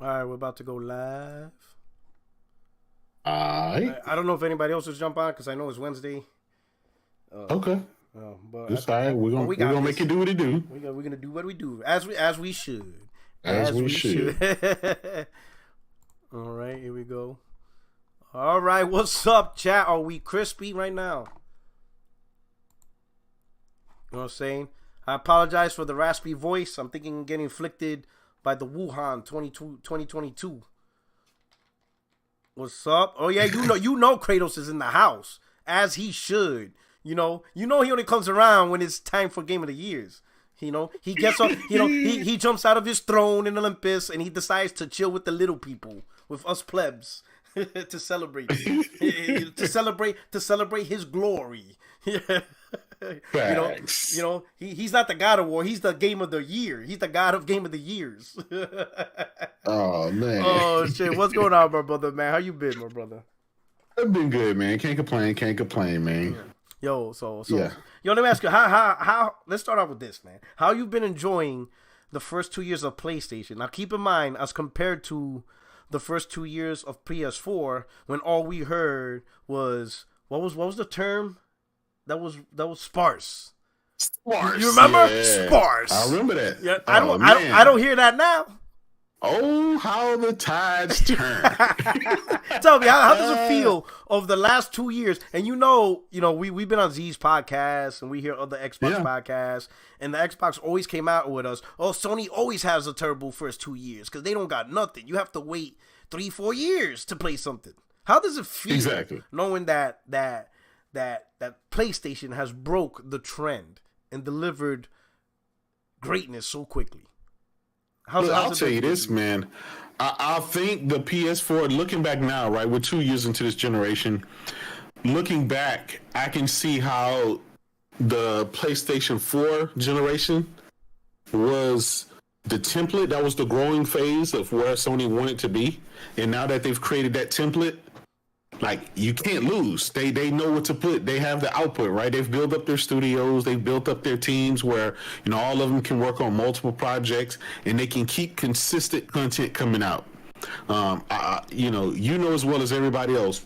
All right, we're about to go live. Alright. I don't know if anybody else is jump on because I know it's Wednesday. Okay. But It's all right. we We're got gonna this. make it do what it do. We're gonna do what we do as we should. As we should. All right, here we go. All right, what's up, chat? Are we crispy right now? You know what I'm saying? I apologize for the raspy voice. I'm thinking I'm getting inflicted by the Wuhan 2022. What's up? Oh yeah, you know Kratos is in the house, as he should. You know he only comes around when it's time for Game of the Years. You know, he gets up, he jumps out of his throne in Olympus and he decides to chill with the little people, with us plebs, to celebrate his glory. He's not the God of War, he's the Game of the Year. He's the God of Game of the Years. Oh man. Oh shit, what's going on, my brother, man? How you been, my brother? I've been good, man. Can't complain, man. Yo, Yeah. Yo, let me ask you, how let's start off with this, man. How you been enjoying the first 2 years of PlayStation? Now keep in mind, as compared to the first 2 years of PS4, when all we heard was what was the term? That was sparse. Sparse. You remember? Yeah. Sparse. I remember that. Yeah, Man. I don't hear that now. Oh, how the tides turn. Tell me, how does it feel of the last 2 years? And we've been on Z's podcast and we hear other Xbox podcasts, and the Xbox always came out with us. Oh, Sony always has a terrible first 2 years because they don't got nothing. You have to wait 3-4 years to play something. How does it feel knowing that PlayStation has broke the trend and delivered greatness so quickly? I'll tell you this, man. I think the PS4, looking back now, right, we're 2 years into this generation. Looking back, I can see how the PlayStation 4 generation was the template. That was the growing phase of where Sony wanted to be. And now that they've created that template, like, you can't lose. They know what to put. They have the output, right? They've built up their studios. They've built up their teams where, all of them can work on multiple projects and they can keep consistent content coming out. You know as well as everybody else.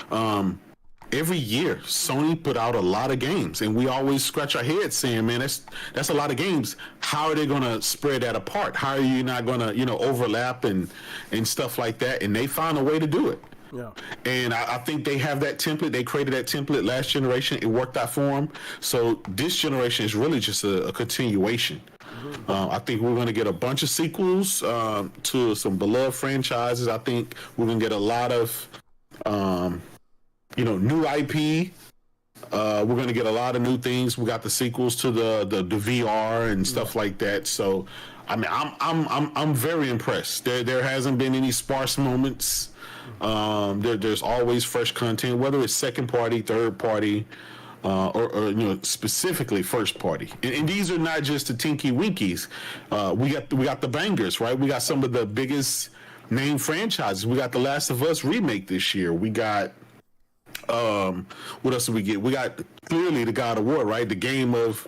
Every year, Sony put out a lot of games, and we always scratch our heads saying, man, that's a lot of games. How are they going to spread that apart? How are you not going to, overlap and stuff like that? And they found a way to do it. Yeah. And I think they have that template. They created that template last generation. It worked out for them. So this generation is really just a continuation. Mm-hmm. I think we're going to get a bunch of sequels to some beloved franchises. I think we're going to get a lot of, new IP. We're going to get a lot of new things. We got the sequels to the VR and stuff like that. So, I mean, I'm very impressed. There hasn't been any sparse moments. There's always fresh content, whether it's second party, third party, or specifically first party. And these are not just the tinky winkies. We got the bangers, right? We got some of the biggest name franchises. We got the Last of Us remake this year. We got what else did we get? We got clearly the God of War, right? The game of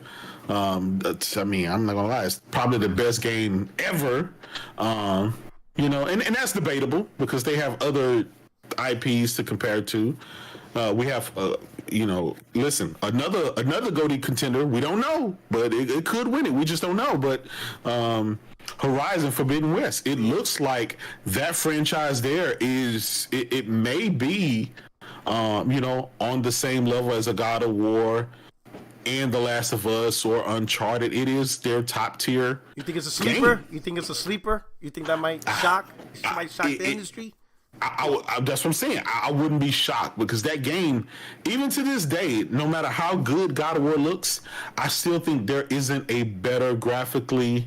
I'm not gonna lie, it's probably the best game ever. And that's debatable because they have other IPs to compare to. We have, listen, another GOTY contender. We don't know, but it could win it. We just don't know. But Horizon Forbidden West, it looks like that franchise there it may be, on the same level as a God of War and The Last of Us or Uncharted. It is their top tier. You think it's a sleeper? You think it's a sleeper? You think that might shock the industry? That's what I'm saying. I wouldn't be shocked because that game, even to this day, no matter how good God of War looks, I still think there isn't a better graphical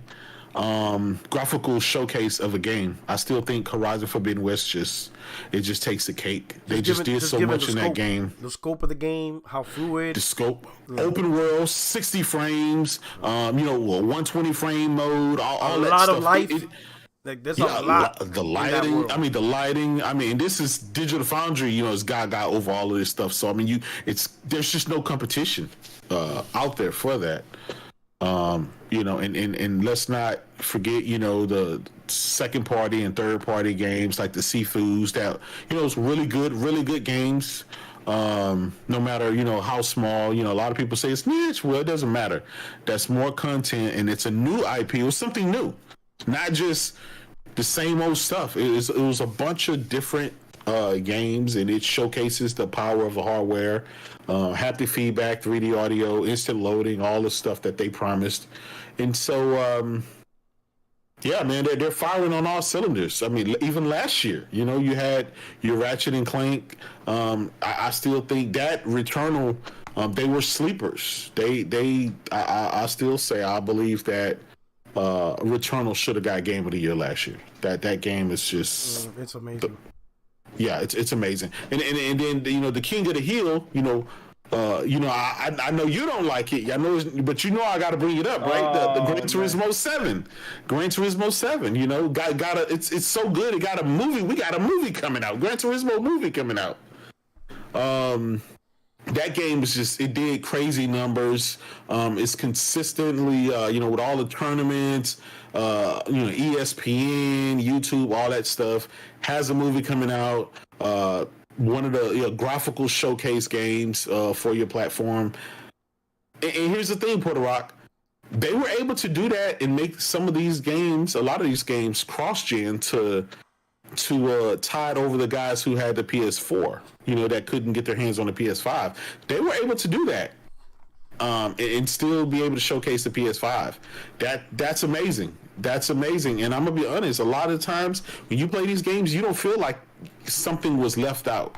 showcase of a game. I still think Horizon Forbidden West just takes the cake. They just did so much in that game. The scope of the game, how fluid. The scope, open world, 60 frames, 120 frame mode, all that stuff. A lot of life. There's a lot. The lighting. This is Digital Foundry. It's got over all of this stuff. So there's just no competition out there for that. You know, and let's not forget, you know, the second party and third party games like the Seafoods that, you know, it's really good games. No matter, you know, how small, you know, a lot of people say it's niche. Well, it doesn't matter. That's more content, and it's a new IP. It was something new, not just the same old stuff. It was a bunch of different games, and it showcases the power of the hardware, haptic feedback, 3D audio, instant loading, all the stuff that they promised. And so, yeah, man, they're firing on all cylinders. I mean, even last year, you know, you had your Ratchet and Clank. I still think that Returnal, they were sleepers. I still say I believe that Returnal should have got Game of the Year last year. That game is just it's amazing. Yeah, it's amazing. And then, you know, the King of the Hill, you know, I know you don't like it. I know, but you know I got to bring it up, right? The Gran Turismo 7, you know, it's so good. It got a movie. We got a movie coming out. Gran Turismo movie coming out. That game is just, it did crazy numbers. It's consistently, you know, with all the tournaments, you know, ESPN, YouTube, all that stuff, has a movie coming out. One of the graphical showcase games for your platform. And here's the thing, Puerto Rock. They were able to do that and make some of these games, a lot of these games, cross-gen to tide over the guys who had the PS4, you know, that couldn't get their hands on the PS5. They were able to do that and still be able to showcase the PS5. That's amazing. That's amazing. And I'm going to be honest, a lot of times when you play these games, you don't feel like something was left out.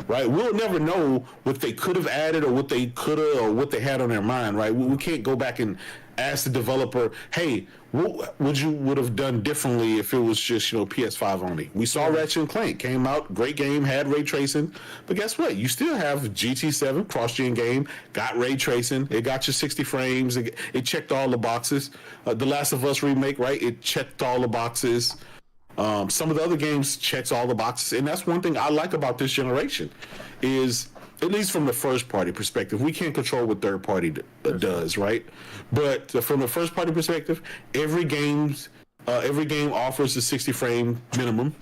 Right, we'll never know what they could have added or what they could have or what they had on their mind. Right, we can't go back and ask the developer, "Hey, what would have done differently if it was just, you know, PS5 only?" We saw Ratchet and Clank came out, great game, had ray tracing, but guess what? You still have GT7 cross-gen game, got ray tracing, it got you 60 frames, it checked all the boxes. The Last of Us remake, right? It checked all the boxes. Some of the other games checks all the boxes, and that's one thing I like about this generation is, at least from the first party perspective, we can't control what third party does, right? But from the first party perspective, every game offers a 60 frame minimum,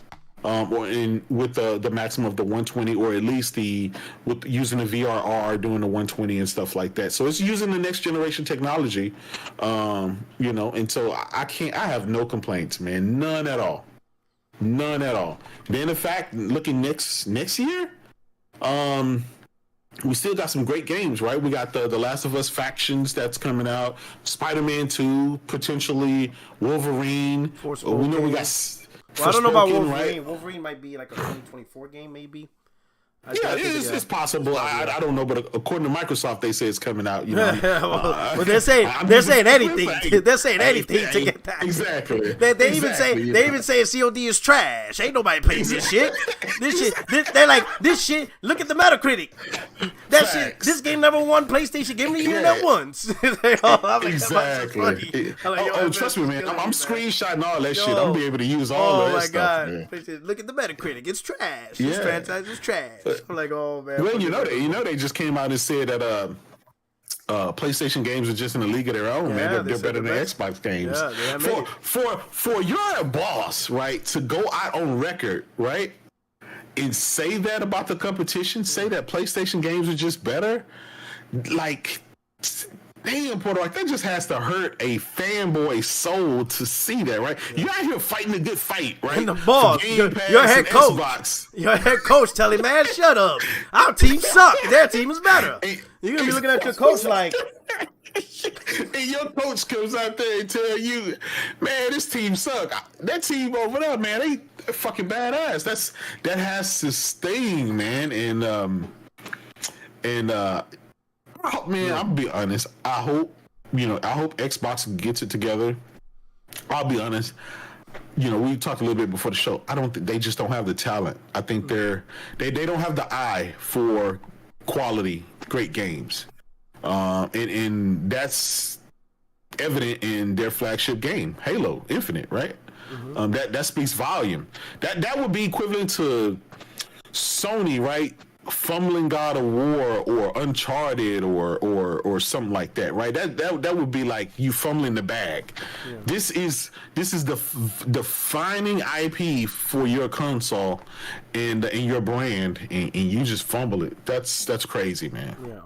with the maximum of the 120, or at least with using the VRR, doing the 120 and stuff like that. So it's using the next generation technology, you know, and so I have no complaints, man, none at all. None at all. Then, in fact, looking next year, we still got some great games, right? We got the Last of Us Factions that's coming out, Spider-Man 2, potentially Wolverine. We know we got. Well, I don't know about Wolverine. Right? Wolverine might be like a 2024 game, maybe. Yeah, it's possible. I don't know, but according to Microsoft, they say it's coming out. You know, well, they're saying anything. They're saying anything to get that. Exactly. They even say COD is trash. Ain't nobody playing this shit. They're like, this shit. Look at the Metacritic. Shit. This game never won PlayStation Game of the Year not once. Exactly. Trust me, man. I'm screenshotting all that shit. I'm gonna be able to use all of that stuff. Oh my god! Look at the Metacritic. It's trash. This franchise is trash. I'm like, oh man. Well, you know they just came out and said that PlayStation games are just in a league of their own, man. They're better than Xbox games. Yeah, for you're a boss, right? To go out on record, right, and say that about the competition, say that PlayStation games are just better, like, damn, Puerto Rico, that just has to hurt a fanboy soul to see that, right? Yeah. You're out here fighting a good fight, right? And the boss, your head coach, tell him, man, shut up. Our team sucks. Their team is better. You're gonna be looking at your coach like. And your coach comes out there and tell you, man, this team suck. That team over there, man, they fucking badass. That has to sting, man. And man, I'll be honest. I hope Xbox gets it together. I'll be honest. You know, we talked a little bit before the show. I don't think they just don't have the talent. I think they don't have the eye for quality, great games. And that's evident in their flagship game, Halo Infinite, right? Mm-hmm. That speaks volume. That would be equivalent to Sony, right? fumbling God of War or Uncharted or something like that, right? That would be like you fumbling the bag. Yeah. This is the defining IP for your console and your brand, and you just fumble it. That's crazy, man. Yeah.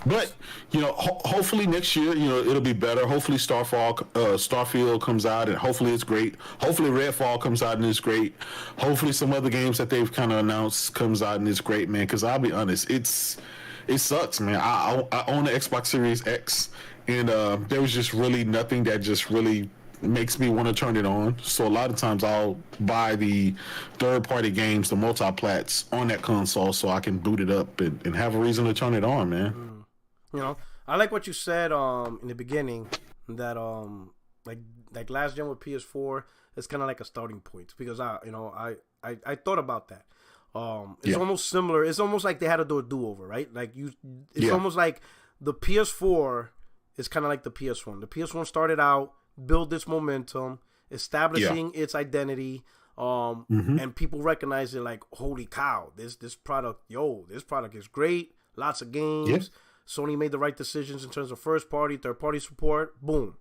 But hopefully next year, it'll be better. Hopefully Starfield comes out and hopefully it's great. Hopefully Redfall comes out and it's great. Hopefully some other games that they've kind of announced comes out and it's great, man. Because I'll be honest, it sucks, man. I own the Xbox Series X, and there was just really nothing that just really makes me want to turn it on. So a lot of times I'll buy the third-party games, the multi-plats on that console, so I can boot it up and have a reason to turn it on, man. I like what you said in the beginning, that like last gen with PS4, it's kind of like a starting point, because I thought about that. It's almost similar. It's almost like they had to do a do-over, right? Like it's almost like the PS4 is kind of like the PS1. The PS1 started out, build its momentum, establishing its identity, and people recognize it like, holy cow, this product is great, lots of games. Sony made the right decisions in terms of first party, third party support, boom.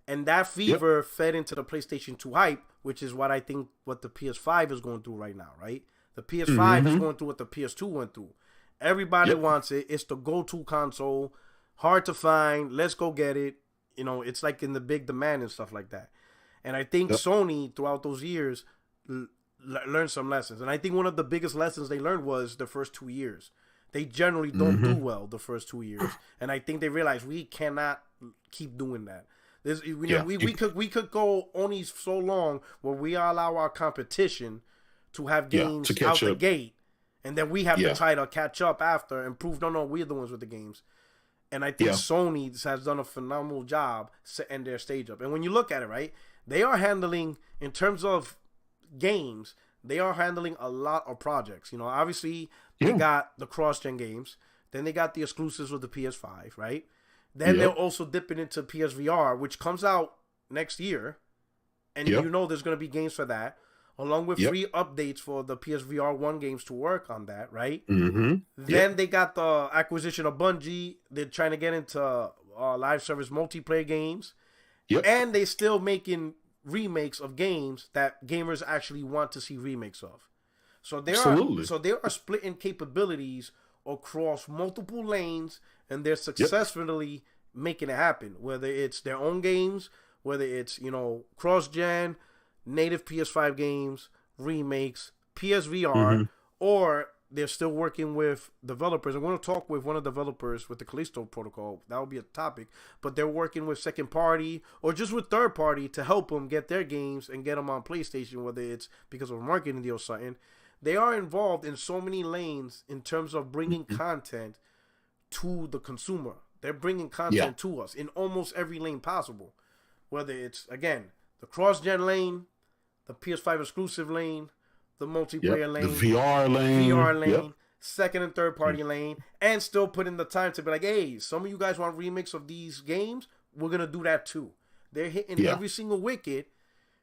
And that fever fed into the PlayStation 2 hype, which is what I think what the PS5 is going through right now, right? The PS5 is going through what the PS2 went through. Everybody wants it. It's the go-to console, hard to find, let's go get it. It's like in the big demand and stuff like that. And I think Sony, throughout those years, learned some lessons. And I think one of the biggest lessons they learned was the first 2 years. They generally don't do well the first 2 years. And I think they realized we cannot keep doing that. We could go only so long where we allow our competition to have games out the gate. And then we have to try to catch up after and prove, no, we're the ones with the games. And I think Sony has done a phenomenal job setting their stage up. And when you look at it, right, they are handling, in terms of games, they are handling a lot of projects. Obviously, they got the cross-gen games. Then they got the exclusives with the PS5, right? Then they're also dipping into PSVR, which comes out next year. And there's going to be games for that, along with free updates for the PSVR 1 games to work on that, right? Then they got the acquisition of Bungie. They're trying to get into live service multiplayer games. And they're still making remakes of games that gamers actually want to see remakes of. So they are splitting capabilities across multiple lanes, and they're successfully making it happen, whether it's their own games, whether it's, cross-gen, native PS5 games, remakes, PSVR, or they're still working with developers. I'm going to talk with one of the developers with the Collisto Protocol. That will be a topic. But they're working with second party or just with third party to help them get their games and get them on PlayStation, whether it's because of a marketing deal or something. They are involved in so many lanes in terms of bringing content to the consumer. They're bringing content to us in almost every lane possible. Whether it's, again, the cross-gen lane, the PS5 exclusive lane, the multiplayer lane, the VR lane, second and third party lane, and still put in the time to be like, hey, some of you guys want remakes of these games? We're going to do that too. They're hitting every single wicket,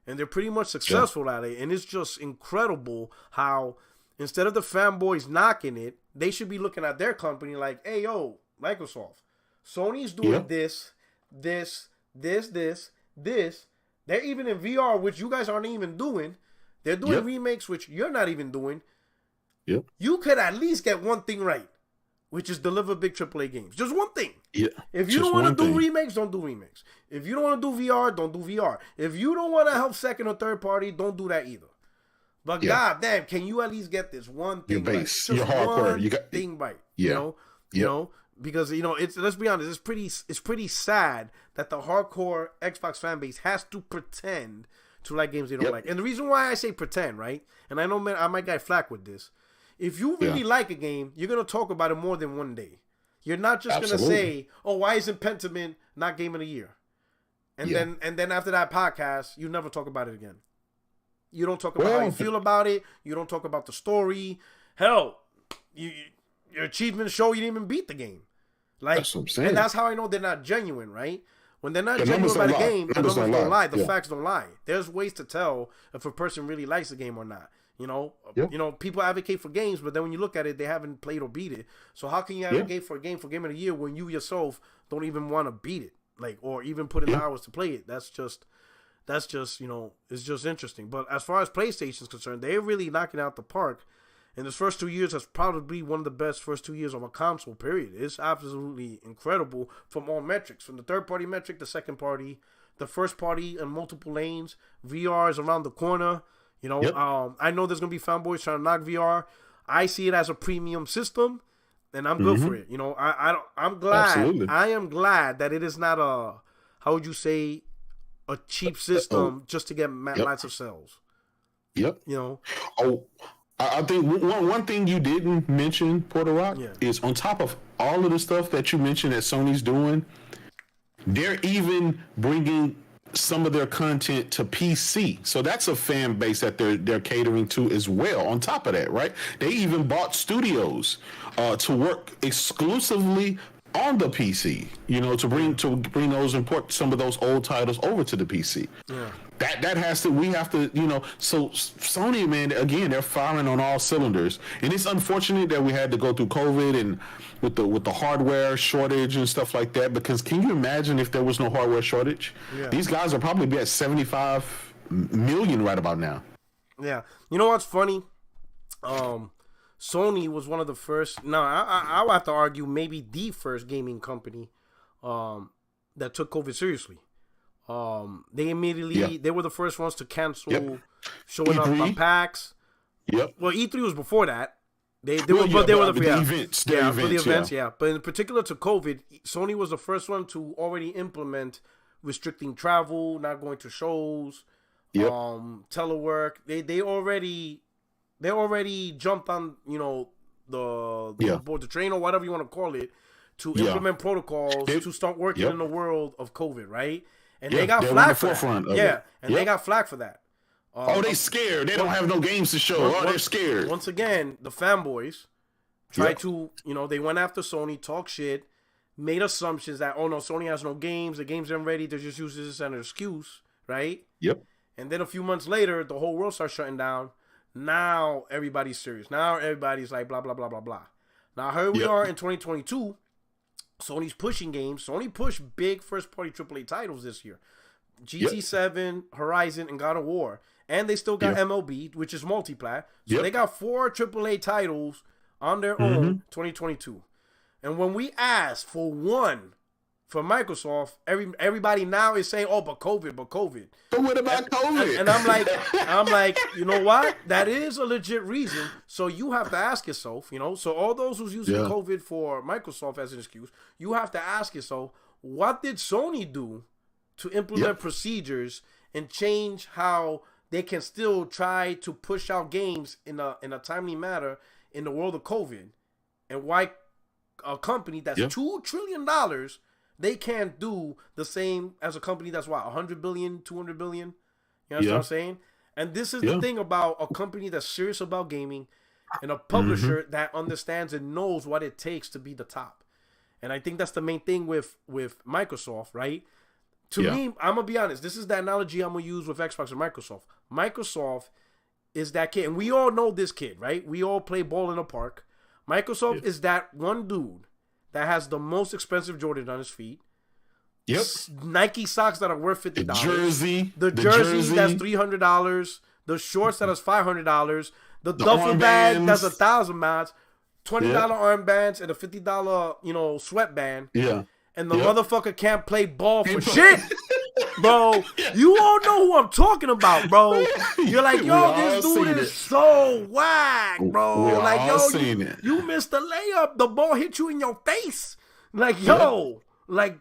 and they're pretty much successful at it. And it's just incredible how instead of the fanboys knocking it, they should be looking at their company like, hey, yo, Microsoft, Sony's doing this. They're even in VR, which you guys aren't even doing. They're doing remakes, which you're not even doing. You could at least get one thing right, which is deliver big AAA games. Just one thing. If you don't want to do remakes, don't do remakes. If you don't want to do VR, don't do VR. If you don't want to help second or third party, don't do that either. But goddamn, can you at least get this one thing right? Just your hardcore. You got thing right. You know, because it's, let's be honest, it's pretty sad that the hardcore Xbox fan base has to pretend to like games they don't like. And the reason why I say pretend, right? And I know, man, I might get flack with this. If you really like a game, you're gonna talk about it more than one day. You're not just gonna say, "Oh, why isn't Pentiment not Game of the Year?" And then after that podcast, you never talk about it again. You don't talk about how you feel about it. You don't talk about the story. Hell, your achievements show you didn't even beat the game. Like, that's what I'm saying. And that's how I know they're not genuine, right? When they're not genuine about a game, the numbers don't lie. The facts don't lie. There's ways to tell if a person really likes the game or not. People advocate for games, but then when you look at it, they haven't played or beat it. So how can you advocate for a game of the year when you yourself don't even want to beat it, or even put in the hours to play it? That's just it's just interesting. But as far as PlayStation is concerned, they're really knocking out the park. And this first 2 years has probably one of the best first 2 years of a console, period. It's absolutely incredible from all metrics, from the third-party metric, the second party, the first party, and multiple lanes. VR is around the corner. I know there's going to be fanboys trying to knock VR. I see it as a premium system, and I'm good for it. I'm glad. Absolutely. I am glad that it is not a cheap system just to get lots of sales. Yep. I think one thing you didn't mention, Porter Rock, is on top of all of the stuff that you mentioned that Sony's doing, they're even bringing some of their content to PC. So that's a fan base that they're catering to as well. On top of that, right? They even bought studios to work exclusively on the PC, to bring those some of those old titles over to the PC. Yeah. We have to, so Sony, man, again, they're firing on all cylinders. And it's unfortunate that we had to go through COVID and with the hardware shortage and stuff like that, because can you imagine if there was no hardware shortage? Yeah. These guys are probably be at 75 million right about now. Yeah. You know what's funny? Sony was one of the first. Now, I would have to argue maybe the first gaming company that took COVID seriously. They immediately they were the first ones to cancel showing up on PAX. Yep. Well, E3 was before that. They were the events. For the events. But in particular to COVID, Sony was the first one to already implement restricting travel, not going to shows, telework. They already jumped on the train or whatever you want to call it to implement protocols to start working in the world of COVID, right? And they got flack for that. They got flack for that. They scared. They don't have no games to show. They're scared. Once again, the fanboys tried to, they went after Sony, talk shit, made assumptions that, no, Sony has no games. The games aren't ready. They're just using this as an excuse, right? Yep. And then a few months later, the whole world starts shutting down. Now everybody's serious. Now everybody's like blah, blah, blah, blah, blah. Now here we are in 2022. Sony's pushing games. Sony pushed big first-party AAA titles this year. GT7, Horizon, and God of War. And they still got MLB, which is multiplat. So they got 4 AAA titles on their own 2022. And when we asked for one for Microsoft, everybody now is saying, but COVID. But what about COVID? And I'm like, you know what? That is a legit reason. So you have to ask yourself, so all those who's using COVID for Microsoft as an excuse, you have to ask yourself, what did Sony do to implement procedures and change how they can still try to push out games in a timely manner in the world of COVID? And why a company that's $2 trillion, they can't do the same as a company that's $100 billion, $200 billion. You know what I'm saying? And this is the thing about a company that's serious about gaming and a publisher that understands and knows what it takes to be the top. And I think that's the main thing with Microsoft, right? To me, I'm going to be honest. This is the analogy I'm going to use with Xbox and Microsoft. Microsoft is that kid. And we all know this kid, right? We all play ball in the park. Microsoft is that one dude that has the most expensive Jordan on his feet. Yep. Nike socks that are worth $50. The jersey that's $300. The shorts that is $500. The duffel bag that's $1,000 miles. $20 armbands and a $50 sweatband. Yeah. And the motherfucker can't play ball for shit. Bro, you all know who I'm talking about, bro. You're like, this dude is so whack, bro. You missed the layup. The ball hit you in your face. Like,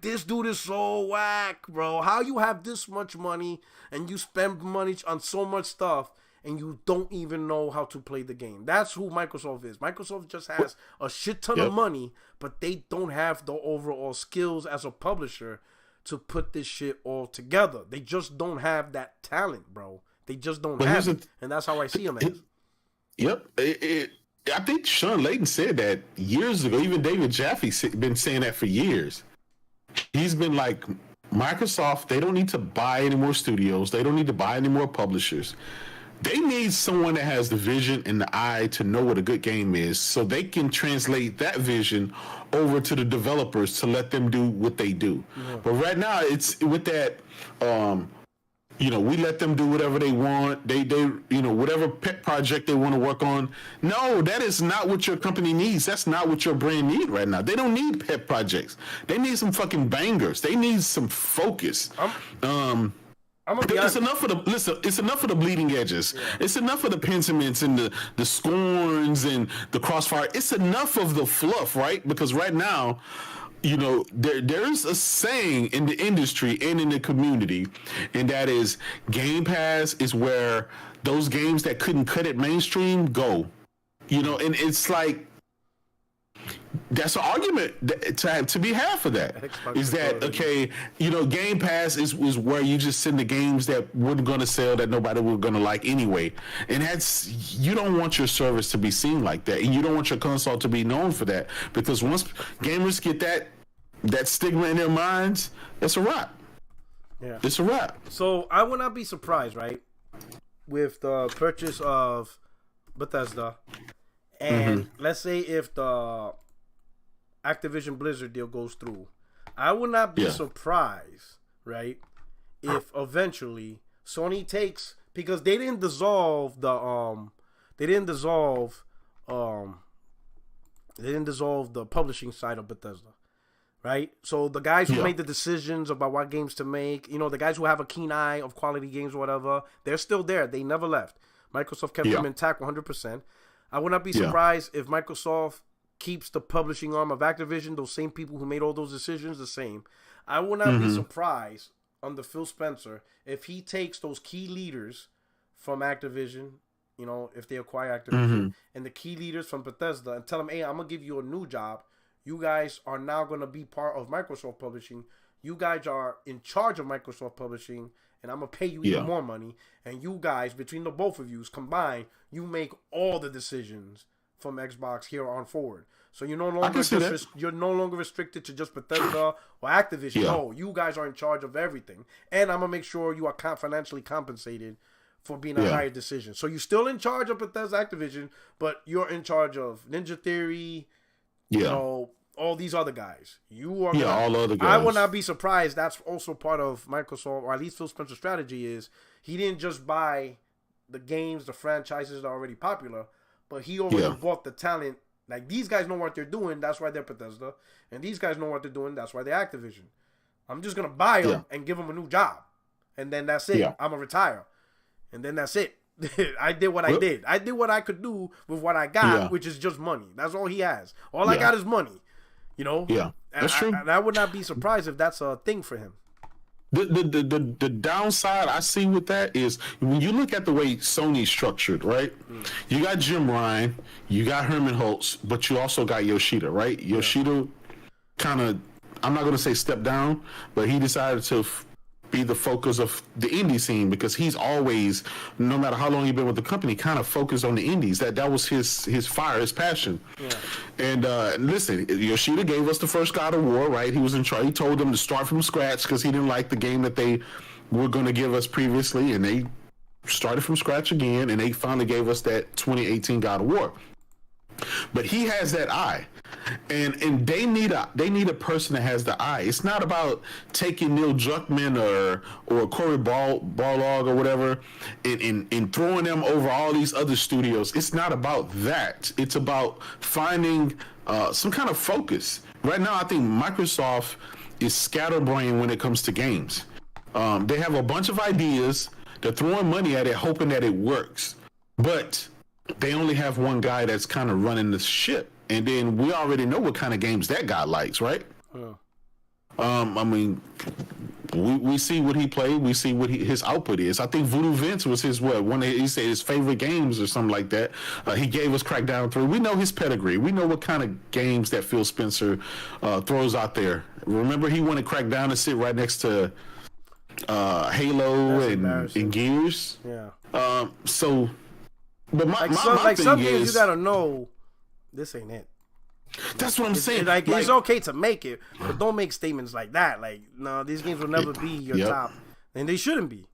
this dude is so whack, bro. How you have this much money and you spend money on so much stuff and you don't even know how to play the game? That's who Microsoft is. Microsoft just has a shit ton of money, but they don't have the overall skills as a publisher to put this shit all together. They just don't have that talent, bro. They just don't have it. And that's how I see them as. Yep. I think Sean Layden said that years ago. Even David Jaffe's been saying that for years. He's been like, Microsoft, they don't need to buy any more studios. They don't need to buy any more publishers. They need someone that has the vision and the eye to know what a good game is, so they can translate that vision over to the developers to let them do what they do. But right now, it's with that. We let them do whatever they want. They whatever pet project they want to work on. No, that is not what your company needs. That's not what your brand need right now. They don't need pet projects. They need some fucking bangers. They need some focus. It's enough of the bleeding edges. Yeah. It's enough of the pentiments and the scorns and the crossfire. It's enough of the fluff, right? Because right now, there's a saying in the industry and in the community, and that is Game Pass is where those games that couldn't cut it mainstream go. And it's like, that's an argument to be had for that. Is that okay? Game Pass is where you just send the games that weren't going to sell, that nobody was going to like anyway, and you don't want your service to be seen like that, and you don't want your console to be known for that, because once gamers get that stigma in their minds, it's a wrap. Yeah, it's a wrap. So I would not be surprised, right, with the purchase of Bethesda. And let's say if the Activision Blizzard deal goes through, I would not be surprised, right, if eventually Sony takes, because they didn't dissolve the publishing side of Bethesda, right? So the guys who made the decisions about what games to make, the guys who have a keen eye of quality games or whatever, they're still there. They never left. Microsoft kept them intact 100%. I would not be surprised if Microsoft keeps the publishing arm of Activision, those same people who made all those decisions, the same. I would not be surprised under Phil Spencer if he takes those key leaders from Activision, if they acquire Activision, and the key leaders from Bethesda, and tell them, hey, I'm going to give you a new job. You guys are now going to be part of Microsoft Publishing. You guys are in charge of Microsoft Publishing, and I'm going to pay you even more money. And you guys, between the both of you combined, you make all the decisions from Xbox here on forward. So you're no longer restricted to just Bethesda or Activision. No, you guys are in charge of everything. And I'm going to make sure you are financially compensated for being a higher decision. So you're still in charge of Bethesda, Activision, but you're in charge of Ninja Theory, all these other guys. You are all other guys. I would not be surprised. That's also part of Microsoft, or at least Phil Spencer's strategy is he didn't just buy the games, the franchises that are already popular, but he already bought the talent. Like, these guys know what they're doing, that's why they're Bethesda, and these guys know what they're doing, that's why they're Activision. I'm just gonna buy them and give them a new job, and then that's it. I'm gonna retire, and then that's it. I did what I did. I did what I could do with what I got, which is just money. That's all he has. All I got is money. Yeah, that's true. And I would not be surprised if that's a thing for him. The downside I see with that is when you look at the way Sony's structured, right? You got Jim Ryan, you got Herman Holtz, but you also got Yoshida, right? Yoshida kind of, I'm not going to say step down, but he decided to be the focus of the indie scene, because he's always, no matter how long he's been with the company, kind of focused on the indies. That was his fire, his passion. And listen, Yoshida gave us the first God of War, right? He was in charge. He told them to start from scratch because he didn't like the game that they were going to give us previously, and they started from scratch again, and they finally gave us that 2018 God of War. But he has that eye, and they need a person that has the eye. It's not about taking Neil Druckmann or Corey Barlog or whatever and throwing them over all these other studios. It's not about that. It's about finding some kind of focus. Right now, I think Microsoft is scatterbrained when it comes to games. They have a bunch of ideas. They're throwing money at it, hoping that it works, but they only have one guy that's kind of running the ship, and then we already know what kind of games that guy likes, right? I mean, we see what he played, we see what his output is. I think Voodoo Vince was his he said his favorite games or something like that. He gave us Crackdown 3. We know his pedigree. We know what kind of games that Phil Spencer throws out there. Remember, he wanted Crackdown to sit right next to Halo and Gears. So. But my some thing things is, you gotta know, this ain't it. That's what I'm saying. It's okay to make it, but don't make statements like that. Like, no, these games will never be your top, and they shouldn't be.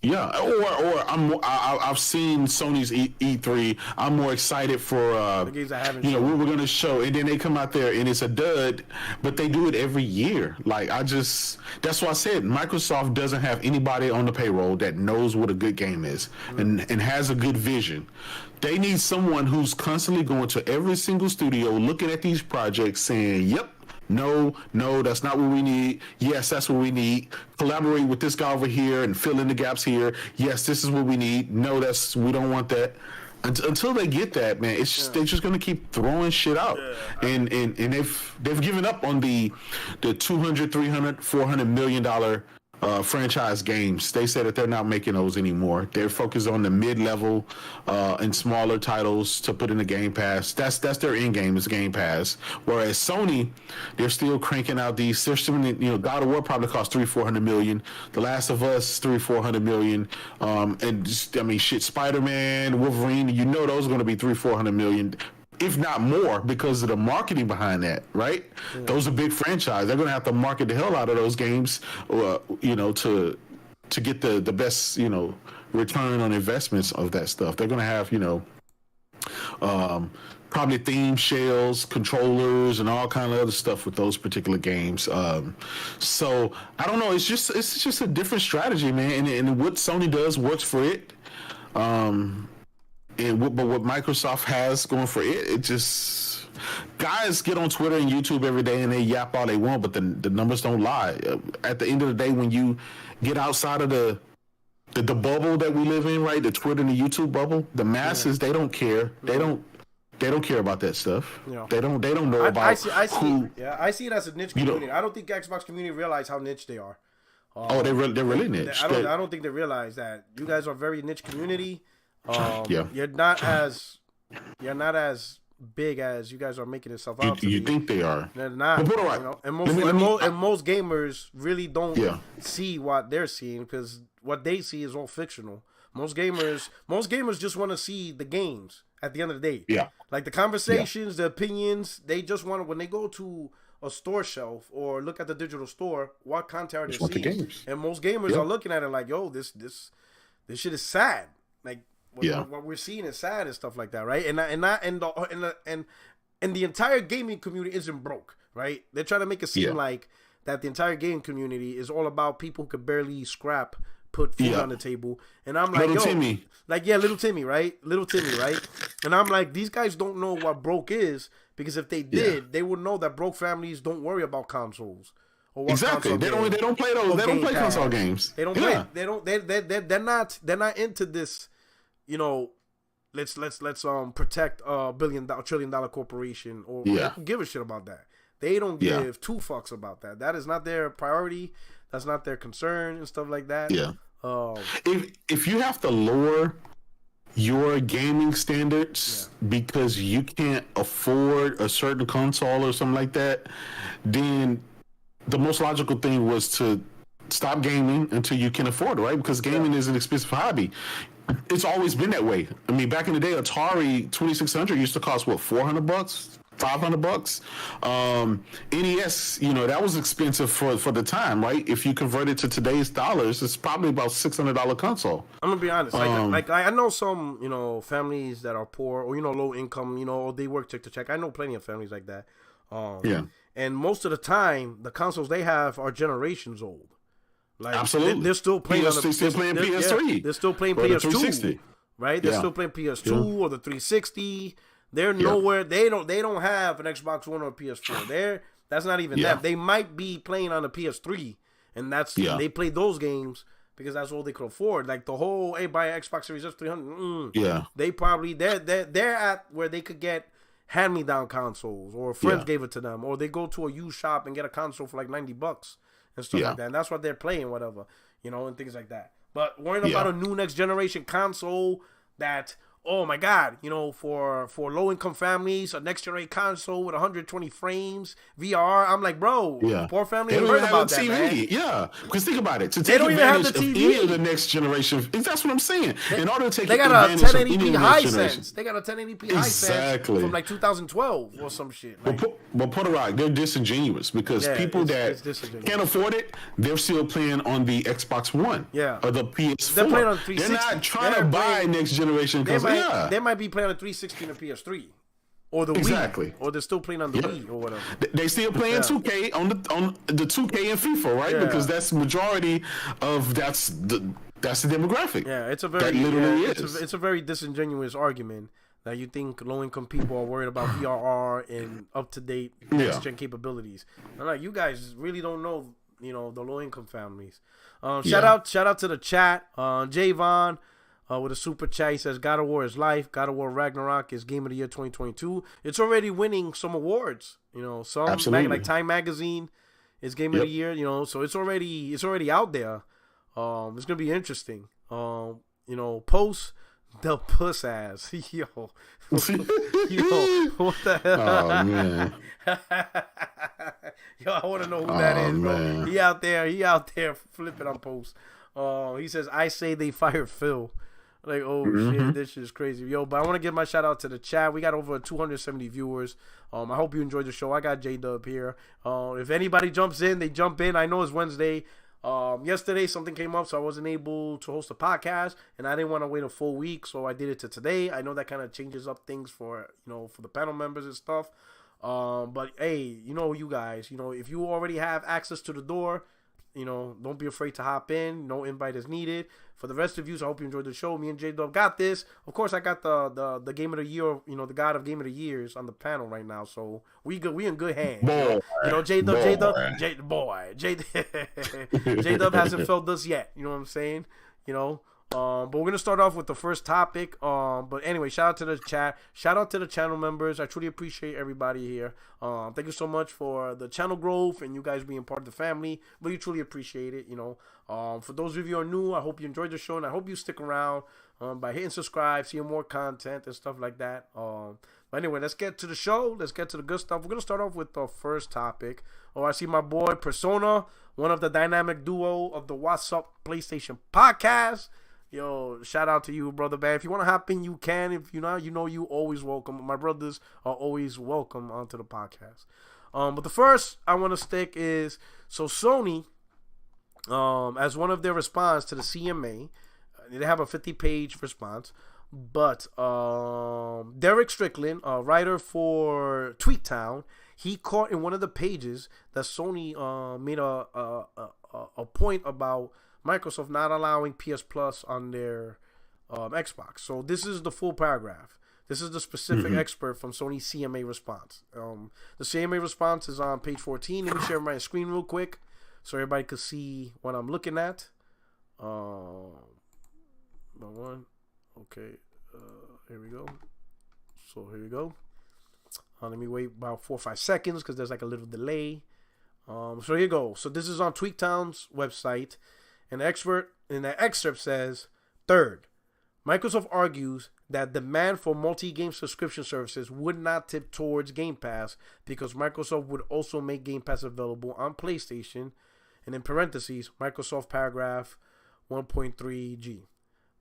Yeah, I've seen Sony's E3. I'm more excited for The games I haven't we seen. were gonna show, and then they come out there and it's a dud. But they do it every year. Like that's why I said Microsoft doesn't have anybody on the payroll that knows what a good game is and has a good vision. They need someone who's constantly going to every single studio, looking at these projects, saying, "Yep, no, that's not what we need. Yes, that's what we need. Collaborate with this guy over here and fill in the gaps here. Yes, this is what we need. No, we don't want that." Until they get that, man, it's just, they're just gonna keep throwing shit out, and they've given up on the 200, 300, 400 million dollar franchise games. They said that they're not making those anymore. They're focused on the mid-level and smaller titles to put in the Game Pass. That's their end game is Game Pass. Whereas Sony, they're still cranking out these. They're still, God of War probably cost 300-400 million. The Last of Us 300-400 million. And just, shit, Spider-Man, Wolverine. Those are going to be 300-400 million. If not more, because of the marketing behind that, right? Yeah. Those are big franchises. They're going to have to market the hell out of those games, to get the best, return on investments of that stuff. They're going to have, probably theme shells, controllers, and all kind of other stuff with those particular games. So I don't know. It's just a different strategy, man. And what Sony does works for it. But what Microsoft has going for it just guys get on Twitter and YouTube every day and they yap all they want, but the numbers don't lie. At the end of the day, when you get outside of the bubble that we live in, right, the Twitter and the YouTube bubble, the masses they don't care. They don't care about that stuff. Yeah. They don't know about. I see it as a niche community. I don't think Xbox community realize how niche they are. They're really niche. I don't think they realize that you guys are a very niche community. You're not as big as you guys are making yourself out to be. You think they are? They're not. And most gamers really don't see what they're seeing because what they see is all fictional. Most gamers just want to see the games at the end of the day. Yeah. Like the conversations, the opinions, they just want to, when they go to a store shelf or look at the digital store, what content are they seeing? And most gamers are looking at it like, yo, this shit is sad. Like what we're seeing is sad and stuff like that, right? And the entire gaming community isn't broke, right? They're trying to make it seem like that the entire gaming community is all about people who could barely put food on the table. And I'm like, little Timmy, right? Little Timmy, right? And I'm like, these guys don't know what broke is because if they did, they would know that broke families don't worry about consoles. Exactly. They don't play those. They don't play console games. They don't play. They don't. They're not into this. Let's protect a $1 trillion corporation or give a shit about that. They don't give two fucks about that. That is not their priority. That's not their concern and stuff like that. Yeah. If you have to lower your gaming standards because you can't afford a certain console or something like that, then the most logical thing was to stop gaming until you can afford it, right? Because gaming is an expensive hobby. It's always been that way. I mean, back in the day, Atari 2600 used to cost what, $400, $500. NES, that was expensive for the time, right? If you convert it to today's dollars, it's probably about $600 console. I'm gonna be honest. I know some, families that are poor or low income, or they work check to check. I know plenty of families like that. And most of the time, the consoles they have are generations old. Like, absolutely, they're still playing. Still playing PS3. They're still playing PS2, right? They're still playing PS2 or the 360. They're nowhere. They don't have an Xbox One or a PS4. That's not even that. They might be playing on the PS3, and they play those games because that's all they could afford. Like the whole buy an Xbox Series S 300. They probably they're at where they could get hand-me-down consoles, or friends gave it to them, or they go to a used shop and get a console for like $90 and stuff like that. And that's what they're playing, whatever, and things like that. But worrying about a new next generation console that oh my God, for low income families, a next generation console with 120 frames, VR. I'm like, bro, poor family ain't heard about that, man. Yeah, because think about it. To they take don't even have advantage the of TV. any of the next generation, that's what I'm saying. In order to take they got a advantage of any 1080p of the high next generation, sense. They got a 1080p high sense from like 2012 or some shit. Like, but Puerto Rico, they're disingenuous because people that can't afford it, they're still playing on the Xbox One, or the PS4. They're playing on 360. They're not trying to buy next generation because they might be playing on 360 and PS3. Or the Wii, or they're still playing on the Wii, or whatever. They still playing 2K on the 2K and FIFA, right? Yeah. Because that's the majority of that's the demographic. Yeah, it's a very it's a very disingenuous argument that you think low income people are worried about VRR and up to date next gen capabilities. I'm like, you guys really don't know, the low income families. Shout out to the chat, Javon. With a super chat, he says, God of War is life. God of War Ragnarok is Game of the Year 2022. It's already winning some awards. Some like Time Magazine is Game of the Year. So it's already out there. It's gonna be interesting. Post the puss ass. Yo, what the hell? Oh man. Yo, I want to know who that is, bro. Man. He out there flipping on post. He says, I say they fired Phil. Like, shit, this is crazy. Yo, but I want to give my shout out to the chat. We got over 270 viewers. I hope you enjoyed the show. I got J-Dub here. If anybody jumps in, they jump in. I know it's Wednesday. Yesterday something came up, so I wasn't able to host a podcast, and I didn't want to wait a full week, so I did it to today. I know that kind of changes up things for for the panel members and stuff. But hey, you guys, if you already have access to the door, don't be afraid to hop in. No invite is needed. For the rest of you, so I hope you enjoyed the show. Me and J-Dub got this. Of course, I got the Game of the Year, the God of Game of the Years on the panel right now. So we in good hands. J-Dub hasn't felt this yet. You know what I'm saying? But we're gonna start off with the first topic. But anyway, shout out to the chat. Shout out to the channel members. I truly appreciate everybody here. Thank you so much for the channel growth and you guys being part of the family. But you truly appreciate it. For those of you who are new, I hope you enjoyed the show and I hope you stick around by hitting subscribe, seeing more content and stuff like that. But anyway, let's get to the show. Let's get to the good stuff. We're gonna start off with the first topic. I see my boy Persona, one of the dynamic duo of the What's Up PlayStation podcast. Yo, shout out to you, brother, man. If you want to hop in, you can. If you're not, you always welcome. My brothers are always welcome onto the podcast. But the first I want to stick is, so Sony, as one of their response to the CMA, they have a 50-page response, but Derek Strickland, a writer for TweetTown, he caught in one of the pages that Sony made a point about Microsoft not allowing PS Plus on their Xbox. So this is the full paragraph. This is the specific expert from Sony CMA response. The CMA response is on page 14. Let me share my screen real quick so everybody can see what I'm looking at. Okay. Here we go. So here we go. Let me wait about 4 or 5 seconds because there's like a little delay. So here you go. So this is on TweetTown's website. And the expert in the excerpt says, third, Microsoft argues that demand for multi-game subscription services would not tip towards Game Pass because Microsoft would also make Game Pass available on PlayStation, and in parentheses, Microsoft paragraph 1.3G.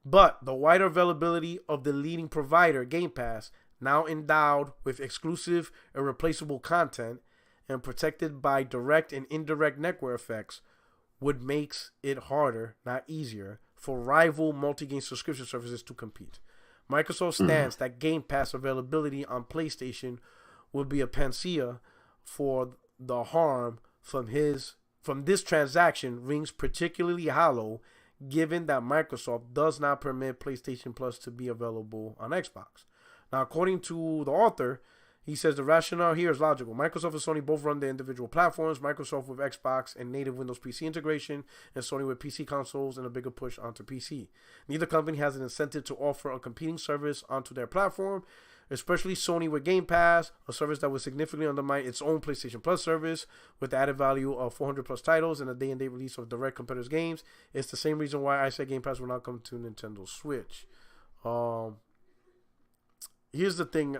But the wider availability of the leading provider, Game Pass, now endowed with exclusive and replaceable content and protected by direct and indirect network effects, would makes it harder, not easier, for rival multi-game subscription services to compete. Microsoft stands that Game Pass availability on PlayStation would be a panacea for the harm from this transaction rings particularly hollow, given that Microsoft does not permit PlayStation Plus to be available on Xbox. Now, according to the author, he says the rationale here is logical. Microsoft and Sony both run their individual platforms, Microsoft with Xbox and native Windows PC integration, and Sony with PC consoles and a bigger push onto PC. Neither company has an incentive to offer a competing service onto their platform, especially Sony with Game Pass, a service that would significantly undermine its own PlayStation Plus service with the added value of 400 plus titles and a day-and-date release of direct competitors' games. It's the same reason why I said Game Pass will not come to Nintendo Switch. here's the thing.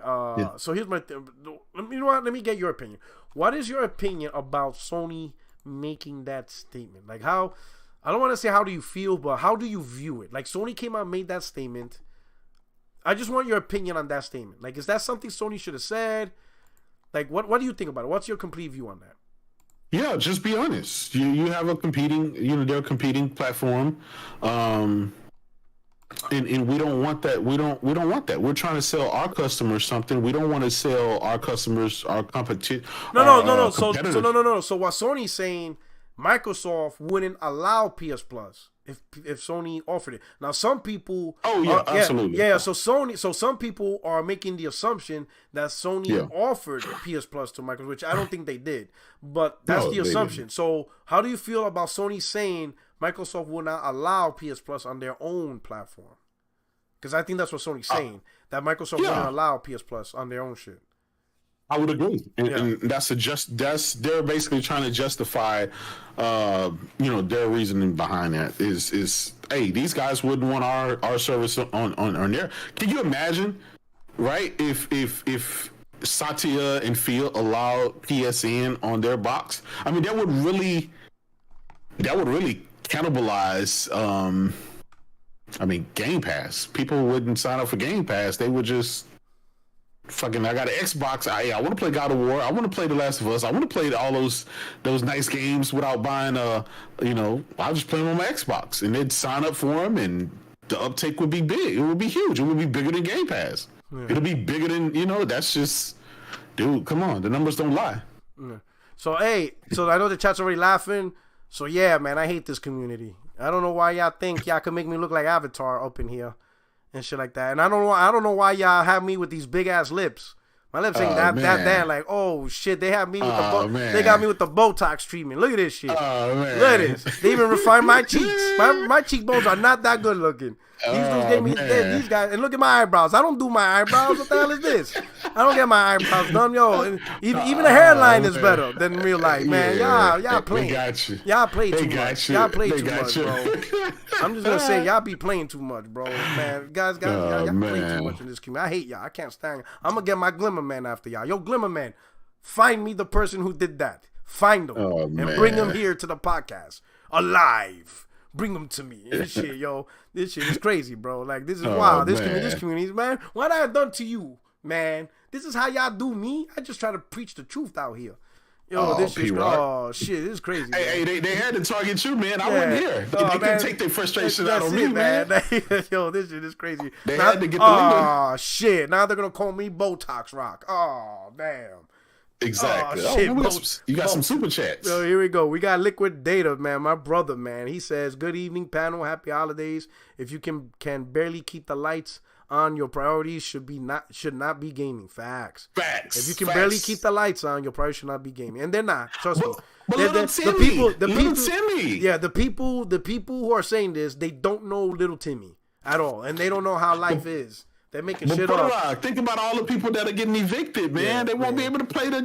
So here's my thing. You know what? Let me get your opinion. What is your opinion about Sony making that statement? Like, how? I don't want to say how do you feel, but how do you view it? Like, Sony came out and made that statement. I just want your opinion on that statement. Like, is that something Sony should have said? Like, what do you think about it? What's your complete view on that? Yeah, just be honest. You have a competing, they're a competing platform, and we don't want that. We don't want that. We're trying to sell our customers something. We don't want to sell our customers our competition. No. So no. So what Sony's saying, Microsoft wouldn't allow PS Plus if Sony offered it. Now some people, absolutely, So some people are making the assumption that Sony offered PS Plus to Microsoft, which I don't think they did, but that's the assumption. Didn't. So how do you feel about Sony saying Microsoft will not allow PS Plus on their own platform? Because I think that's what Sony's saying, that Microsoft wouldn't allow PS Plus on their own shit. I would agree, and they're basically trying to justify, their reasoning behind that is hey, these guys wouldn't want our service on there. Can you imagine, right? If Satya and Phil allowed PSN on their box, I mean, that would really cannibalize. Game Pass. People wouldn't sign up for Game Pass. They would just. Fucking, I got an Xbox. I want to play God of War. I want to play The Last of Us. I want to play all those nice games without buying I'll just play them on my Xbox, and they'd sign up for them, and the uptake would be big. It would be huge. It would be bigger than Game Pass. Yeah. It'll be bigger than that's just, dude. Come on, the numbers don't lie. Yeah. So I know the chat's already laughing. So yeah, man, I hate this community. I don't know why y'all think y'all can make me look like Avatar up in here. And shit like that. And I don't know why y'all have me with these big ass lips. My lips ain't that bad. Like, oh shit, they have me with they got me with the Botox treatment. Look at this shit. Oh man. Look at this. They even refined my cheeks. My cheekbones are not that good looking. These dudes gave me these guys, and look at my eyebrows. I don't do my eyebrows. What the hell is this? I don't get my eyebrows done, yo. And even the hairline is better than real life, man. Y'all playing. Y'all play too much. Y'all play too much, bro. I'm just gonna say y'all be playing too much, bro. Man, guys, y'all play too much in this community. I hate y'all. I can't stand. I'm gonna get my Glimmer Man after y'all. Yo, Glimmer Man, find me the person who did that. Find him and bring him here to the podcast alive. Bring them to me. This shit, yo. This shit is crazy, bro. Like, this is wild. This community, man. What I have done to you, man? This is how y'all do me? I just try to preach the truth out here. Yo, this shit. Oh, shit. This is crazy. Hey, they had to target you, man. I wasn't here. They couldn't take their frustration out on me, man. Yo, this shit is crazy. They had to get the leader. Oh, shit. Now they're going to call me Botox Rock. Oh, damn. Exactly. Oh, shit, you got some super chats. So here we go. We got Liquid Data, man. My brother, man. He says, "Good evening, panel. Happy holidays. If you can barely keep the lights on, your priorities should not be gaming." Facts. If you can barely keep the lights on, your priorities should not be gaming, and they're not. Trust me. The people who are saying this, they don't know little Timmy at all, and they don't know how life is. They're making shit up. Think about all the people that are getting evicted, man. Yeah, they won't be able to play the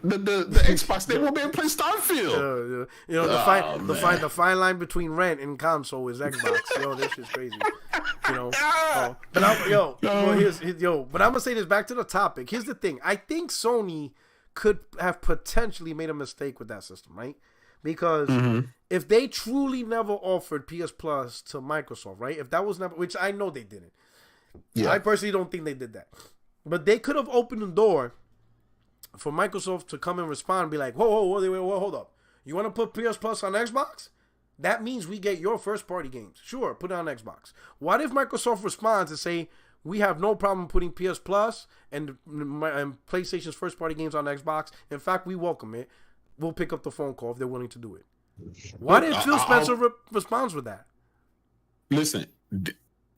Xbox. They won't be able to play Starfield. The fine line between rent and console is Xbox. Yo, this shit's crazy. But I'm gonna say this back to the topic. Here's the thing. I think Sony could have potentially made a mistake with that system, right? Because if they truly never offered PS Plus to Microsoft, right? If that was never, which I know they didn't. Yeah. I personally don't think they did that. But they could have opened the door for Microsoft to come and respond and be like, whoa, hold up. You want to put PS Plus on Xbox? That means we get your first-party games. Sure, put it on Xbox. What if Microsoft responds and say, we have no problem putting PS Plus and PlayStation's first-party games on Xbox. In fact, we welcome it. We'll pick up the phone call if they're willing to do it. What if Phil Spencer responds with that? Listen,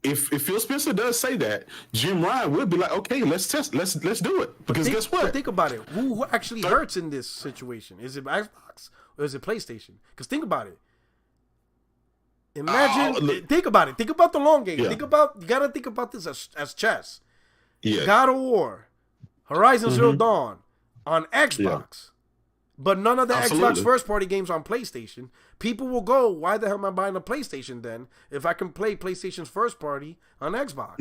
if Phil Spencer does say that, Jim Ryan will be like, okay, let's do it. Because guess what? But think about it. Who actually hurts in this situation? Is it Xbox or is it PlayStation? Because think about it. Think about it. Think about the long game. Yeah. You gotta think about this as chess. Yeah. God of War, Horizon Zero Dawn on Xbox. Yeah. But none of the Xbox first-party games on PlayStation. People will go, why the hell am I buying a PlayStation then if I can play PlayStation's first-party on Xbox?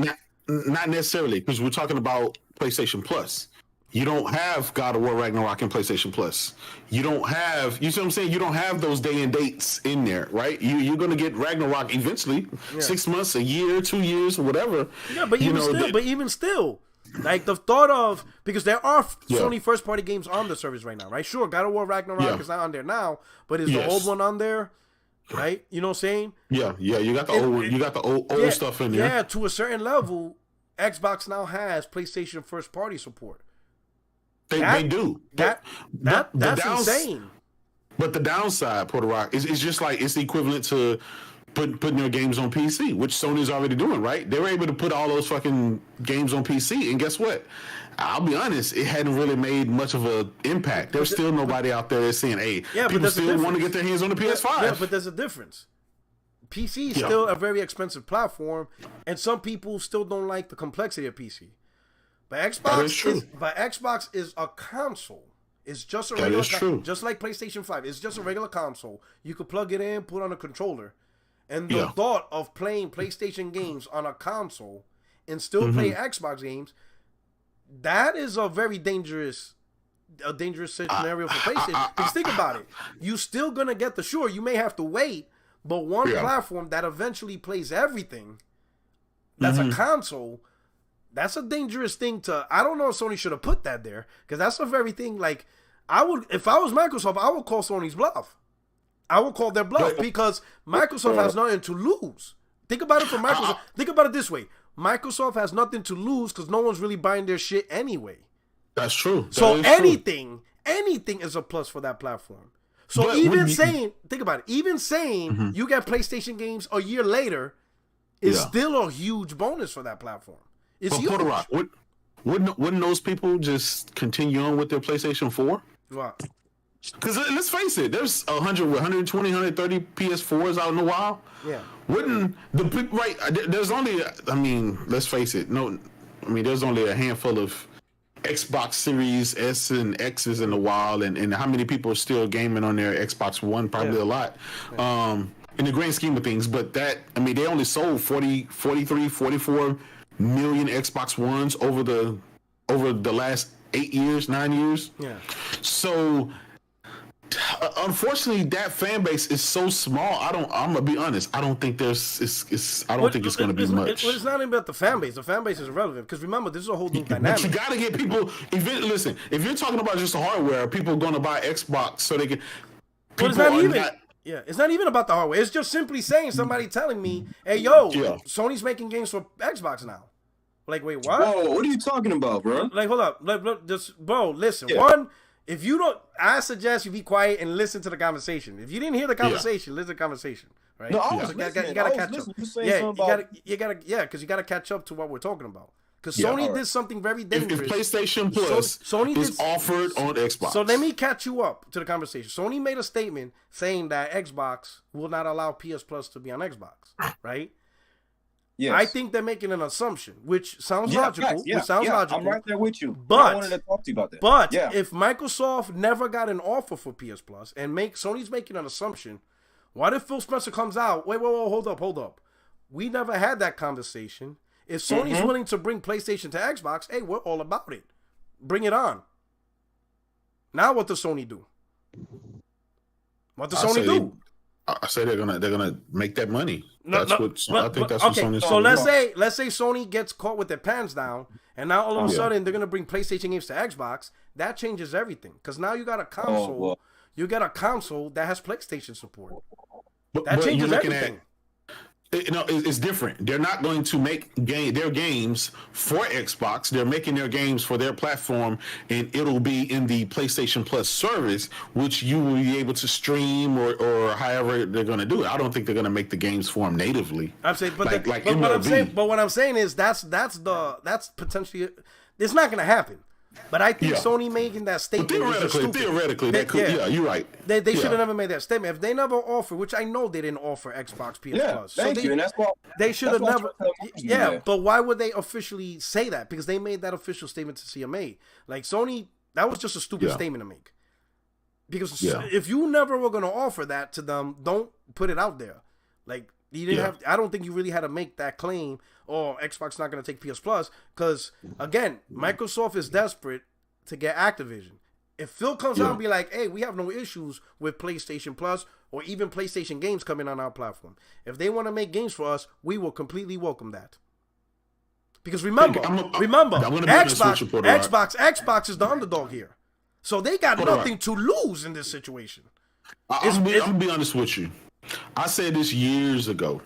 not necessarily, because we're talking about PlayStation Plus. You don't have God of War Ragnarok in PlayStation Plus. You don't have, you see what I'm saying? You don't have those day and dates in there, right? You're going to get Ragnarok eventually, 6 months, a year, 2 years, whatever. Yeah, but even still, like the thought of, because there are Sony first party games on the service right now, right? Sure, God of War Ragnarok is not on there now, but is the old one on there? Right? You know what I'm saying? Yeah. You got the old stuff in there. Yeah, to a certain level, Xbox now has PlayStation first party support. They do. That's insane. But the downside, Puerto Rock, is just like it's the equivalent to putting their games on PC, which Sony's already doing, right? They were able to put all those fucking games on PC, and guess what? I'll be honest, it hadn't really made much of an impact. There's still nobody out there that's saying, hey, people still want to get their hands on the PS5. Yeah, but there's a difference. PC is still a very expensive platform, and some people still don't like the complexity of PC. But Xbox is a console. It's just a regular console. Just like PlayStation 5. It's just a regular console. You could plug it in, put on a controller. And the thought of playing PlayStation games on a console and still play Xbox games, that is a very dangerous scenario for PlayStation. Because think about it. You're still going to get you may have to wait, but one platform that eventually plays everything, that's a console. That's a dangerous thing I don't know if Sony should have put that there, because that's a very thing. Like, if I was Microsoft, I would call Sony's bluff. I would call their bluff because Microsoft has nothing to lose. Think about it from Microsoft. Think about it this way: Microsoft has nothing to lose because no one's really buying their shit anyway. That's true. So anything is a plus for that platform. So think about it. Even saying you get PlayStation games a year later is still a huge bonus for that platform. It's huge. Puerto Rock, wouldn't those people just continue on with their PlayStation 4? What? Because let's face it, there's 120, 130 PS4s out in the wild. Yeah. Wouldn't the people, right? There's only, let's face it, there's only a handful of Xbox Series S and X's in the wild, and how many people are still gaming on their Xbox One? Probably a lot. Yeah. In the grand scheme of things, but they only sold 43, 44 million Xbox Ones over the last 9 years. Yeah. So unfortunately, that fan base is so small. I'm gonna be honest. I don't think it's gonna be much. It's not even about the fan base. The fan base is irrelevant because remember, this is a whole new dynamic. But you gotta get people. Listen, if you're talking about just the hardware, people are gonna buy Xbox so they can. Well, it's not even. Yeah, it's not even about the hardware. It's just simply saying somebody telling me, "Hey, yo, Sony's making games for Xbox now." Like, wait, what? Whoa, what are you talking about, bro? Like, hold up. Bro, listen. Yeah. One, if you don't, I suggest you be quiet and listen to the conversation. If you didn't hear the conversation, listen to the conversation, right? No, I was listening. You gotta catch up. Because you gotta catch up to what we're talking about. Because Sony did something very dangerous. If PlayStation Plus is offered on Xbox. So let me catch you up to the conversation. Sony made a statement saying that Xbox will not allow PS Plus to be on Xbox, right? Yes. I think they're making an assumption, which sounds logical. Logical. I'm right there with you. But I wanted to talk to you about that. But if Microsoft never got an offer for PS Plus and Sony's making an assumption, what if Phil Spencer comes out? Wait, hold up. We never had that conversation. If Sony's willing to bring PlayStation to Xbox, hey, we're all about it. Bring it on. Now what does Sony do? What does Sony do? I say they're gonna make that money. I think that's what Sony's. So let's say Sony gets caught with their pants down, and now all of a sudden they're gonna bring PlayStation games to Xbox. That changes everything because now you got a console. You got a console that has PlayStation support. That changes everything. It's different. They're not going to make their games for Xbox. They're making their games for their platform, and it'll be in the PlayStation Plus service, which you will be able to stream or however they're going to do it. I don't think they're going to make the games for them natively. I'm saying, but what I'm saying is that's potentially it's not going to happen. But I think Sony making that statement theoretically, that could, you're right. They should have never made that statement. If they never offered, which I know they didn't offer Xbox PS Plus. Thank you. And that's why they should have never. But why would they officially say that? Because they made that official statement to CMA. Like Sony, that was just a stupid statement to make. Because if you never were going to offer that to them, don't put it out there. Like You didn't have. I don't think you really had to make that claim. Oh, Xbox not going to take PS Plus because again, Microsoft is desperate to get Activision. If Phil comes out and be like, "Hey, we have no issues with PlayStation Plus or even PlayStation games coming on our platform. If they want to make games for us, we will completely welcome that." Because remember, Xbox is the underdog here, so they got nothing to lose in this situation. I'm gonna be honest with you. I said this years ago.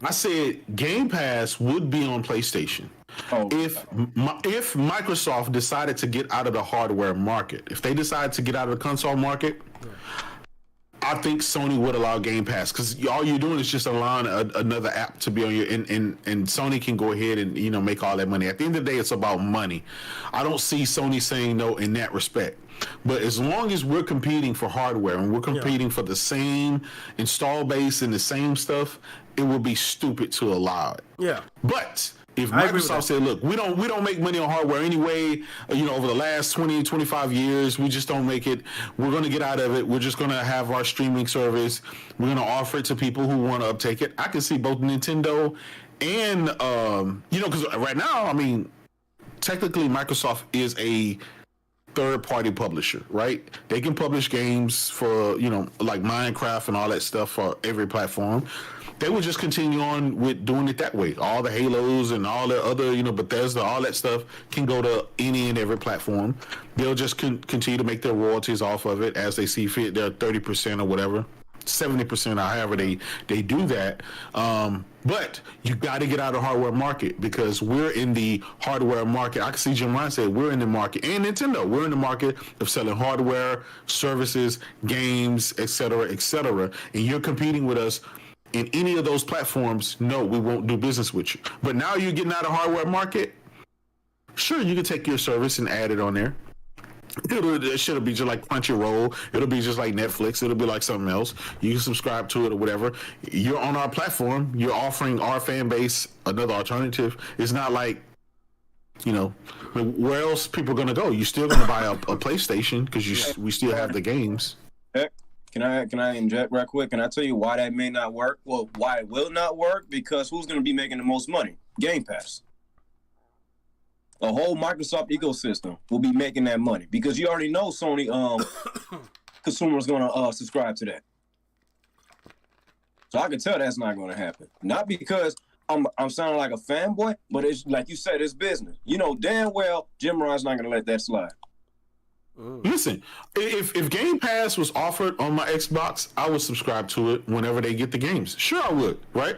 I said Game Pass would be on PlayStation if Microsoft decided to get out of the hardware market. If they decided to get out of the console market, I think Sony would allow Game Pass because all you're doing is just allowing another app to be on your and Sony can go ahead and make all that money. At the end of the day, it's about money. I don't see Sony saying no in that respect. But as long as we're competing for hardware and we're competing for the same install base and the same stuff, it would be stupid to allow it. Yeah. But if Microsoft said, look, we don't make money on hardware anyway, over the last 20, 25 years, we just don't make it. We're going to get out of it. We're just going to have our streaming service. We're going to offer it to people who want to uptake it. I can see both Nintendo and, because right now, I mean, technically Microsoft is a third-party publisher, right? They can publish games for, like Minecraft and all that stuff for every platform. They would just continue on with doing it that way. All the Halos and all the other, Bethesda, all that stuff can go to any and every platform. They'll just continue to make their royalties off of it as they see fit. They're 30% or whatever, 70% or however they do that. But you got to get out of the hardware market because we're in the hardware market. I can see Jim Ryan say we're in the market, and Nintendo, we're in the market of selling hardware, services, games, et cetera, and you're competing with us in any of those platforms. No, we won't do business with you. But now you're getting out of the hardware market. Sure, you can take your service and add it on there. It should be just like Crunchyroll. It'll be just like Netflix. It'll be like something else. You can subscribe to it or whatever. You're on our platform. You're offering our fan base another alternative. It's not like, where else people are going to go? You're still going to buy a PlayStation because we still have the games. Can I inject right quick? Can I tell you why that may not work? Well, why it will not work? Because who's going to be making the most money? Game Pass. The whole Microsoft ecosystem will be making that money because you already know Sony consumers going to subscribe to that. So I can tell that's not going to happen. Not because I'm sounding like a fanboy, but it's like you said, it's business. You know damn well Jim Ryan's not going to let that slide. Listen, if Game Pass was offered on my Xbox, I would subscribe to it whenever they get the games. Sure, I would, right?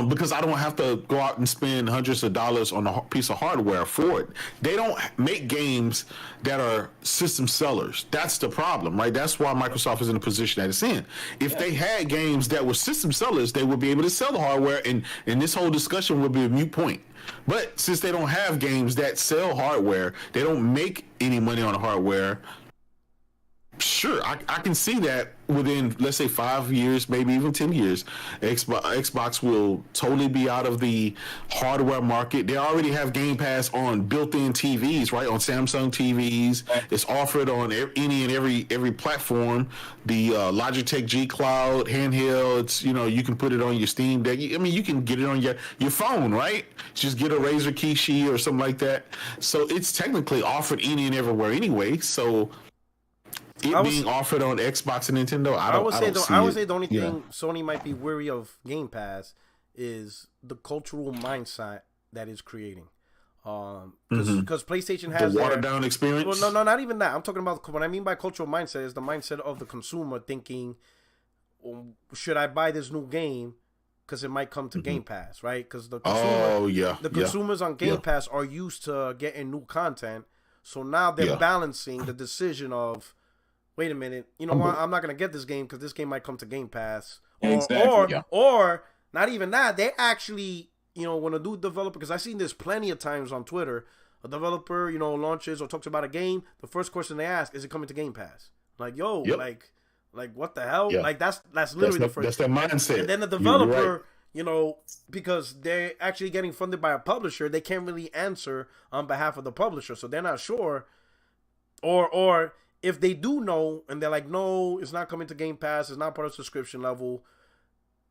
Because I don't have to go out and spend hundreds of dollars on a piece of hardware for it. They don't make games that are system sellers. That's the problem, right? That's why Microsoft is in the position that it's in. If they had games that were system sellers, they would be able to sell the hardware, and this whole discussion would be a moot point. But since they don't have games that sell hardware, they don't make any money on the hardware. Sure, I can see that within, let's say, 5 years, maybe even 10 years, Xbox will totally be out of the hardware market. They already have Game Pass on built-in TVs, right? On Samsung TVs. It's offered on any and every platform. The Logitech G Cloud handheld, it's, you can put it on your Steam Deck. You can get it on your phone, right? Just get a Razer Kishi or something like that. So it's technically offered any and everywhere anyway. So being offered on Xbox and Nintendo, I would say the only thing Sony might be wary of Game Pass is the cultural mindset that is creating. Because PlayStation has the watered down experience. Well, no, not even that. I'm talking about what I mean by cultural mindset is the mindset of the consumer thinking, should I buy this new game because it might come to Game Pass, right? Because the consumers on Game Pass are used to getting new content, so now they're balancing the decision of, wait a minute, you know what? I'm not gonna get this game because this game might come to Game Pass, or not even that. They actually, when a new developer, because I've seen this plenty of times on Twitter, a developer, launches or talks about a game, the first question they ask is, it coming to Game Pass? Like, like what the hell? Yeah. Like that's literally the first. That's their mindset. And then the developer, because they're actually getting funded by a publisher, they can't really answer on behalf of the publisher, so they're not sure, or if they do know and they're like, no, it's not coming to Game Pass, it's not part of subscription level,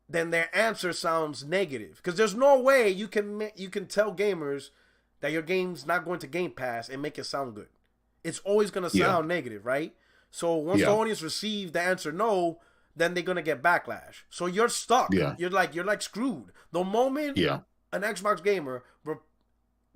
then their answer sounds negative. Because there's no way you can tell gamers that your game's not going to Game Pass and make it sound good. It's always going to sound negative, right? So once the audience receives the answer no, then they're going to get backlash. So you're stuck. Yeah. You're like screwed. The moment an Xbox gamer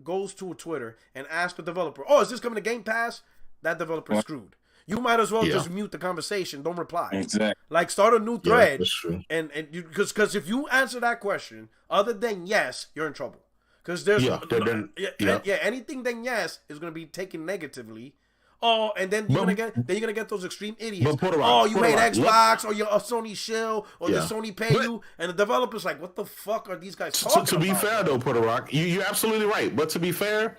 goes to a Twitter and asks the developer, "Oh, is this coming to Game Pass?" That developer is screwed. You might as well just mute the conversation. Don't reply. Exactly. Like start a new thread, and because if you answer that question other than yes, you're in trouble. Because there's anything then yes is going to be taken negatively. Oh, and then you're gonna get those extreme idiots. Oh, you made Xbox, or you're a Sony shill, or the Sony pay you, and the developer's like, what the fuck are these guys talking about? To be fair though, Puerto Rock, you're absolutely right. But to be fair,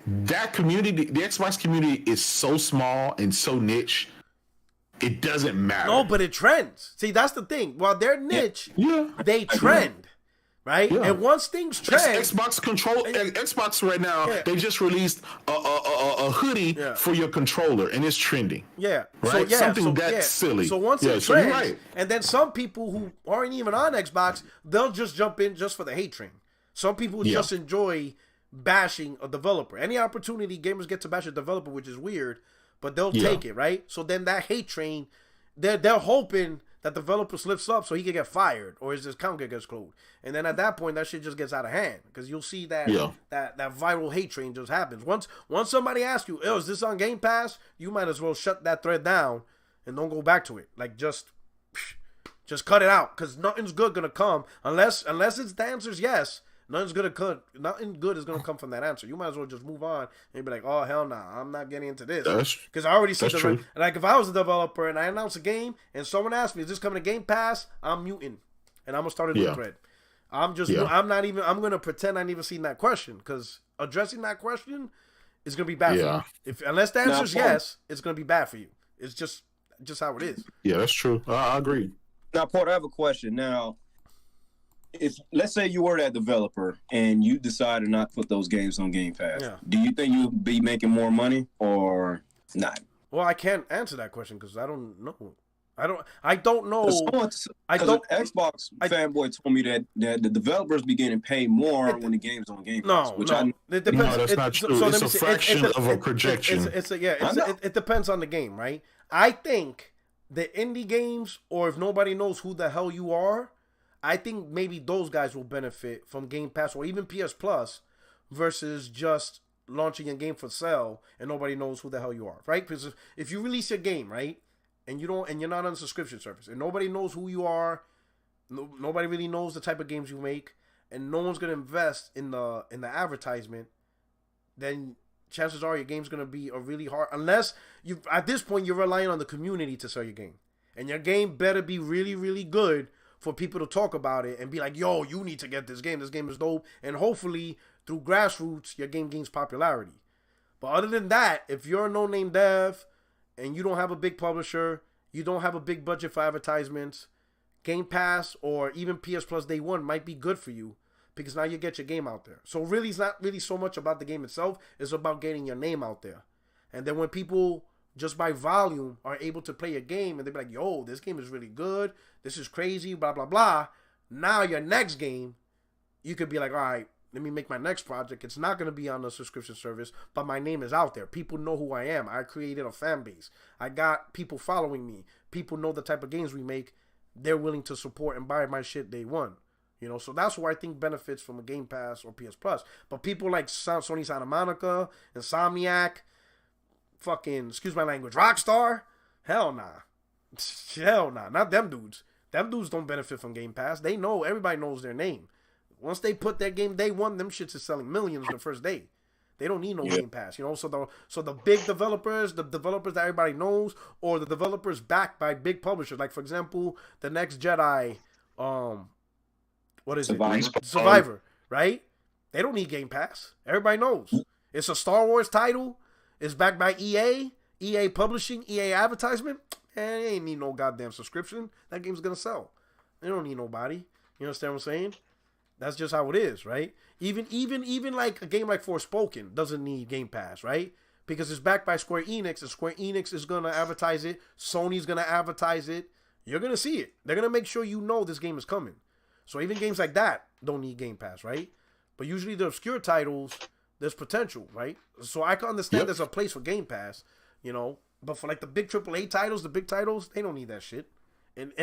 that community, the Xbox community, is so small and so niche. It doesn't matter. No, but it trends. See, that's the thing. While they're niche, they trend. Right? Yeah. And once things trend, Xbox right now, they just released a hoodie for your controller, and it's trending. Yeah. Right? Something that's silly. So once it trends, and then some people who aren't even on Xbox, they'll just jump in just for the hate train. Some people just enjoy bashing a developer. Any opportunity gamers get to bash a developer, which is weird, but they'll take it, right? So then that hate train, they're hoping that developer slips up so he can get fired or his account gets closed. And then at that point, that shit just gets out of hand because you'll see that that viral hate train just happens. Once somebody asks you, "Oh, is this on Game Pass?" You might as well shut that thread down and don't go back to it. Like just cut it out because nothing's good gonna come unless it's the answer's yes. Nothing good is gonna come from that answer. You might as well just move on and be like, "Oh hell no, I'm not getting into this." Because I already see like if I was a developer and I announce a game and someone asks me, "Is this coming to Game Pass?" I'm muting, and I'm gonna start a new thread. I'm gonna pretend I didn't even seen that question because addressing that question is gonna be bad for you. Unless the answer is yes, it's gonna be bad for you. It's just how it is. Yeah, that's true. I agree. Now, Porter, I have a question. Now, if let's say you were that developer and you decided not to put those games on Game Pass, do you think you'd be making more money or not? Well, I can't answer that question because I don't know. I don't know. An Xbox fanboy told me that the developers be getting paid more when the game's on Game Pass. It depends. No, that's not true. It's a fraction of a projection. It depends on the game, right? I think the indie games, or if nobody knows who the hell you are, I think maybe those guys will benefit from Game Pass or even PS Plus versus just launching a game for sale and nobody knows who the hell you are, right? Because if you release your game, right, and you're not on a subscription service and nobody knows who you are, nobody really knows the type of games you make, and no one's gonna invest in the advertisement, then chances are your game's gonna be a really hard. Unless you at this point you're relying on the community to sell your game, and your game better be really really good for people to talk about it and be like, "Yo, you need to get this game. This game is dope." And hopefully through grassroots your game gains popularity. But other than that, if you're a no-name dev and you don't have a big publisher, you don't have a big budget for advertisements, Game Pass or even PS Plus Day 1 might be good for you because now you get your game out there. So really, it's not really so much about the game itself. It's about getting your name out there. And then when people just by volume are able to play a game and they're like, "Yo, this game is really good. This is crazy, blah, blah, blah." Now your next game, you could be like, "All right, let me make my next project. It's not going to be on a subscription service, but my name is out there. People know who I am. I created a fan base. I got people following me. People know the type of games we make. They're willing to support and buy my shit day one." You know, so that's where I think benefits from a Game Pass or PS Plus. But people like Sony Santa Monica, Insomniac, fucking, excuse my language, Rockstar, hell nah. Hell nah. Not them dudes. Them dudes don't benefit from Game Pass. They know, everybody knows their name. Once they put their game day one, them shits is selling millions the first day. They don't need no Game Pass, you know. So the big developers, the developers that everybody knows, or the developers backed by big publishers, like for example, the next Jedi, what is it? Survivor, right? They don't need Game Pass. Everybody knows. It's a Star Wars title. It's backed by EA publishing, EA advertisement. And they ain't need no goddamn subscription. That game's gonna sell. They don't need nobody. You understand what I'm saying? That's just how it is, right? Even like a game like Forspoken doesn't need Game Pass, right? Because it's backed by Square Enix, and Square Enix is gonna advertise it. Sony's gonna advertise it. you're gonna see it. They're gonna make sure you know this game is coming. So even games like that don't need Game Pass, right? But usually the obscure titles, there's potential, right? So I can understand there's a place for Game Pass, you know. But for like the big AAA titles, the big titles, they don't need that shit. And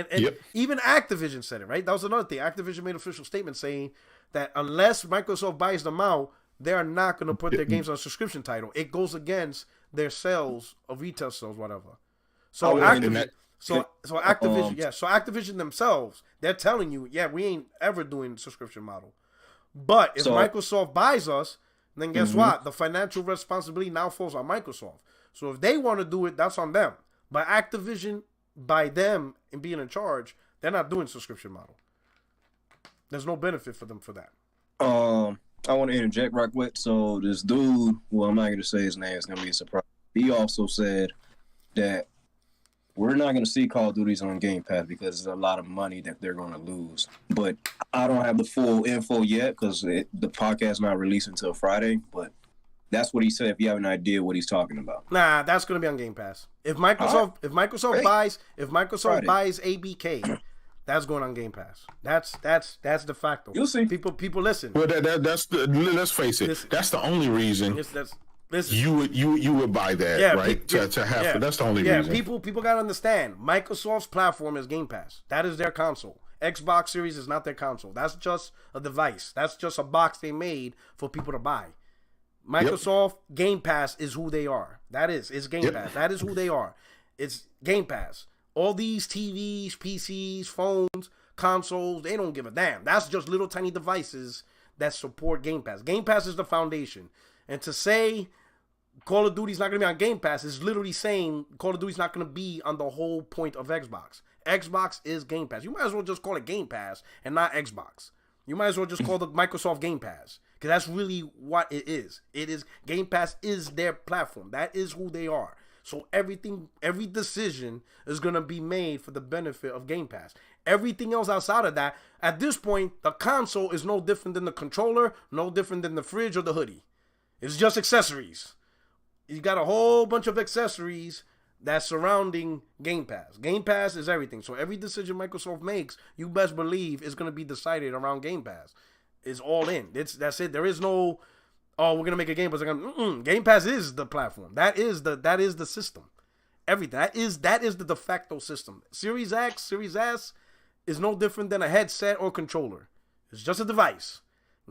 even Activision said it, right? That was another thing. Activision made an official statement saying that unless Microsoft buys them out, they are not going to put their games on a subscription title. It goes against their sales of retail sales, whatever. So Activision themselves, they're telling you, we ain't ever doing subscription model. But if Microsoft buys us, then guess what? The financial responsibility now falls on Microsoft. So if they want to do it, that's on them. But Activision, by them and being in charge, they're not doing subscription model. There's no benefit for them for that. I want to interject right quick. So this dude, well, I'm not going to say his name. It's going to be a surprise. He also said that we're not going to see Call of Duties on Game Pass because there's a lot of money that they're going to lose. But I don't have the full info yet because the podcast not released until Friday. But that's what he said. If you have an idea what he's talking about, nah, that's going to be on Game Pass. If Microsoft buys ABK, that's going on Game Pass. That's de facto. You'll see. People listen. Well, let's face it. That's the only reason. You would buy that, right? To have that's the only reason. People gotta understand. Microsoft's platform is Game Pass. That is their console. Xbox Series is not their console. That's just a device. That's just a box they made for people to buy. Microsoft Game Pass is who they are. It's Game Pass. That is who they are. It's Game Pass. All these TVs, PCs, phones, consoles, they don't give a damn. That's just little tiny devices that support Game Pass. Game Pass is the foundation. And to say Call of Duty's not going to be on Game Pass is literally saying Call of Duty's not going to be on the whole point of Xbox. Xbox is Game Pass. You might as well just call it Game Pass and not Xbox. You might as well just call the Microsoft Game Pass because that's really what it is. It is Game Pass is their platform. That is who they are. So every decision is going to be made for the benefit of Game Pass. Everything else outside of that, at this point, the console is no different than the controller, no different than the fridge or the hoodie. It's just accessories. You got a whole bunch of accessories that's surrounding Game Pass. Game Pass is everything. So every decision Microsoft makes, you best believe is going to be decided around Game Pass. It's all in. That's it. There is no, we're going to make a Game Pass. Game Pass is the platform. That is the system. Everything. That is the de facto system. Series X, Series S is no different than a headset or controller. It's just a device.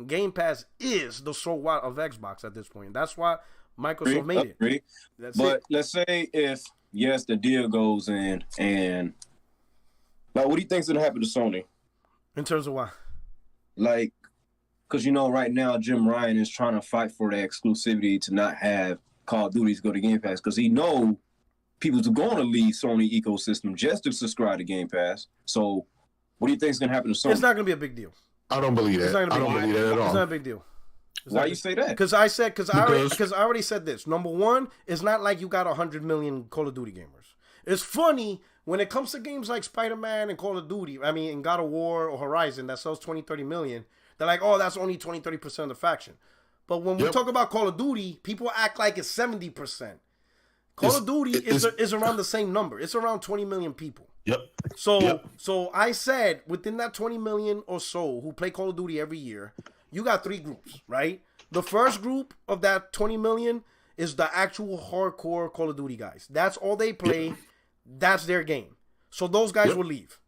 Game Pass is the so what of Xbox at this point. That's why Microsoft made it. But let's say if the deal goes in and what do you think's gonna happen to Sony? In terms of what? Like, because right now Jim Ryan is trying to fight for the exclusivity to not have Call of Duty go to Game Pass because he know people's going to leave Sony ecosystem just to subscribe to Game Pass. So, what do you think's gonna happen to Sony? It's not gonna be a big deal. I don't believe that. I don't believe that at all. It's not a big deal. Why you say that? Because I already said this. Number one, it's not like you got 100 million Call of Duty gamers. It's funny when it comes to games like Spider-Man and Call of Duty, and God of War or Horizon that sells 20, 30 million, they're like, oh, that's only 20, 30% of the faction. But when we talk about Call of Duty, people act like it's 70%. Call of Duty is around the same number. It's around 20 million people. So I said within that 20 million or so who play Call of Duty every year, you got three groups, right? The first group of that 20 million is the actual hardcore Call of Duty guys. That's all they play. That's their game. So those guys will leave.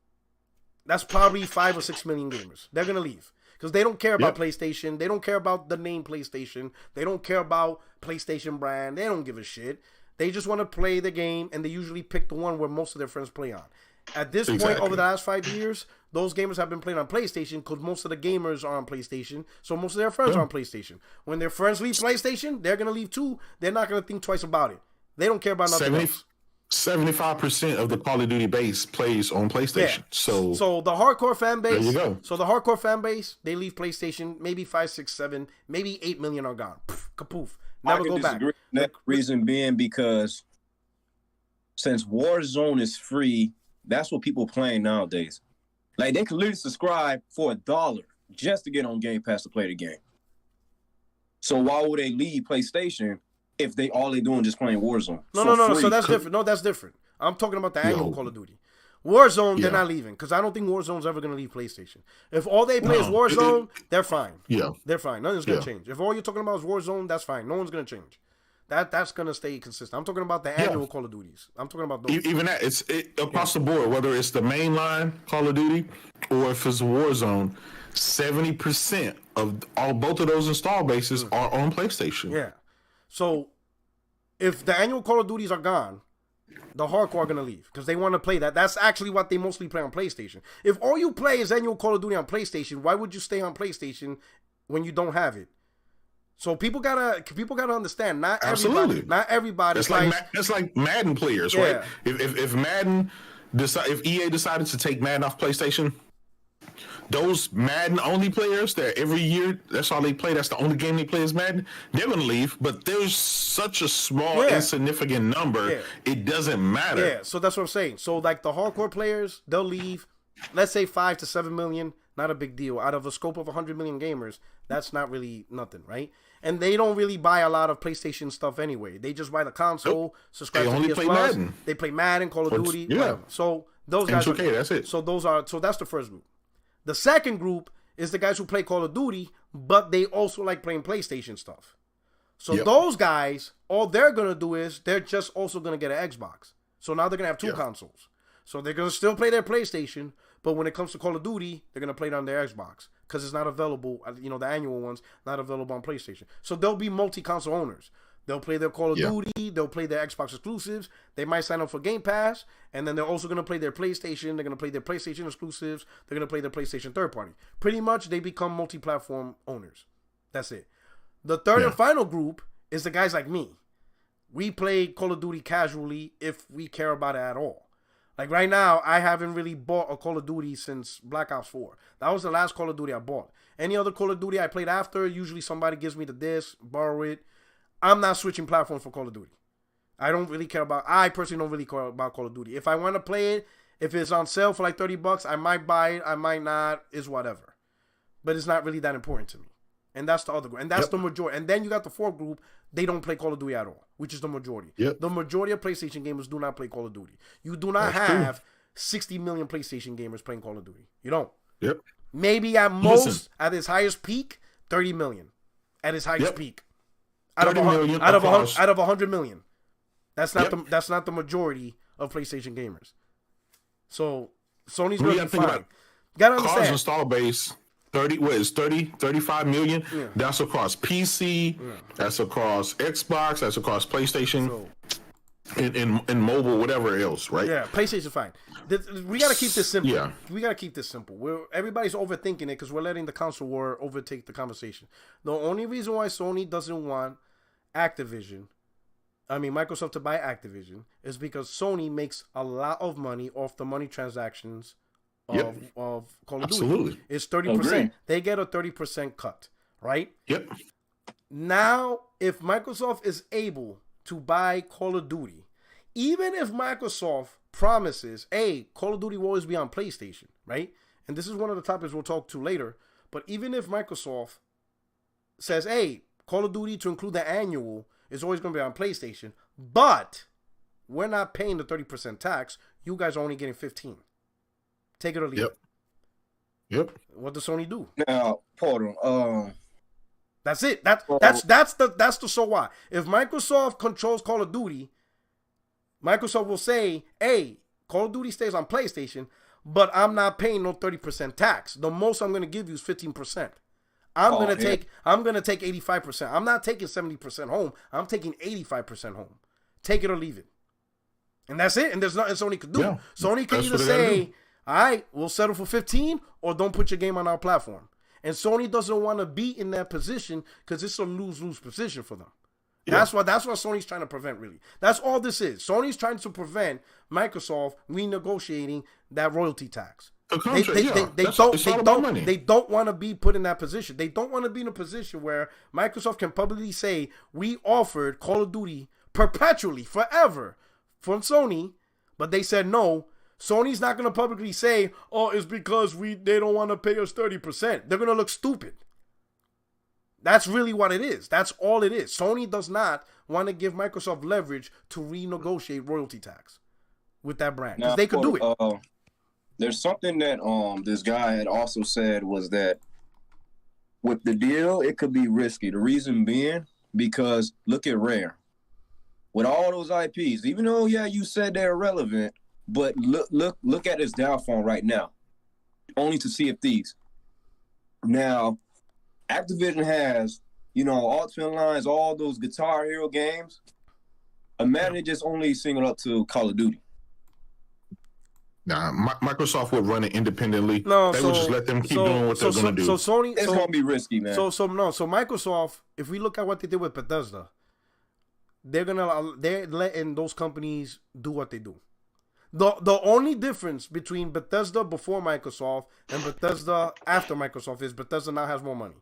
That's probably 5 or 6 million gamers. They're going to leave because they don't care about PlayStation. They don't care about the name PlayStation. They don't care about PlayStation brand. They don't give a shit. They just want to play the game, and they usually pick the one where most of their friends play on. At this point, over the last 5 years, those gamers have been playing on PlayStation because most of the gamers are on PlayStation, so most of their friends are on PlayStation. When their friends leave PlayStation, they're going to leave too. They're not going to think twice about it. They don't care about nothing else. 75% of the Call of Duty base plays on PlayStation. Yeah. So the hardcore fan base. There you go. So the hardcore fan base, they leave PlayStation. Maybe 5, 6, 7, maybe 8 million are gone. Poof, kapoof. Never go back. That reason being because since Warzone is free, that's what people playing nowadays. Like they can literally subscribe for $1 just to get on Game Pass to play the game. So why would they leave PlayStation if all they doing just playing Warzone? No. So that's different. No, that's different. I'm talking about the annual Call of Duty. Warzone, they're Yeah. not leaving because I don't think Warzone's ever going to leave PlayStation. If all they play is Warzone, they're fine. Yeah. They're fine. Nothing's going to change. If all you're talking about is Warzone, that's fine. No one's going to change. That's going to stay consistent. I'm talking about the annual Call of Duties. I'm talking about those. Even that, it's across the board, whether it's the mainline Call of Duty or if it's Warzone, 70% of both of those install bases are on PlayStation. Yeah. So if the annual Call of Duties are gone, the hardcore are going to leave because they want to play that. That's actually what they mostly play on PlayStation. If all you play is annual Call of Duty on PlayStation, why would you stay on PlayStation when you don't have it? So people gotta understand. Not everybody. It's like Madden players, right? If Madden if EA decided to take Madden off PlayStation, those Madden only players that every year that's all they play, that's the only game they play is Madden, they're gonna leave. But there's such a small insignificant number, it doesn't matter. Yeah, so that's what I'm saying. So like the hardcore players, they'll leave, let's say 5 to 7 million, not a big deal. Out of a scope of 100 million gamers, that's not really nothing, right? And they don't really buy a lot of PlayStation stuff anyway. They just buy the console, subscribe to PS Plus. Madden. They play Madden, Call of Duty, whatever. So those guys are, that's it. So that's the first group. The second group is the guys who play Call of Duty, but they also like playing PlayStation stuff. So those guys, all they're going to do is they're just also going to get an Xbox. So now they're going to have two consoles. So they're going to still play their PlayStation, but when it comes to Call of Duty, they're going to play it on their Xbox because it's not available, the annual ones, not available on PlayStation. So they'll be multi-console owners. They'll play their Call of Duty. They'll play their Xbox exclusives. They might sign up for Game Pass. And then they're also going to play their PlayStation. They're going to play their PlayStation exclusives. They're going to play their PlayStation third party. Pretty much, they become multi-platform owners. That's it. The third and final group is the guys like me. We play Call of Duty casually if we care about it at all. Like right now, I haven't really bought a Call of Duty since Black Ops 4. That was the last Call of Duty I bought. Any other Call of Duty I played after, usually somebody gives me the disc, borrow it. I'm not switching platforms for Call of Duty. I personally don't really care about Call of Duty. If I want to play it, if it's on sale for like $30, I might buy it, I might not, is whatever. But it's not really that important to me. And that's the other group. And that's the majority. And then you got the fourth group, they don't play Call of Duty at all, which is the majority. The majority of PlayStation gamers do not play Call of Duty. You do not have 60 million PlayStation gamers playing Call of Duty. You don't. Maybe at most, at its highest peak, 30 million. At its highest peak. Out of 100 million. That's not the majority of PlayStation gamers. So Sony's going to be fine. Gotta understand. Cars install base 35 million. That's across PC. That's across Xbox. That's across PlayStation. And mobile, whatever else, right? Yeah, PlayStation fine. We gotta keep this simple. We gotta keep this simple. Everybody's overthinking it because we're letting the console war overtake the conversation. The only reason why Sony doesn't want Microsoft to buy Activision is because Sony makes a lot of money off the money transactions of Call of Duty. It's 30%. They get a 30% cut, right? Now, if Microsoft is able to buy Call of Duty, even if Microsoft promises, hey, Call of Duty will always be on PlayStation, right? And this is one of the topics we'll talk to later. But even if Microsoft says, hey, Call of Duty to include the annual is always going to be on PlayStation, but we're not paying the 30% tax. You guys are only getting 15%. Take it or leave it. What does Sony do? Now, Portal. That's it. That's the so what. If Microsoft controls Call of Duty, Microsoft will say, hey, Call of Duty stays on PlayStation, but I'm not paying no 30% tax. The most I'm going to give you is 15%. I'm gonna take 85%. I'm not taking 70% home. I'm taking 85% home. Take it or leave it. And that's it. And there's nothing Sony could do. Sony can either say, all right, we'll settle for 15 or don't put your game on our platform. And Sony doesn't want to be in that position because it's a lose-lose position for them. That's what Sony's trying to prevent, really. That's all this is. Sony's trying to prevent Microsoft renegotiating that royalty tax. They don't want to be put in that position. They don't want to be in a position where Microsoft can publicly say, we offered Call of Duty perpetually, forever, from Sony, but they said no. Sony's not going to publicly say, oh, it's because they don't want to pay us 30%. They're going to look stupid. That's really what it is. That's all it is. Sony does not want to give Microsoft leverage to renegotiate royalty tax. with that brand because they could do it. There's something that this guy had also said was that with the deal, it could be risky. The reason being because look at Rare. With all those IPs, even though you said they're irrelevant, but look at its downfall right now. Only to see if these. Now, Activision has, Ultimate Lines, all those Guitar Hero games. Imagine it just only singled up to Call of Duty. Nah, Microsoft would run it independently. No, they would just let them keep doing what they're going to do. So Sony, it's going to be risky, man. So Microsoft, if we look at what they did with Bethesda, they're letting those companies do what they do. The only difference between Bethesda before Microsoft and Bethesda after Microsoft is Bethesda now has more money.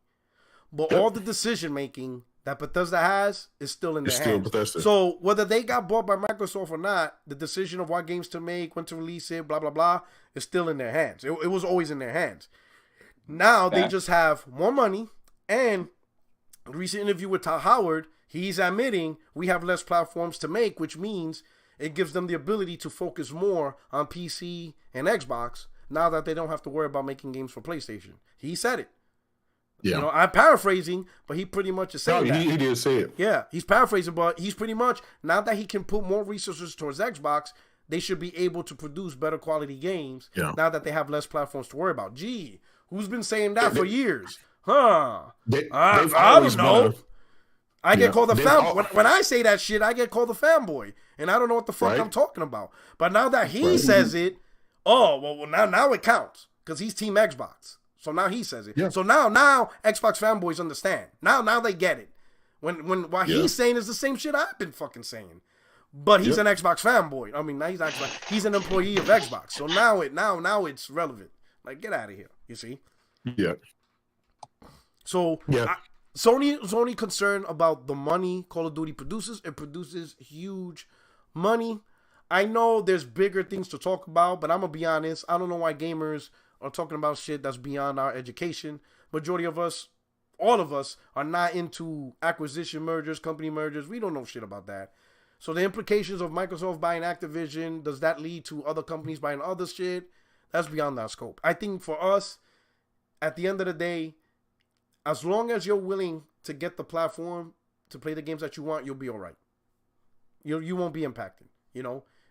But all the decision making that Bethesda has is still in their hands. Bethesda. So whether they got bought by Microsoft or not, the decision of what games to make, when to release it, blah, blah, blah, is still in their hands. It was always in their hands. Now they just have more money. And a recent interview with Todd Howard, he's admitting we have less platforms to make, which means it gives them the ability to focus more on PC and Xbox now that they don't have to worry about making games for PlayStation. He said it. Yeah. I'm paraphrasing, but he pretty much is saying that. He did say it. Yeah, he's paraphrasing, but he's pretty much, now that he can put more resources towards Xbox, they should be able to produce better quality games now that they have less platforms to worry about. Gee, who's been saying that for years? Huh? I don't know. I get called a fanboy. When I say that shit, I get called a fanboy. And I don't know what the fuck I'm talking about. But now that he says it, now it counts. Because he's Team Xbox. So now he says it. Yeah. So now Xbox fanboys understand. Now they get it. What he's saying is the same shit I've been fucking saying. But he's an Xbox fanboy. I mean, now he's an employee of Xbox. So now it's relevant. Like, get out of here. You see? Yeah. So Sony's only concerned about the money Call of Duty produces. It produces huge money. I know there's bigger things to talk about, but I'm going to be honest. I don't know why gamers are talking about shit that's beyond our education. Majority of us, all of us, are not into acquisition mergers, company mergers. We don't know shit about that. So the implications of Microsoft buying Activision, does that lead to other companies buying other shit? That's beyond our scope. I think for us, at the end of the day, as long as you're willing to get the platform to play the games that you want, you'll be all right. You won't be impacted,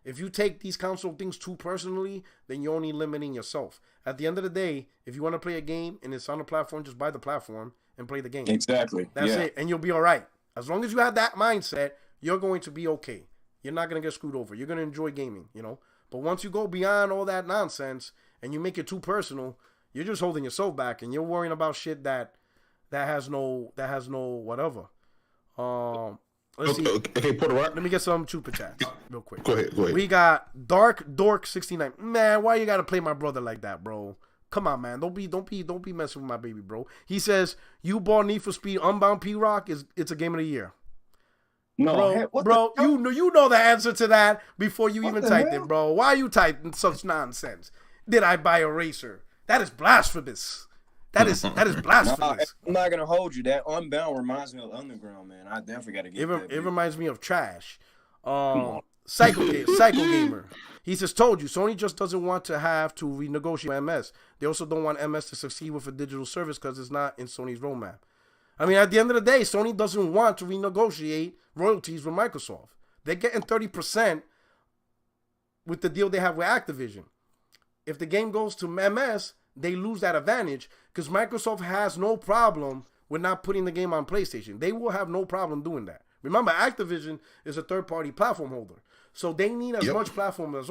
If you take these console things too personally, then you're only limiting yourself. At the end of the day, if you want to play a game and it's on a platform, just buy the platform and play the game. Exactly. That's it. And you'll be all right. As long as you have that mindset, you're going to be okay. You're not going to get screwed over. You're going to enjoy gaming, But once you go beyond all that nonsense and you make it too personal, you're just holding yourself back and you're worrying about shit that has no whatever. Let's see. Okay, Puerto Rock. Let me get some super chats real quick. Go ahead. We got Dark Dork 69. Man, why you gotta play my brother like that, bro? Come on, man. Don't be messing with my baby, bro. He says you bought Need for Speed Unbound P-Rock. It's a game of the year. No, bro, you know the answer to that before you even typed it, bro. Why are you typing such nonsense? Did I buy a racer? That is blasphemous. That is blasphemous. Nah, I'm not gonna hold you. That Unbound reminds me of Underground, man. I definitely gotta get that. It reminds me of trash. Psycho Gamer. He says, told you, Sony just doesn't want to have to renegotiate MS. They also don't want MS to succeed with a digital service because it's not in Sony's roadmap. I mean, at the end of the day, Sony doesn't want to renegotiate royalties with Microsoft. They're getting 30% with the deal they have with Activision. If the game goes to MS, they lose that advantage because Microsoft has no problem with not putting the game on PlayStation. They will have no problem doing that. Remember, Activision is a third-party platform holder. So they need as much platform as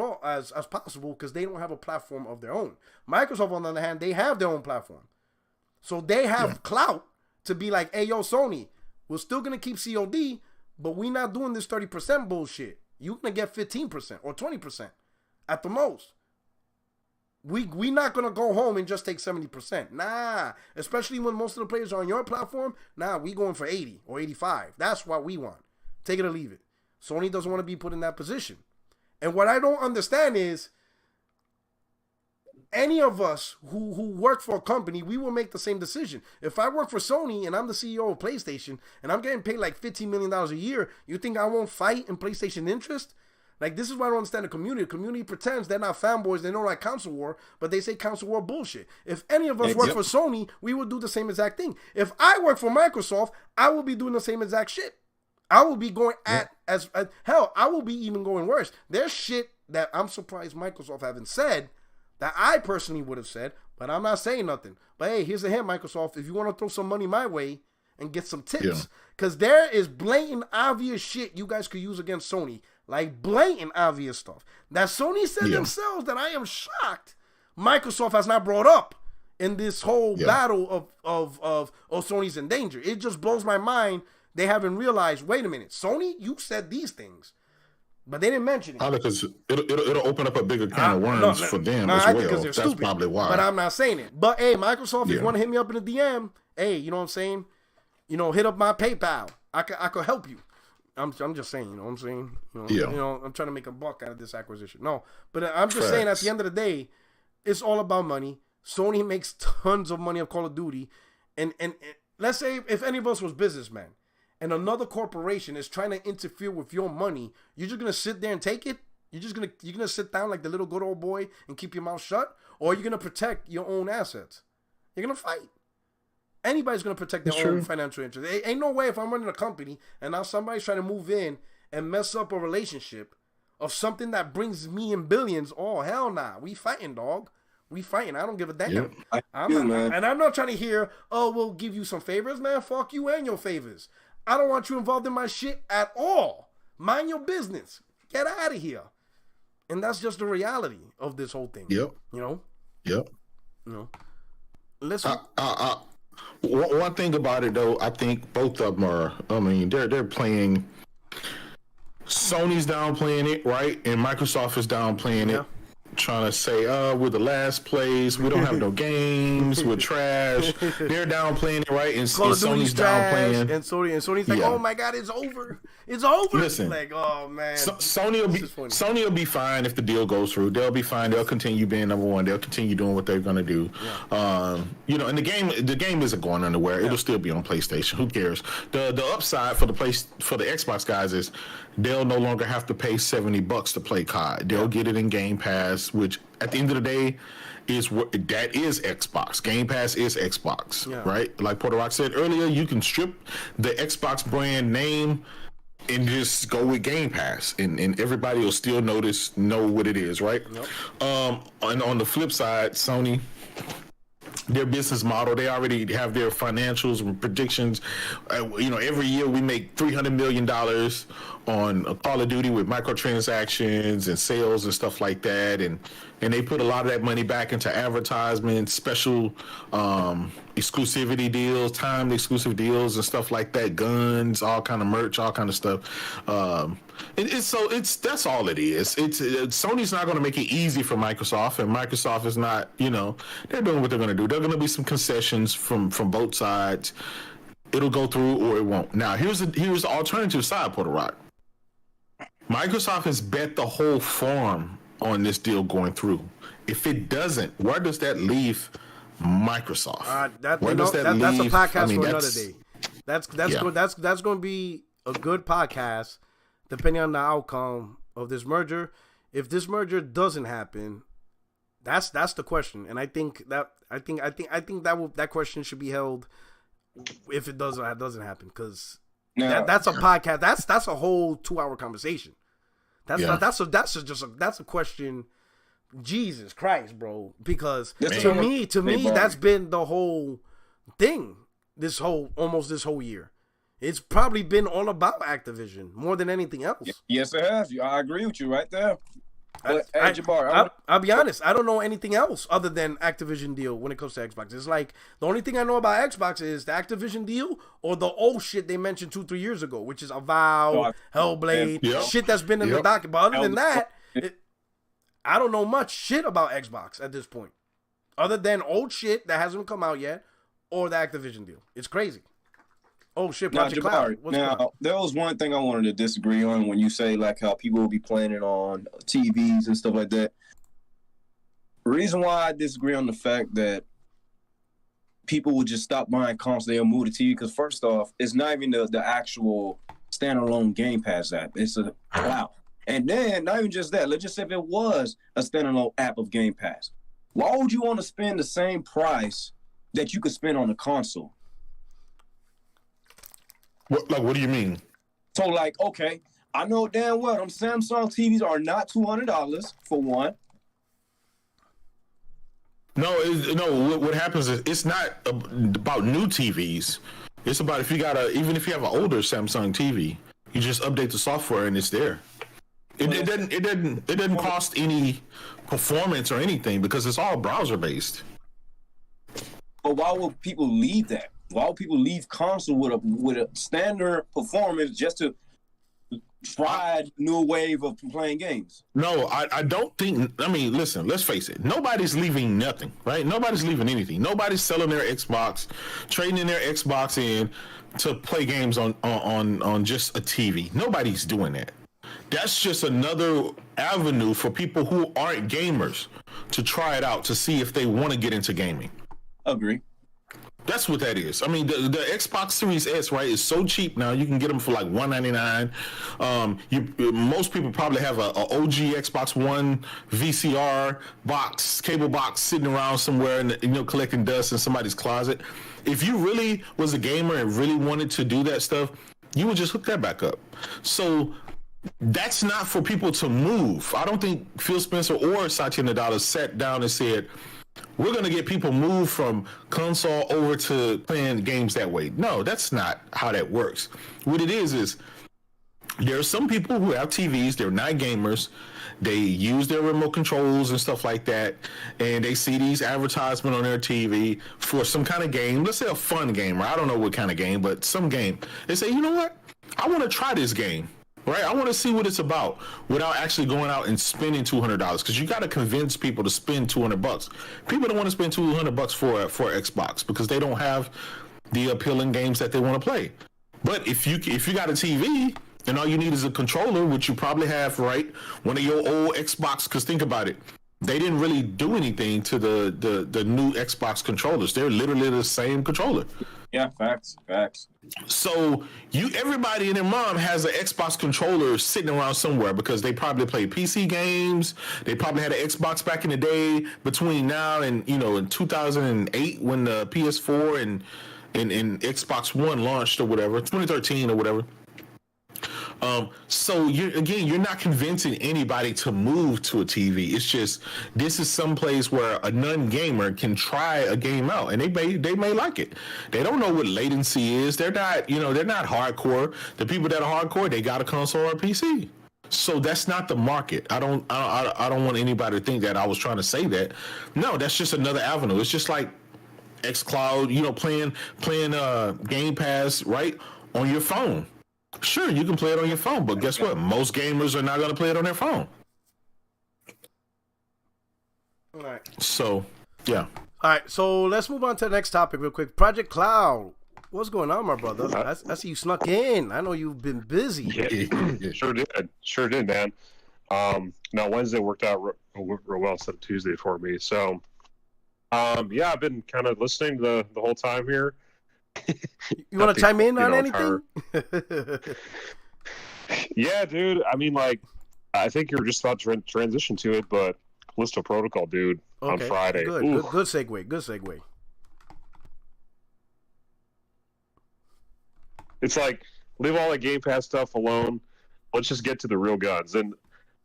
possible because they don't have a platform of their own. Microsoft, on the other hand, they have their own platform. So they have clout to be like, hey, yo, Sony, we're still going to keep COD, but we're not doing this 30% bullshit. You're going to get 15% or 20% at the most. We not going to go home and just take 70%. Nah. Especially when most of the players are on your platform. Nah, we going for 80 or 85. That's what we want. Take it or leave it. Sony doesn't want to be put in that position. And what I don't understand is any of us who work for a company, we will make the same decision. If I work for Sony and I'm the CEO of PlayStation and I'm getting paid like $15 million a year, you think I won't fight in PlayStation interest? Like, this is why I don't understand the community. The community pretends they're not fanboys. They don't like console war, but they say console war bullshit. If any of us work for Sony, we would do the same exact thing. If I work for Microsoft, I will be doing the same exact shit. I will be going as hell, I will be even going worse. There's shit that I'm surprised Microsoft haven't said that I personally would have said, but I'm not saying nothing. But hey, here's a hint, Microsoft. If you want to throw some money my way and get some tips, because there is blatant, obvious shit you guys could use against Sony. Like blatant, obvious stuff that Sony said themselves that I am shocked Microsoft has not brought up in this whole battle of Sony's in danger. It just blows my mind. They haven't realized, wait a minute, Sony, you said these things, but they didn't mention it. Probably because it'll open up a bigger can of worms for them as well. That's stupid, probably why. But I'm not saying it. But hey, Microsoft, if you want to hit me up in the DM, hey, you know what I'm saying? You know, hit up my PayPal. I could help you. I'm just saying, you know what I'm saying? You know, I'm trying to make a buck out of this acquisition. No, but I'm just saying at the end of the day, it's all about money. Sony makes tons of money of Call of Duty. And let's say if any of us was businessmen and another corporation is trying to interfere with your money, you're just going to sit there and take it? You're going to sit down like the little good old boy and keep your mouth shut? Or are you going to protect your own assets? You're going to fight. Anybody's going to protect their own financial interest. Ain't no way if I'm running a company and now somebody's trying to move in and mess up a relationship of something that brings me in billions. Oh, hell nah. We fighting, dog. We fighting. I don't give a damn. Yep. And I'm not trying to hear, oh, we'll give you some favors. Man, fuck you and your favors. I don't want you involved in my shit at all. Mind your business. Get out of here. And that's just the reality of this whole thing. Yep. You know? Yep. You know? Listen. One thing about it, though, I think both of them are, I mean, they're playing, Sony's downplaying it, right? And Microsoft is downplaying it, trying to say, we're the last place, we don't have no games, we're trash. They're downplaying it, right? And Sony's downplaying. And Sony's like, oh my God, it's over. It's over. Listen, like, oh man. Sony will be fine if the deal goes through. They'll be fine. They'll continue being number one. They'll continue doing what they're gonna do. Yeah. You know, and the game isn't going anywhere. It'll still be on PlayStation. Who cares? The upside for the Xbox guys is they'll no longer have to pay $70 to play COD. They'll get it in Game Pass, which at the end of the day is Xbox. Game Pass is Xbox, right? Like Porter Rock said earlier, you can strip the Xbox brand name and just go with Game Pass, and everybody will still know what it is, right? And on the flip side, Sony, their business model, they already have their financials and predictions. You know, every year we make $300 million on Call of Duty with microtransactions and sales and stuff like that, and they put a lot of that money back into advertisements, special exclusivity deals, timed exclusive deals and stuff like that, guns, all kind of merch, all kind of stuff. That's all it is. Sony's not going to make it easy for Microsoft, and Microsoft is not, you know, they're doing what they're going to do. There are going to be some concessions from both sides. It'll go through or it won't. Now, here's the alternative side, Porter Rock. Microsoft has bet the whole farm on this deal going through. If it doesn't, where does that leave Microsoft? That's a podcast for another day. That's going to be a good podcast, depending on the outcome of this merger. If this merger doesn't happen, that's the question, and I think that question should be held if it doesn't happen, because that's a podcast. That's a whole 2-hour conversation. That's a question. Jesus Christ, bro! Because to me, that's been the whole thing. This whole year, it's probably been all about Activision more than anything else. Yes, it has. I agree with you right there. But, I'll be honest. I don't know anything else other than Activision deal when it comes to Xbox. It's like the only thing I know about Xbox is the Activision deal or the old shit they mentioned 2-3 years ago, which is Avowed, Hellblade, shit that's been in the docket. But other than that, I don't know much shit about Xbox at this point, other than old shit that hasn't come out yet or the Activision deal. It's crazy. Oh shit, Project Cloud. Now, there was one thing I wanted to disagree on when you say like how people will be playing it on TVs and stuff like that. The reason why I disagree on the fact that people will just stop buying consoles, they'll move to TV, because first off, it's not even the actual standalone Game Pass app. It's a cloud. And then, not even just that, let's just say if it was a standalone app of Game Pass, why would you want to spend the same price that you could spend on a console? What do you mean? So, like, okay, I know damn well them Samsung TVs are not $200 for one. No, what happens is it's not about new TVs. It's about even if you have an older Samsung TV, you just update the software and it's there. It doesn't cost any performance or anything because it's all browser based. But why would people leave that? Why would people leave console with a standard performance just to try a new wave of playing games? No, I don't think. I mean, listen. Let's face it. Nobody's leaving nothing, right? Nobody's leaving anything. Nobody's selling their Xbox, trading in their Xbox in to play games on just a TV. Nobody's doing that. That's just another avenue for people who aren't gamers to try it out to see if they want to get into gaming. Agree. That's what that is. I mean, the Xbox Series S, right, is so cheap now. You can get them for like $199. Most people probably have a OG Xbox One VCR box, cable box sitting around somewhere and collecting dust in somebody's closet. If you really was a gamer and really wanted to do that stuff, you would just hook that back up. So that's not for people to move. I don't think Phil Spencer or Satya Nadella sat down and said, we're going to get people moved from console over to playing games that way. No, that's not how that works. What it is there are some people who have TVs, they're not gamers, they use their remote controls and stuff like that, and they see these advertisements on their TV for some kind of game. Let's say a fun game, or I don't know what kind of game, but some game. They say, you know what? I want to try this game. Right, I want to see what it's about without actually going out and spending $200 because you got to convince people to spend $200. People don't want to spend $200 for Xbox because they don't have the appealing games that they want to play. But if you got a TV and all you need is a controller, which you probably have, right, one of your old Xbox, because think about it, they didn't really do anything to the new Xbox controllers. They're literally the same controller. Yeah, facts. So everybody and their mom has an Xbox controller sitting around somewhere because they probably play PC games. They probably had an Xbox back in the day between now and in 2008 when the PS4 and Xbox One launched or whatever, 2013 or whatever. So you're not convincing anybody to move to a TV. It's just this is some place where a non-gamer can try a game out, and they may like it. They don't know what latency is. They're not hardcore. The people that are hardcore, they got a console or a PC. So that's not the market. I don't want anybody to think that I was trying to say that. No, that's just another avenue. It's just like xCloud, playing Game Pass right on your phone. Sure, you can play it on your phone, but guess what? Most gamers are not going to play it on their phone. All right. So, yeah. All right, so let's move on to the next topic real quick. Project Cloud. What's going on, my brother? I see you snuck in. I know you've been busy. Yeah, sure did, man. Now, Wednesday worked out real well instead of Tuesday for me. So, yeah, I've been kind of listening the whole time here. You want to chime in on anything? Yeah, dude. I mean, like, I think you're just about to transition to it, but Callisto Protocol, dude, on Friday. Good segue. It's like, leave all the Game Pass stuff alone. Let's just get to the real guns. And,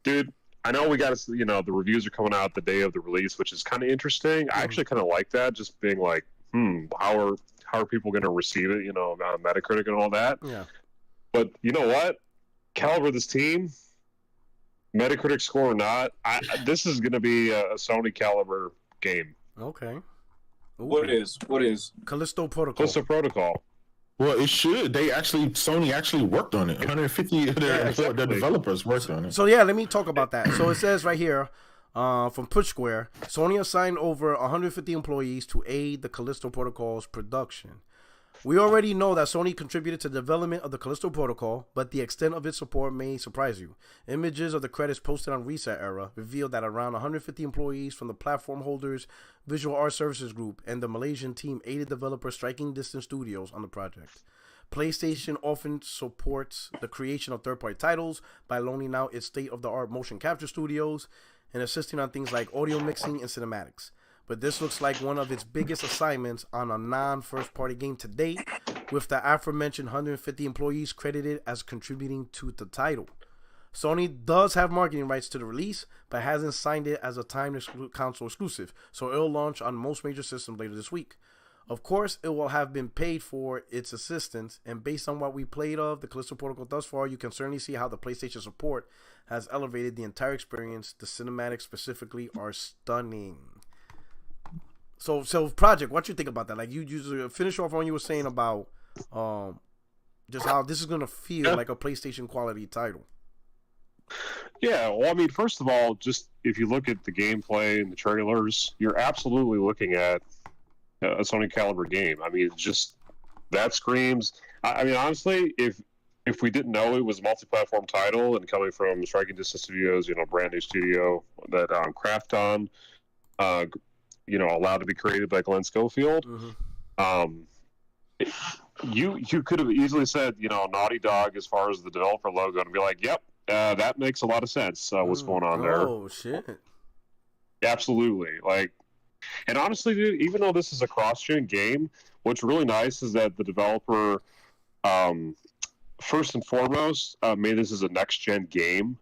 dude, I know we got to, the reviews are coming out the day of the release, which is kind of interesting. I actually kind of like that, just being like, how are people going to receive it, on Metacritic and all that. Yeah. But you know what? Caliber this team, Metacritic score or not, this is going to be a Sony caliber game. Okay. Ooh. What is? Callisto Protocol. Callisto Protocol. Well, it should. Sony actually worked on it. 150 of their developers worked on it. So yeah, let me talk about that. So it says right here, from Push Square, Sony assigned over 150 employees to aid the Callisto Protocol's production. We already know that Sony contributed to the development of the Callisto Protocol, but the extent of its support may surprise you. Images of the credits posted on Reset Era revealed that around 150 employees from the platform holders Visual Art Services Group and the Malaysian team aided developer Striking Distance Studios on the project. PlayStation often supports the creation of third-party titles by loaning out its state-of-the-art motion capture studios and assisting on things like audio mixing and cinematics. But this looks like one of its biggest assignments on a non-first-party game to date, with the aforementioned 150 employees credited as contributing to the title. Sony does have marketing rights to the release, but hasn't signed it as a timed console exclusive, so it'll launch on most major systems later this week. Of course, it will have been paid for its assistance, and based on what we played of the Callisto Protocol thus far, you can certainly see how the PlayStation support has elevated the entire experience. The cinematics specifically are stunning. So Project, what you think about that? Like, you finish off on what you were saying about just how this is going to feel like a PlayStation quality title. Yeah, well, I mean, first of all, just if you look at the gameplay and the trailers, you're absolutely looking at a Sony caliber game. I mean, just that screams. I mean, honestly, if we didn't know it was a multi-platform title and coming from Striking Distance Studios, brand new studio that Krafton, allowed to be created by Glenn Schofield, you could have easily said, Naughty Dog as far as the developer logo, and be like, yep, that makes a lot of sense. What's going on there? Oh shit! Absolutely, and honestly, dude, even though this is a cross-gen game, what's really nice is that the developer, first and foremost, made this as a next-gen game,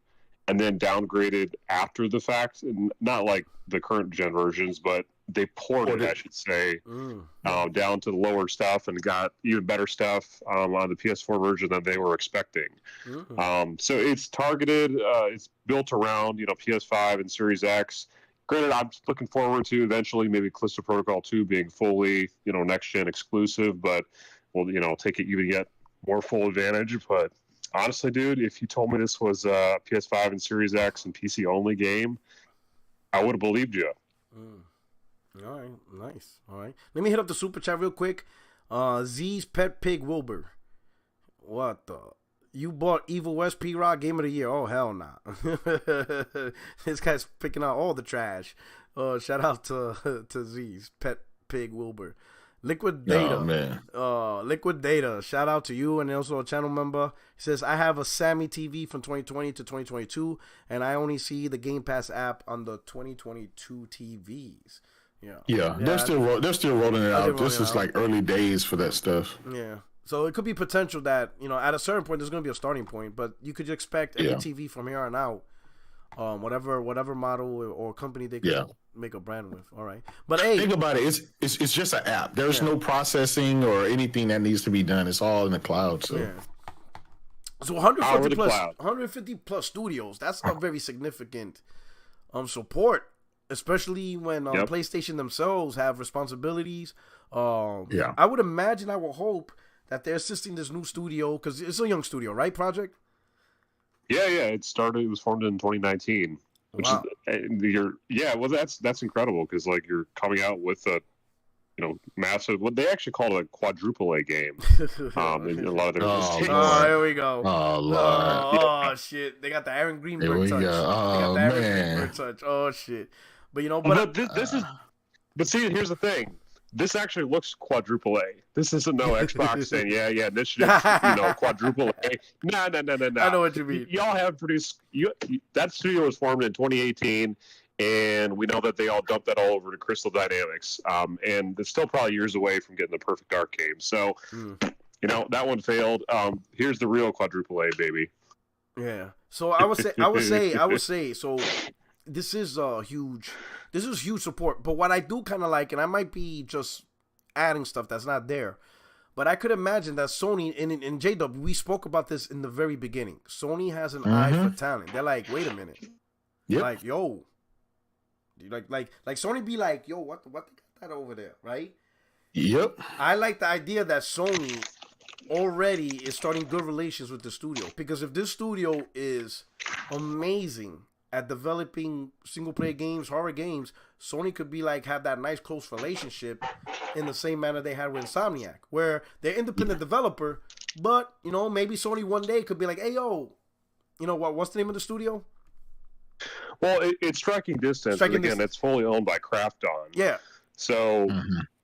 and then downgraded after the fact, and not like the current gen versions, but they ported, I should say, down to the lower stuff and got even better stuff on the PS4 version than they were expecting. So it's targeted, it's built around, PS5 and Series X. Granted, I'm looking forward to eventually maybe Callisto Protocol 2 being fully, next-gen exclusive, but we'll take it even yet more full advantage. But honestly, dude, if you told me this was a PS5 and Series X and PC-only game, I would have believed you. All right, nice. All right. Let me hit up the super chat real quick. Z's Pet Pig Wilbur. What the... You bought Evil West P-Rock Game of the Year. Oh, hell nah. This guy's picking out all the trash. Shout out to Z's Pet Pig Wilbur. Liquid Data. Oh, man. Liquid Data. Shout out to you and also a channel member. He says, I have a Sammy TV from 2020 to 2022, and I only see the Game Pass app on the 2022 TVs. Yeah. They're still rolling it out. This is like early days for that stuff. Yeah. So it could be potential that, at a certain point, there's going to be a starting point, but you could expect any TV from here on out, whatever model or company they could make a brand with. All right. But hey, think about it. It's just an app. There's no processing or anything that needs to be done. It's all in the cloud. So, so 150 plus studios. That's a very significant support, especially when PlayStation themselves have responsibilities. I would imagine, I will hope that they're assisting this new studio, because it's a young studio, right, Project? Yeah. It was formed in 2019, which is that's incredible, because you're coming out with a massive, what they actually call it, a quadruple A game. In a lot of their here we go. Oh Lord. Oh shit. They got the Aaron Greenberg touch. Oh man. Oh shit. But but see, here's the thing. This actually looks quadruple A. This isn't no Xbox saying, initiative, quadruple A. No. I know what you mean. Y'all have produced. That studio was formed in 2018, and we know that they all dumped that all over to Crystal Dynamics. And it's still probably years away from getting the perfect Ark game. So, that one failed. Here's the real quadruple A, baby. Yeah. So I would say. So this is huge support. But what I do kind of like, and I might be just adding stuff that's not there, but I could imagine that Sony, in J-Dub, we spoke about this in the very beginning. Sony has an eye for talent. They're like, wait a minute. Yep. Like, yo. Like Sony be like, yo, what they got that over there, right? Yep. I like the idea that Sony already is starting good relations with the studio, because if this studio is amazing at developing single-player games, horror games, Sony could be like, have that nice close relationship in the same manner they had with Insomniac, where they're independent developer, but, maybe Sony one day could be like, hey, yo, what's the name of the studio? Well, it's Striking Distance, and again, it's fully owned by Krafton. Yeah. So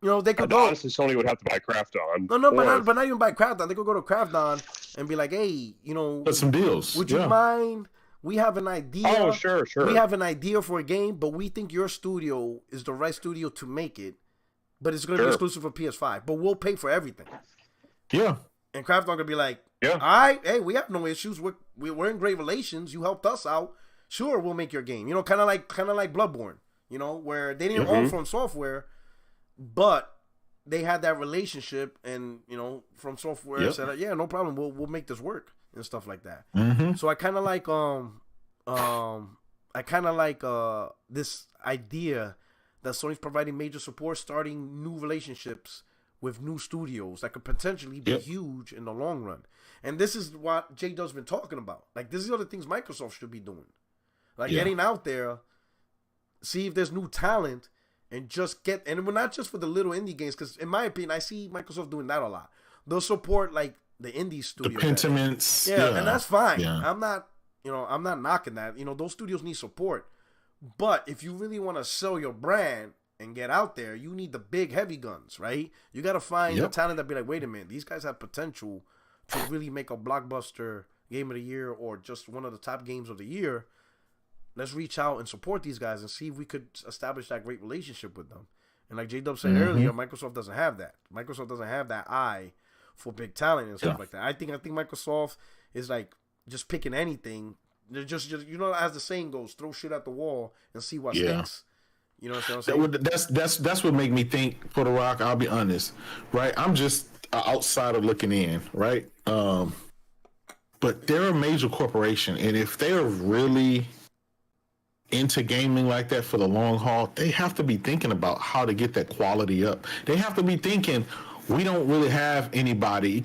You know, they could go. honestly, Sony would have to buy Krafton. No, but not even buy Krafton. They could go to Krafton and be like, hey, you know, Put some deals. would you mind? We have an idea. Oh, sure. We have an idea for a game, but we think your studio is the right studio to make it. But it's going to be exclusive for PS5. But we'll pay for everything. Yeah. And Krafton going to be like, all right, hey, we have no issues. We're in great relations. You helped us out. Sure, we'll make your game. You know, kind of like Bloodborne. You know, where they didn't own From Software, but they had that relationship, and you know, From Software said, "Yeah, no problem. We'll make this work," and stuff like that. So I kind of like this idea that Sony's providing major support, starting new relationships with new studios that could potentially be huge in the long run. And this is what J-Dub's been talking about. Like, this is the other things Microsoft should be doing. Like, getting out there, see if there's new talent, and just get, and we're not just for the little indie games, because in my opinion, I see Microsoft doing that a lot. They'll support like the indie studios, the Pentiments, and that's fine. Yeah. I'm not knocking that. You know, those studios need support, but if you really want to sell your brand and get out there, you need the big heavy guns, right? You got to find the talent that be like, wait a minute, these guys have potential to really make a blockbuster game of the year or just one of the top games of the year. Let's reach out and support these guys and see if we could establish that great relationship with them. And like J-Dub said earlier, Microsoft doesn't have that. Microsoft doesn't have that eye for big talent and stuff like that. I think Microsoft is like just picking anything. They're just you know, as the saying goes, throw shit at the wall and see what sticks. You know what I'm saying? That's what make me think, Puerto Rock, I'll be honest, right? I'm just an outsider looking in, right? But they're a major corporation, and if they're really into gaming like that for the long haul, they have to be thinking about how to get that quality up. They have to be thinking, we don't really have anybody.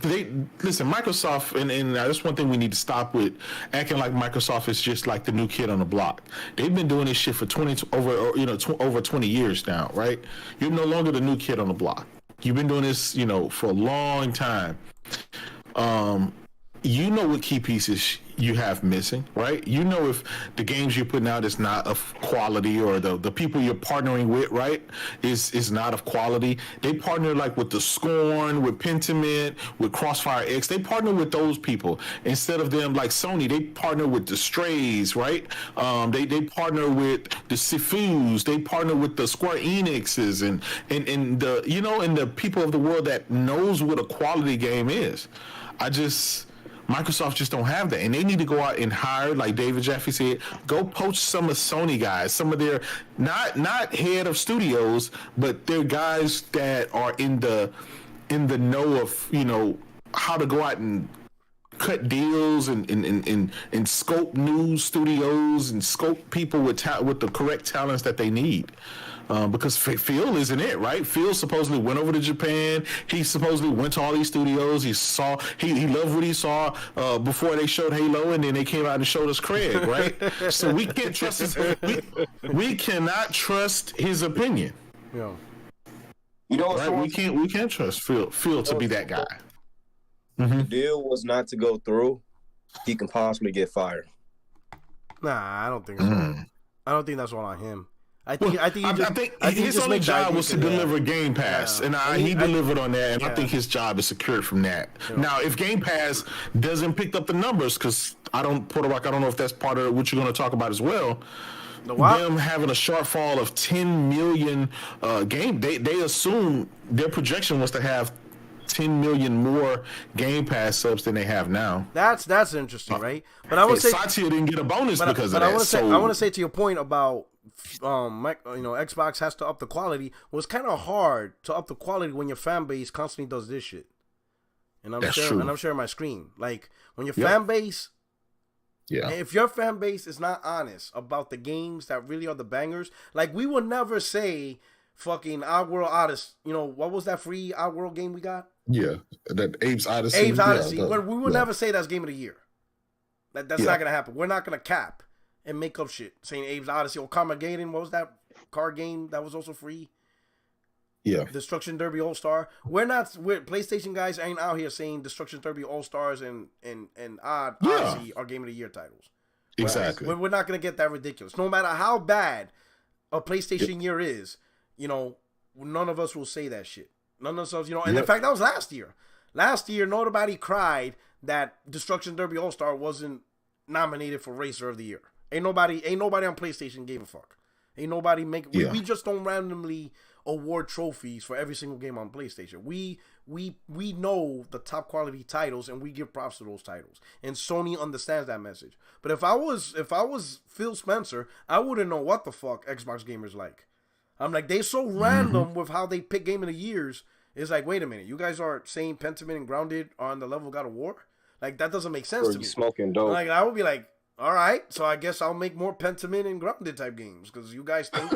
Listen, Microsoft, and that's one thing we need to stop with, acting like Microsoft is just like the new kid on the block. They've been doing this shit for over 20 years now, right? You're no longer the new kid on the block. You've been doing this, you know, for a long time. You know what key pieces you have missing, right? You know if the games you're putting out is not of quality, or the people you're partnering with, right, is not of quality. They partner like with the Scorn, with Pentiment, with Crossfire X. They partner with those people instead of them like Sony. They partner with the Strays, right? They partner with the Sifus. They partner with the Square Enixes and the, you know, and the people of the world that knows what a quality game is. Microsoft just don't have that, and they need to go out and hire, like David Jaffe said, go poach some of Sony guys, some of their not head of studios, but they're guys that are in the know of, you know, how to go out and cut deals and scope new studios and scope people with the correct talents that they need. Because Phil isn't it, right? Phil supposedly went over to Japan. He supposedly went to all these studios. He loved what he saw before they showed Halo, and then they came out and showed us Craig, right? So we can't trust we cannot trust his opinion. Yeah. You know, right? We can't trust Phil to be that guy. The deal was not to go through. He can possibly get fired. Nah, I don't think so. I don't think that's all on him. I think his only job was to deliver Game Pass, and he delivered on that, and I think his job is secured from that. Yeah. Now, if Game Pass doesn't pick up the numbers, because I don't know if that's part of what you're going to talk about as well. Them having a shortfall of 10 million they assume their projection was to have 10 million more Game Pass subs than they have now. That's interesting, right? But I would say Satya didn't get a bonus because of that. I want to say to your point about Xbox has to up the quality. Well, it's kind of hard to up the quality when your fan base constantly does this shit. And I'm sharing my screen. Like when your fan base, if your fan base is not honest about the games that really are the bangers, like we will never say fucking Oddworld Odyssey. You know, what was that free Oddworld game we got? Yeah, that Abe's Odyssey. Abe's Odyssey. We will never say that's game of the year. That's not gonna happen. We're not gonna cap and make up shit saying Abe's Odyssey or Carmageddon. What was that card game that was also free? Yeah, Destruction Derby All Star. We're PlayStation guys ain't out here saying Destruction Derby All Stars and Odyssey are game of the year titles. Exactly. We're not gonna get that ridiculous. No matter how bad a PlayStation year is, you know, none of us will say that shit. None of us, and in fact, that was last year. Last year, nobody cried that Destruction Derby All-Star wasn't nominated for Racer of the Year. Ain't nobody on PlayStation gave a fuck. Ain't nobody we just don't randomly award trophies for every single game on PlayStation. We know the top quality titles and we give props to those titles. And Sony understands that message. But if I was Phil Spencer, I wouldn't know what the fuck Xbox gamers like. I'm like, they so random with how they pick Game of the Years. It's like, wait a minute, you guys are saying Pentiment and Grounded are on the level of God of War? Like, that doesn't make sense to me. Smoking dope. Like, I would be like, all right, so I guess I'll make more Pentiment and Grounded type games because you guys think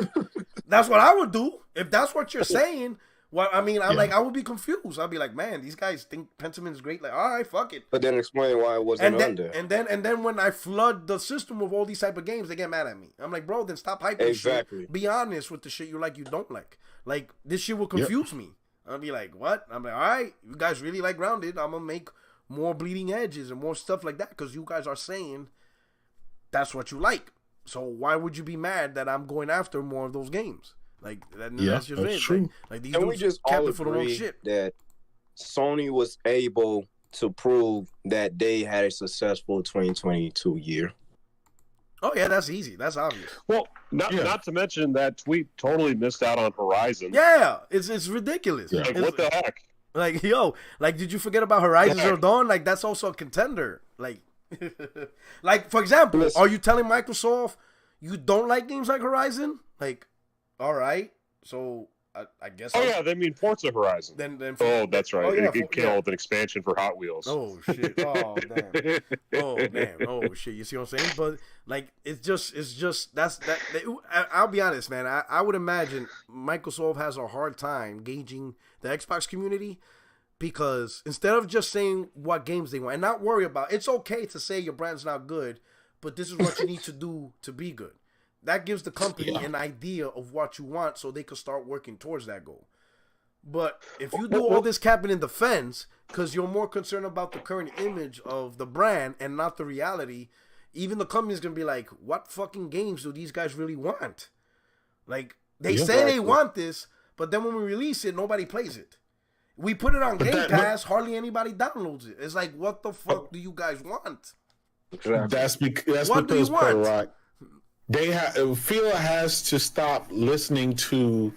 that's what I would do. If that's what you're saying, well, I mean, like, I would be confused. I'd be like, man, these guys think Pentiment is great. Like, all right, fuck it. But then explain why it wasn't under. And then when I flood the system with all these type of games, they get mad at me. I'm like, bro, then stop hyping shit. Be honest with the shit you like, you don't like. Like, this shit will confuse me. I'll be like, what? I'm like, all right, you guys really like Grounded. I'm going to make more Bleeding Edges and more stuff like that because you guys are saying that's what you like. So why would you be mad that I'm going after more of those games? Like, that's just it. True. Like these Can we just all for the wrong shit. That Sony was able to prove that they had a successful 2022 year? Oh yeah, that's easy. That's obvious. Well, not to mention that tweet totally missed out on Horizon. Yeah, it's ridiculous. Yeah. Like, what the heck? Like, yo, like, did you forget about Horizon Zero Dawn? Like, that's also a contender. Like, like, for example, are you telling Microsoft you don't like games like Horizon? Like, all right, so I guess. Oh yeah, they mean Forza Horizon. Then that's right. It came out with an expansion for Hot Wheels. Oh shit! Oh damn! Oh damn! Oh shit! You see what I'm saying? But like, it's just that. I'll be honest, man. I would imagine Microsoft has a hard time gauging the Xbox community because instead of just saying what games they want and not worry about, it's okay to say your brand's not good, but this is what you need to do to be good. That gives the company an idea of what you want so they can start working towards that goal. But if you do all this capping in defense because you're more concerned about the current image of the brand and not the reality, even the company's going to be like, what fucking games do these guys really want? Like, they say they want this, but then when we release it, nobody plays it. We put it on Game Pass, hardly anybody downloads it. It's like, what the fuck do you guys want? That's because Rock. Phil has to stop listening to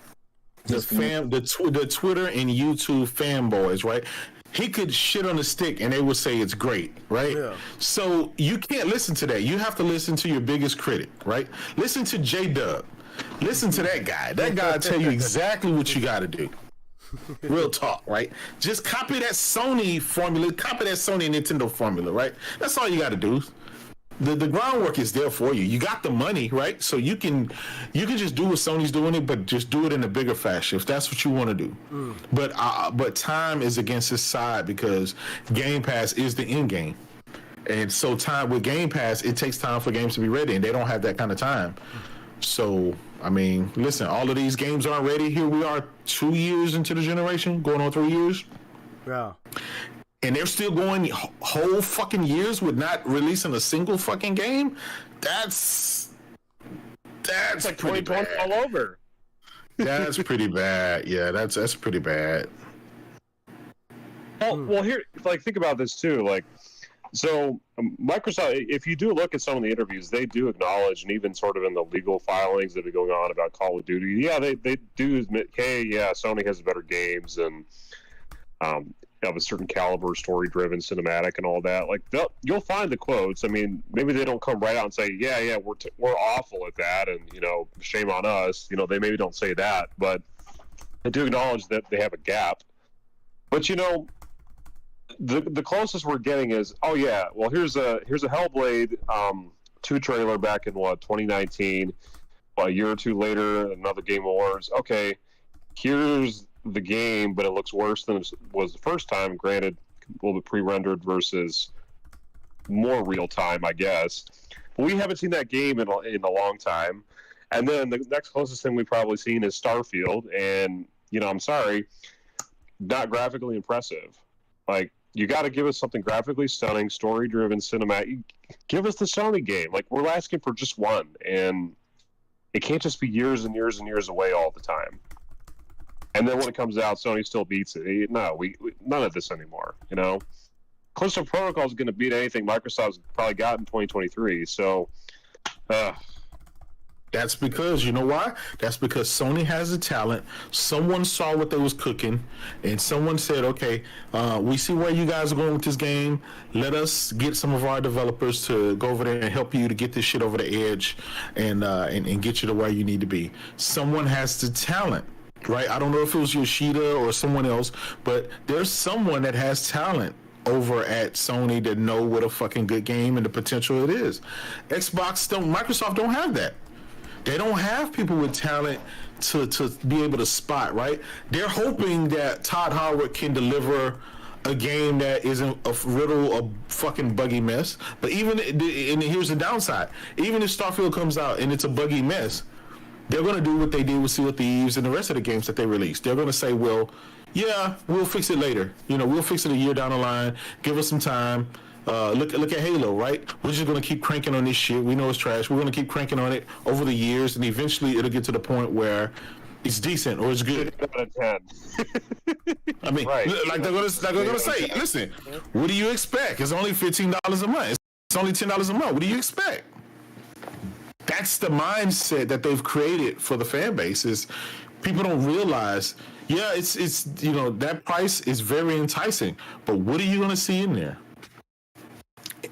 the Twitter and YouTube fanboys, right? He could shit on the stick and they would say it's great, right? Yeah. So you can't listen to that. You have to listen to your biggest critic, right? Listen to J-Dub. Listen to that guy. That guy will tell you exactly what you got to do. Real talk, right? Just copy that Sony formula. Copy that Sony Nintendo formula, right? That's all you got to do. The groundwork is there for you. You got the money, right? So you can just do what Sony's doing it, but just do it in a bigger fashion if that's what you want to do. But time is against his side because Game Pass is the end game, and so time with Game Pass, it takes time for games to be ready, and they don't have that kind of time. So I mean, listen, all of these games aren't ready. Here we are, 2 years into the generation, going on 3 years. Yeah. And they're still going whole fucking years with not releasing a single fucking game. That's like pretty bad. All over. That's pretty bad. Yeah, that's pretty bad. Well, here, like, think about this too. Like, so Microsoft, if you do look at some of the interviews, they do acknowledge, and even sort of in the legal filings that are going on about Call of Duty, yeah, they do admit, hey, yeah, Sony has better games and of a certain caliber, story-driven, cinematic, and all that. Like, you'll find the quotes. I mean, maybe they don't come right out and say, yeah, we're awful at that, and shame on us. They maybe don't say that, but they do acknowledge that they have a gap. But the closest we're getting is, oh yeah, well here's a Hellblade 2 trailer back in 2019. A year or two later, another Game Awards. Okay, here's the game, but it looks worse than it was the first time. Granted, a little bit pre-rendered versus more real time, I guess. But we haven't seen that game in a long time. And then the next closest thing we've probably seen is Starfield, and I'm sorry, not graphically impressive. Like, you got to give us something graphically stunning, story-driven, cinematic. Give us the Sony game. Like, we're asking for just one, and it can't just be years and years and years away all the time. and then when it comes out, Sony still beats it. No, we none of this anymore. You know, Collisto Protocol is going to beat anything Microsoft's probably got in 2023. So. That's because, you know why? That's because Sony has the talent. Someone saw what they was cooking, and someone said, okay, we see where you guys are going with this game. Let us get some of our developers to go over there and help you to get this shit over the edge and get you to where you need to be. Someone has the talent, right? I don't know if it was Yoshida or someone else, but there's someone that has talent over at Sony that know what a fucking good game and the potential it is. Microsoft don't have that. They don't have people with talent to be able to spot, right? They're hoping that Todd Howard can deliver a game that isn't a riddle of fucking buggy mess. But and here's the downside. Even if Starfield comes out and it's a buggy mess, they're going to do what they did with Sea of Thieves and the rest of the games that they released. They're going to say, well, yeah, we'll fix it later. We'll fix it a year down the line. Give us some time. Look at Halo, right? We're just going to keep cranking on this shit. We know it's trash. We're going to keep cranking on it over the years, and eventually it'll get to the point where it's decent or it's good. Out of 10. I mean, right. Like they're going to say, listen, what do you expect? It's only $15 a month. It's only $10 a month. What do you expect? That's the mindset that they've created for the fan base. Is people don't realize, yeah, it's that price is very enticing, but what are you going to see in there?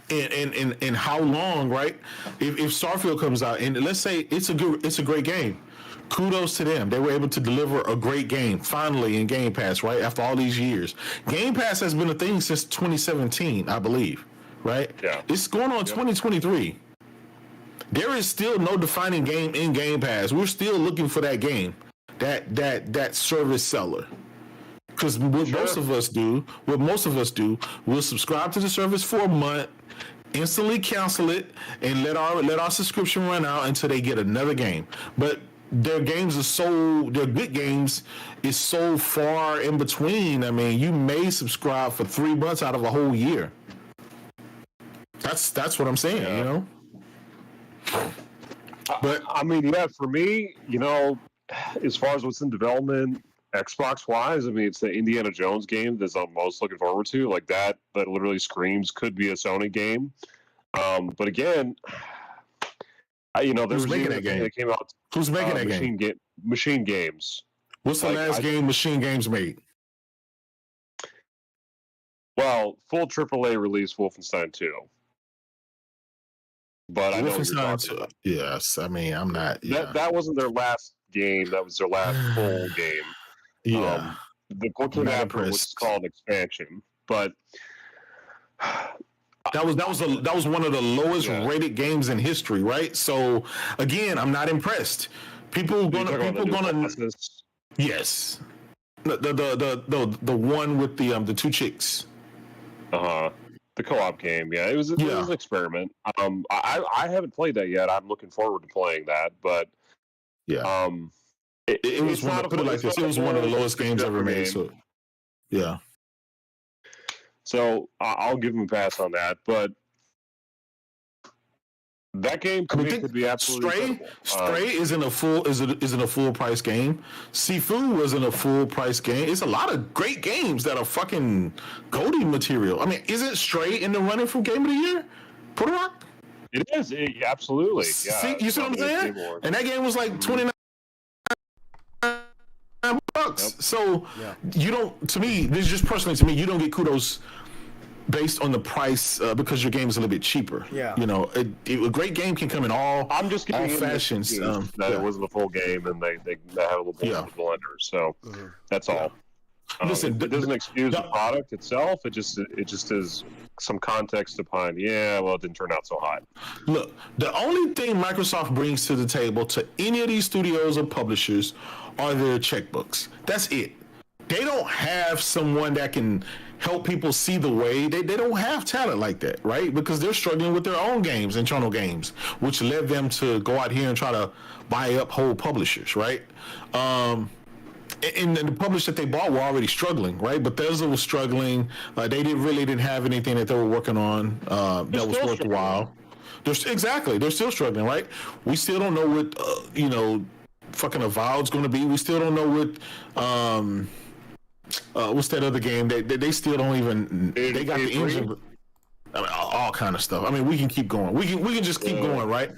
And how long, right? If Starfield comes out and let's say it's a great game, kudos to them. They were able to deliver a great game finally in Game Pass, right? After all these years, Game Pass has been a thing since 2017, I believe, right? Yeah. It's going on 2023. There is still no defining game in Game Pass. We're still looking for that game, that service seller. Because what most of us do, we'll subscribe to the service for a month, instantly cancel it, and let our subscription run out until they get another game. But their good games is so far in between. I mean, you may subscribe for 3 months out of a whole year. That's what I'm saying, But I mean, yeah, for me, as far as what's in development, Xbox wise, I mean, it's the Indiana Jones game that I'm most looking forward to. Like that literally screams could be a Sony game. But again, who's making that game? That came out. Who's making that game? Machine Games. What's the last game Machine Games made? Well, full AAA release Wolfenstein 2. But I know what you're talking about. Yes, I mean, I'm not. Yeah. That wasn't their last game. That was their last full game. Yeah. The what came after was called expansion, but that was one of the lowest rated games in history, right? So again, I'm not impressed. People gonna yes, the one with the two chicks. The co-op game, yeah, it was an experiment. I haven't played that yet. I'm looking forward to playing that, but yeah, it was one. Put it like this: it was one of the lowest games ever made. So, yeah. So I'll give him a pass on that, but that game could be absolutely Stray isn't a full price game. Sifu wasn't a full price game. It's a lot of great games that are fucking GOTY material. I mean, isn't Stray in the running for Game of the Year? Puerto Rock? It is, absolutely. Yeah, see, you see what I'm saying? And that game was like $29. Yep. So you don't. To me, this is just personally to me. You don't get kudos based on the price because your game is a little bit cheaper. Yeah. A great game can come in all. I'm just all fashions. It wasn't a full game, and they have a little bit of a blender. So that's all. Listen, it doesn't excuse the product itself. It just is some context upon. Yeah, well, it didn't turn out so hot. Look, the only thing Microsoft brings to the table to any of these studios or publishers are their checkbooks. That's it. They don't have someone that can help people see the way. They don't have talent like that, right? Because they're struggling with their own games, internal games, which led them to go out here and try to buy up whole publishers, right? And the publishers that they bought were already struggling, right? Bethesda was struggling. They didn't have anything that they were working on that was worth a while. They're still struggling, right? We still don't know what fucking Avowed's going to be. We still don't know what what's that other game? They still don't even. They got the engine. I mean, all kind of stuff. I mean, we can keep going. We can just keep going, right?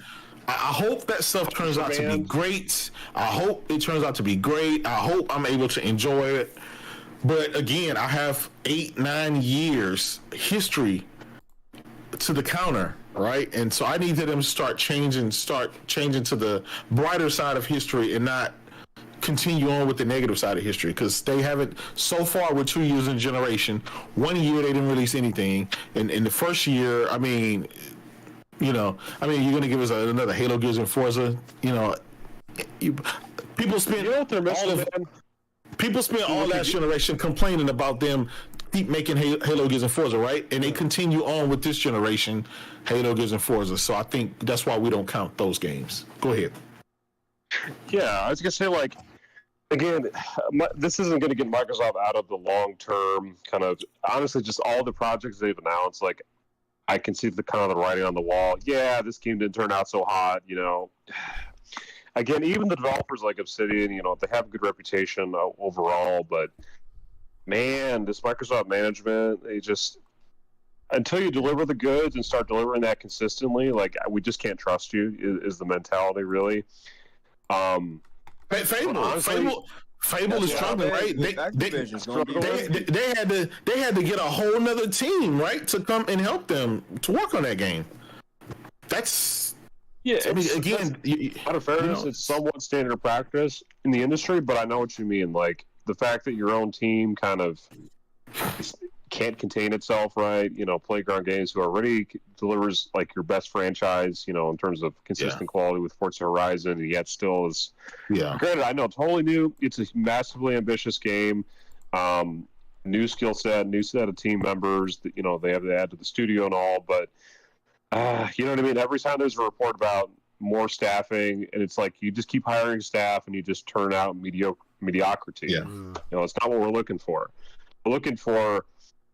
I hope that stuff turns out to be great. I hope it turns out to be great. I hope I'm able to enjoy it. But again, I have 8-9 years history to the counter, right? And so I need them to start changing to the brighter side of history and not continue on with the negative side of history, because they haven't so far. With 2 years in generation. 1 year they didn't release anything, and in the first year, I mean, you're gonna give us another Halo, Gears, and Forza. People spent all last generation complaining about them keep making Halo, Gears, and Forza, right? And they continue on with this generation, Halo, Gears, and Forza. So I think that's why we don't count those games. Go ahead. Yeah, I was gonna say, like, again, this isn't going to get Microsoft out of the long-term kind of, honestly, just all the projects they've announced. Like, I can see the kind of the writing on the wall. Yeah, this game didn't turn out so hot, Again, even the developers like Obsidian, they have a good reputation overall, but man, this Microsoft management, they just, until you deliver the goods and start delivering that consistently, like, we just can't trust you, is the mentality, really. Fable is struggling, right? They had to get a whole nother team, right, to come and help them to work on that game. That's out of fairness, it's somewhat standard practice in the industry, but I know what you mean. Like, the fact that your own team kind of can't contain itself, right? Playground Games, who already delivers like your best franchise, in terms of consistent quality with Forza Horizon, and yet still is. Yeah. Granted, I know totally new. It's a massively ambitious game. New skill set, new set of team members that they have to add to the studio and all. But you know what I mean. Every time there's a report about more staffing, and it's like you just keep hiring staff, and you just turn out mediocrity. Yeah. It's not what we're looking for. We're looking for,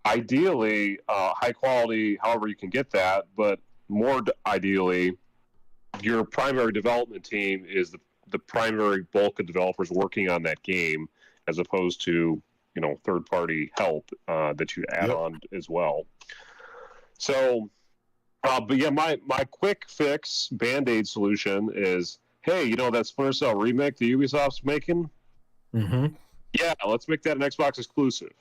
ideally, high quality, however you can get that, but more ideally, your primary development team is the primary bulk of developers working on that game, as opposed to third-party help that you add on as well. So, but yeah, my quick fix Band-Aid solution is, hey, that Splinter Cell remake that Ubisoft's making? Mm-hmm. Yeah, let's make that an Xbox exclusive.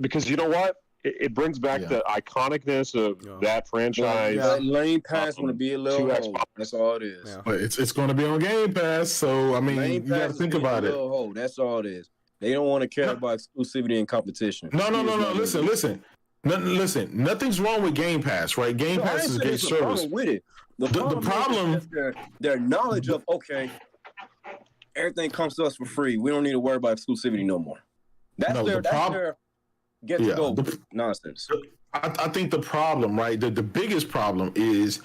Because you know what? It brings back the iconicness of that franchise. Lane Pass want to be a little hole. That's all it is. Yeah. But it's going to be on Game Pass, so I mean, you got to think about it. Hole. That's all it is. They don't want to care about exclusivity and competition. No. Listen. Nothing's wrong with Game Pass, right? Game Pass is a great service. With it. The problem is their knowledge of, okay, everything comes to us for free. We don't need to worry about exclusivity no more. That's their nonsense. I think the problem, right? The biggest problem is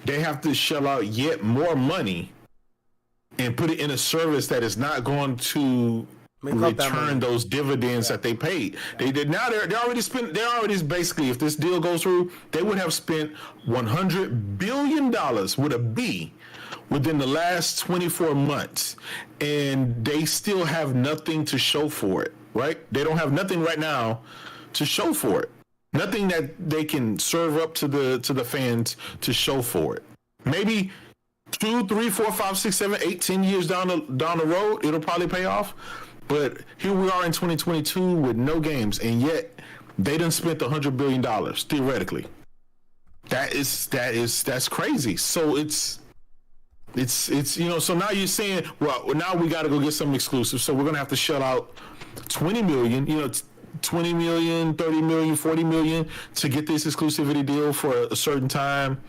they have to shell out yet more money and put it in a service that is not going to return those dividends that they paid. They already basically, if this deal goes through, they would have spent $100 billion with a B within the last 24 months, and they still have nothing to show for it. Right? They don't have nothing right now to show for it. Nothing that they can serve up to the fans to show for it. Maybe 2, 3, 4, 5, 6, 7, 8, 10 years down the road, it'll probably pay off. But here we are in 2022 with no games, and yet they done spent $100 billion theoretically. That's crazy. So it's so now you're saying, well, now we got to go get some exclusive. So we're gonna have to shell out $20 million, 20 million, 30 million, 40 million to get this exclusivity deal for a certain time,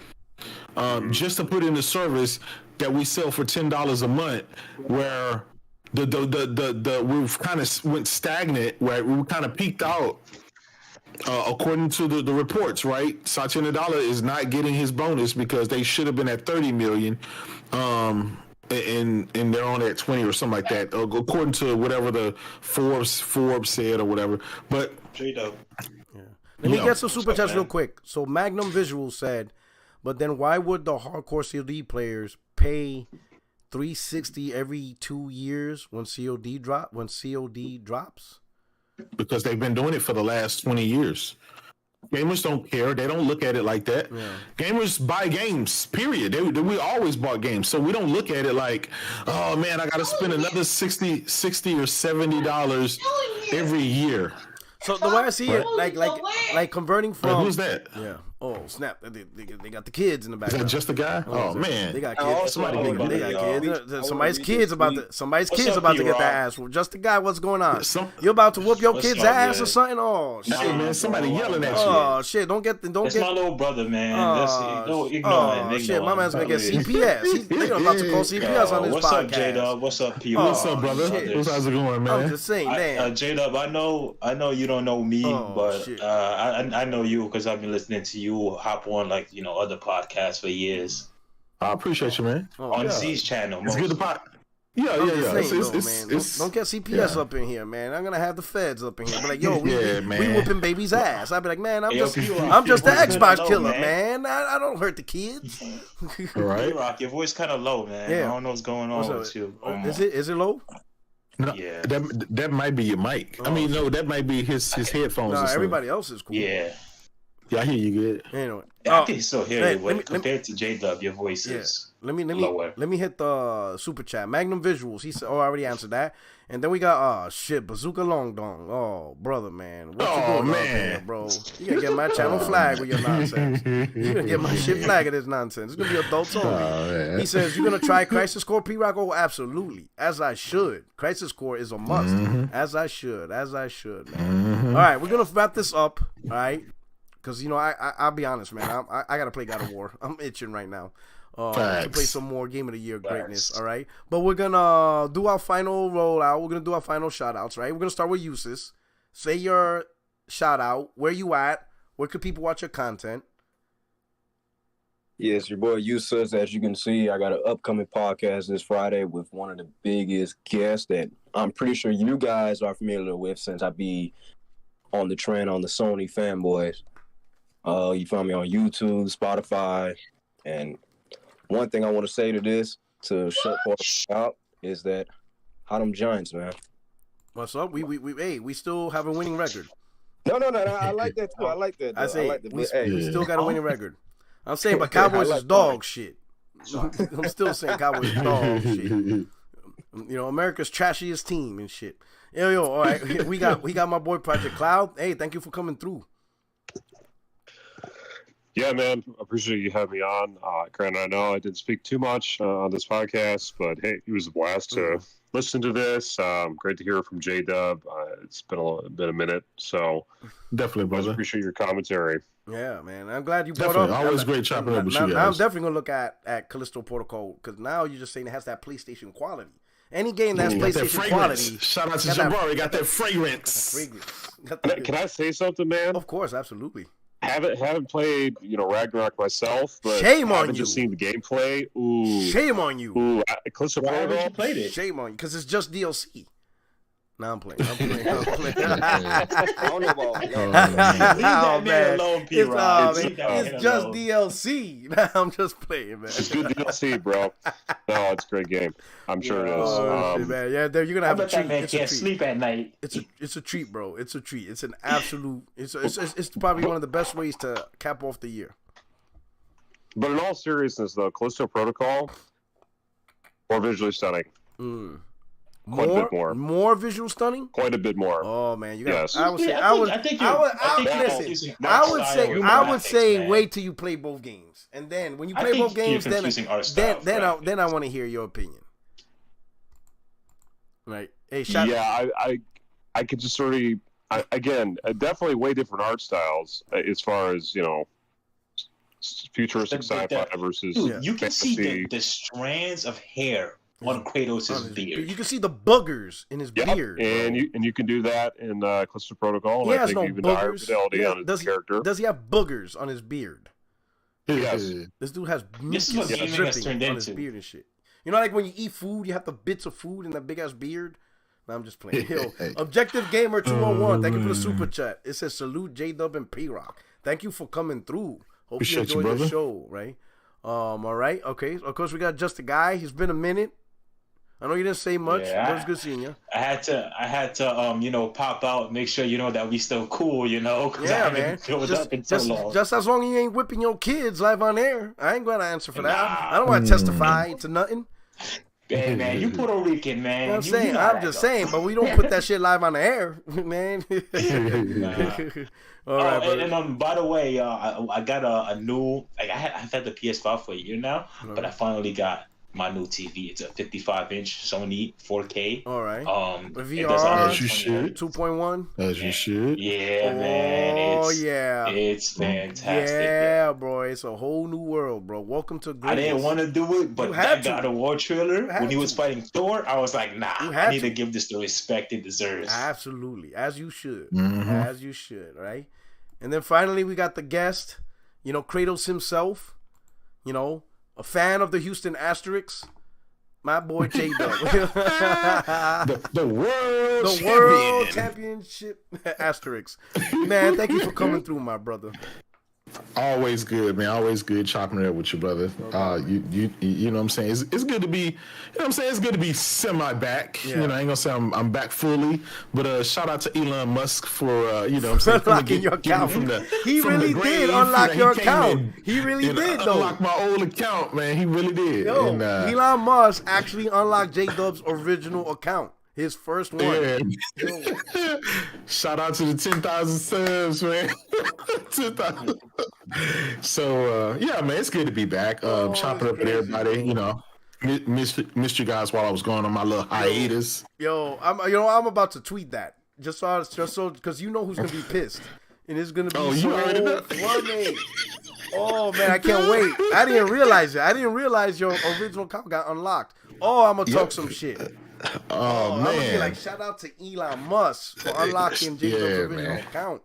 just to put in the service that we sell for $10 a month, where we've kind of went stagnant, right? We kind of peaked out. According to the reports, right? Satya Nadella is not getting his bonus because they should have been at 30 million. And they're on at 20 or something like that, according to whatever the Forbes said or whatever. But Let me get some super chats real quick. So Magnum Visual said, but then why would the hardcore COD players pay $360 every 2 years when COD drops? Because they've been doing it for the last 20 years. Gamers don't care. They don't look at it like that. Yeah. Gamers buy games, period. We always bought games. So we don't look at it like, oh, man, I got to spend another $60 or $70 every year. So the way I see it, like converting from... Wait, who's that? Yeah. Oh, snap. They got the kids in the background. Is that just a guy? Oh, man. They got kids. They got kids. Somebody's kids about to get that ass whooped. Just a guy, what's going on? You about to whoop your kid's ass or something? Oh, shit. Hey, man, somebody yelling at you. Oh, shit. That's my little brother, man. Don't ignore him. Shit, my man's going to get CPS. They're about to call CPS on this podcast. What's up, J-Dub? What's up, P? What's up, brother? How's it going, man? I'm just saying, man. J-Dub, I know you don't know me, but I know you because I've been listening to you hop on other podcasts for years. I appreciate you, man. On Z's channel. It's good to pot. Yeah. Don't get CPS up in here, man. I'm gonna have the feds up in here. Be like, yo, we whooping baby's ass. I'd be like, man, I'm just the Xbox killer, man. I don't hurt the kids. Right. Rock, your voice kind of low, man. I don't know what's going on with you. Is it low? No, yeah. That might be your mic. I mean, no, that might be his headphones. No, everybody else is cool. Yeah. Yeah, I hear you good. Anyway, I can still hear you. Compared to J-Dub, your voice is lower. Let me hit the super chat. Magnum Visuals. He said, I already answered that. And then we got Bazooka Long Dong. Oh, brother, man. What you doing up here, bro? You gonna get my channel flagged with your nonsense. You gonna get my shit flagged with this nonsense. It's gonna be adults only. He says, you gonna try Crisis Core P-Rock? Oh, absolutely. As I should. Crisis Core is a must. As I should, man. All right, we're gonna wrap this up. All right. Because, I'll be honest, man. I got to play God of War. I'm itching right now to play some more Game of the Year greatness, all right? But we're going to do our final rollout. We're going to do our final shout-outs, right? We're going to start with Usis. Say your shout-out. Where you at? Where could people watch your content? Yes, your boy Usis. As you can see, I got an upcoming podcast this Friday with one of the biggest guests that I'm pretty sure you guys are familiar with since I be on the trend on the Sony fanboys. You find me on YouTube, Spotify, and one thing I want to say to this, to shut out, is that how them Giants, man. What's up? We still have a winning record. No. I like that too. I like that. I say we still got a winning record. I'm saying, but Cowboys is dog shit. I'm still saying Cowboys is dog shit. America's trashiest team and shit. Yo, all right. We got my boy Project Cloud. Hey, thank you for coming through. Yeah, man, I appreciate you having me on. Grant, I know I didn't speak too much on this podcast, but hey, it was a blast to listen to this. Great to hear from J-Dub. It's been a minute, so definitely, brother. Appreciate your commentary. Yeah, man, I'm glad you brought up. Always great chopping up with you guys. Now I'm definitely gonna look at Callisto Protocol because now you're just saying it has that PlayStation quality. Any game that's PlayStation quality. Shout out to Jabari, got that fragrance. Can I say something, man? Of course, absolutely. Haven't played Ragnarok myself, but shame on you. Just seen the gameplay. Ooh, shame on you. Ooh, Callisto Protocol. Why haven't you played it? Shame on you, because it's just DLC. No, I'm playing. I don't know about Leave that man alone, P-Rock. It's just DLC. I'm just playing, man. It's good DLC, bro. No, it's a great game. I'm sure it is. Man. Yeah, you're gonna have a treat. That man can't sleep at night. It's a treat, bro. It's a treat. It's an absolute. It's probably one of the best ways to cap off the year. But in all seriousness, though, Collisto Protocol more visually stunning. Quite a bit more. More visual stunning? Quite a bit more. Oh man, you got. Yes. I would say wait till you play both games, and then when you play both games, then I want to hear your opinion. Right? Hey, I could just sort of again, definitely way different art styles as far as futuristic sci-fi versus. Dude, you can see the strands of hair on Kratos' beard. You can see the boogers in his beard. And you can do that in Callisto Protocol. He has no boogers. On his character. Does he have boogers on his beard? Yes. This dude has mucus dripping on his beard and shit. Like when you eat food, you have the bits of food in that big ass beard. No, I'm just playing. Objective Gamer 201. Thank you for the super chat. It says salute J-Dub and P-Rock. Thank you for coming through. Hope you enjoyed the show, right? All right. Okay. Of course, we got Just a Guy. He's been a minute. I know you didn't say much, but it was good seeing you. I had to, pop out, make sure, that we still cool, because Yeah, I man. haven't filled up in so long. Just as long as you ain't whipping your kids live on air, I ain't going to answer for that. I don't want to testify to nothing. Hey, man, you Puerto Rican, man. You know what I'm saying? I'm just saying, but we don't put that shit live on the air, man. All right, and by the way, I got a new, I've had the PS5 for a year now, but I finally got my new TV. It's a 55-inch Sony 4K. All right. VR, as you should. 2.1. As you should. Yeah, man. It's fantastic. Yeah, bro. It's a whole new world, bro. Welcome to greatness. I didn't want to do it, but that God of War trailer, when he was fighting Thor, I was like, nah, I need to give this the respect it deserves. Absolutely. As you should. As you should, right? And then finally, we got the guest, Kratos himself, a fan of the Houston Asterix, my boy J Dub. the world championship Asterix. Man, thank you for coming through, my brother. Always good, man. Always good chopping it up with you, brother. You know what I'm saying? It's good to be, you know what I'm saying? It's good to be semi back. Yeah. I ain't gonna say I'm back fully, but shout out to Elon Musk for you know what I'm saying, unlocking your account. He really did unlock your account. He really did though. Unlock my old account, man. He really did. Yo, Elon Musk actually unlocked J-Dub's original account. His first one. Yeah. Shout out to the 10,000 subs, man. 10,000. So, yeah, man, it's good to be back. Chopping up with everybody, missed you guys while I was going on my little hiatus. I'm about to tweet that. Just so, because who's going to be pissed. And it's going to be so funny. Oh, man, I can't wait. I didn't realize it. I didn't realize your original account got unlocked. Oh, I'm going to talk some shit. Oh, man. I'm going to be like, shout out to Elon Musk for unlocking Jacob's original account.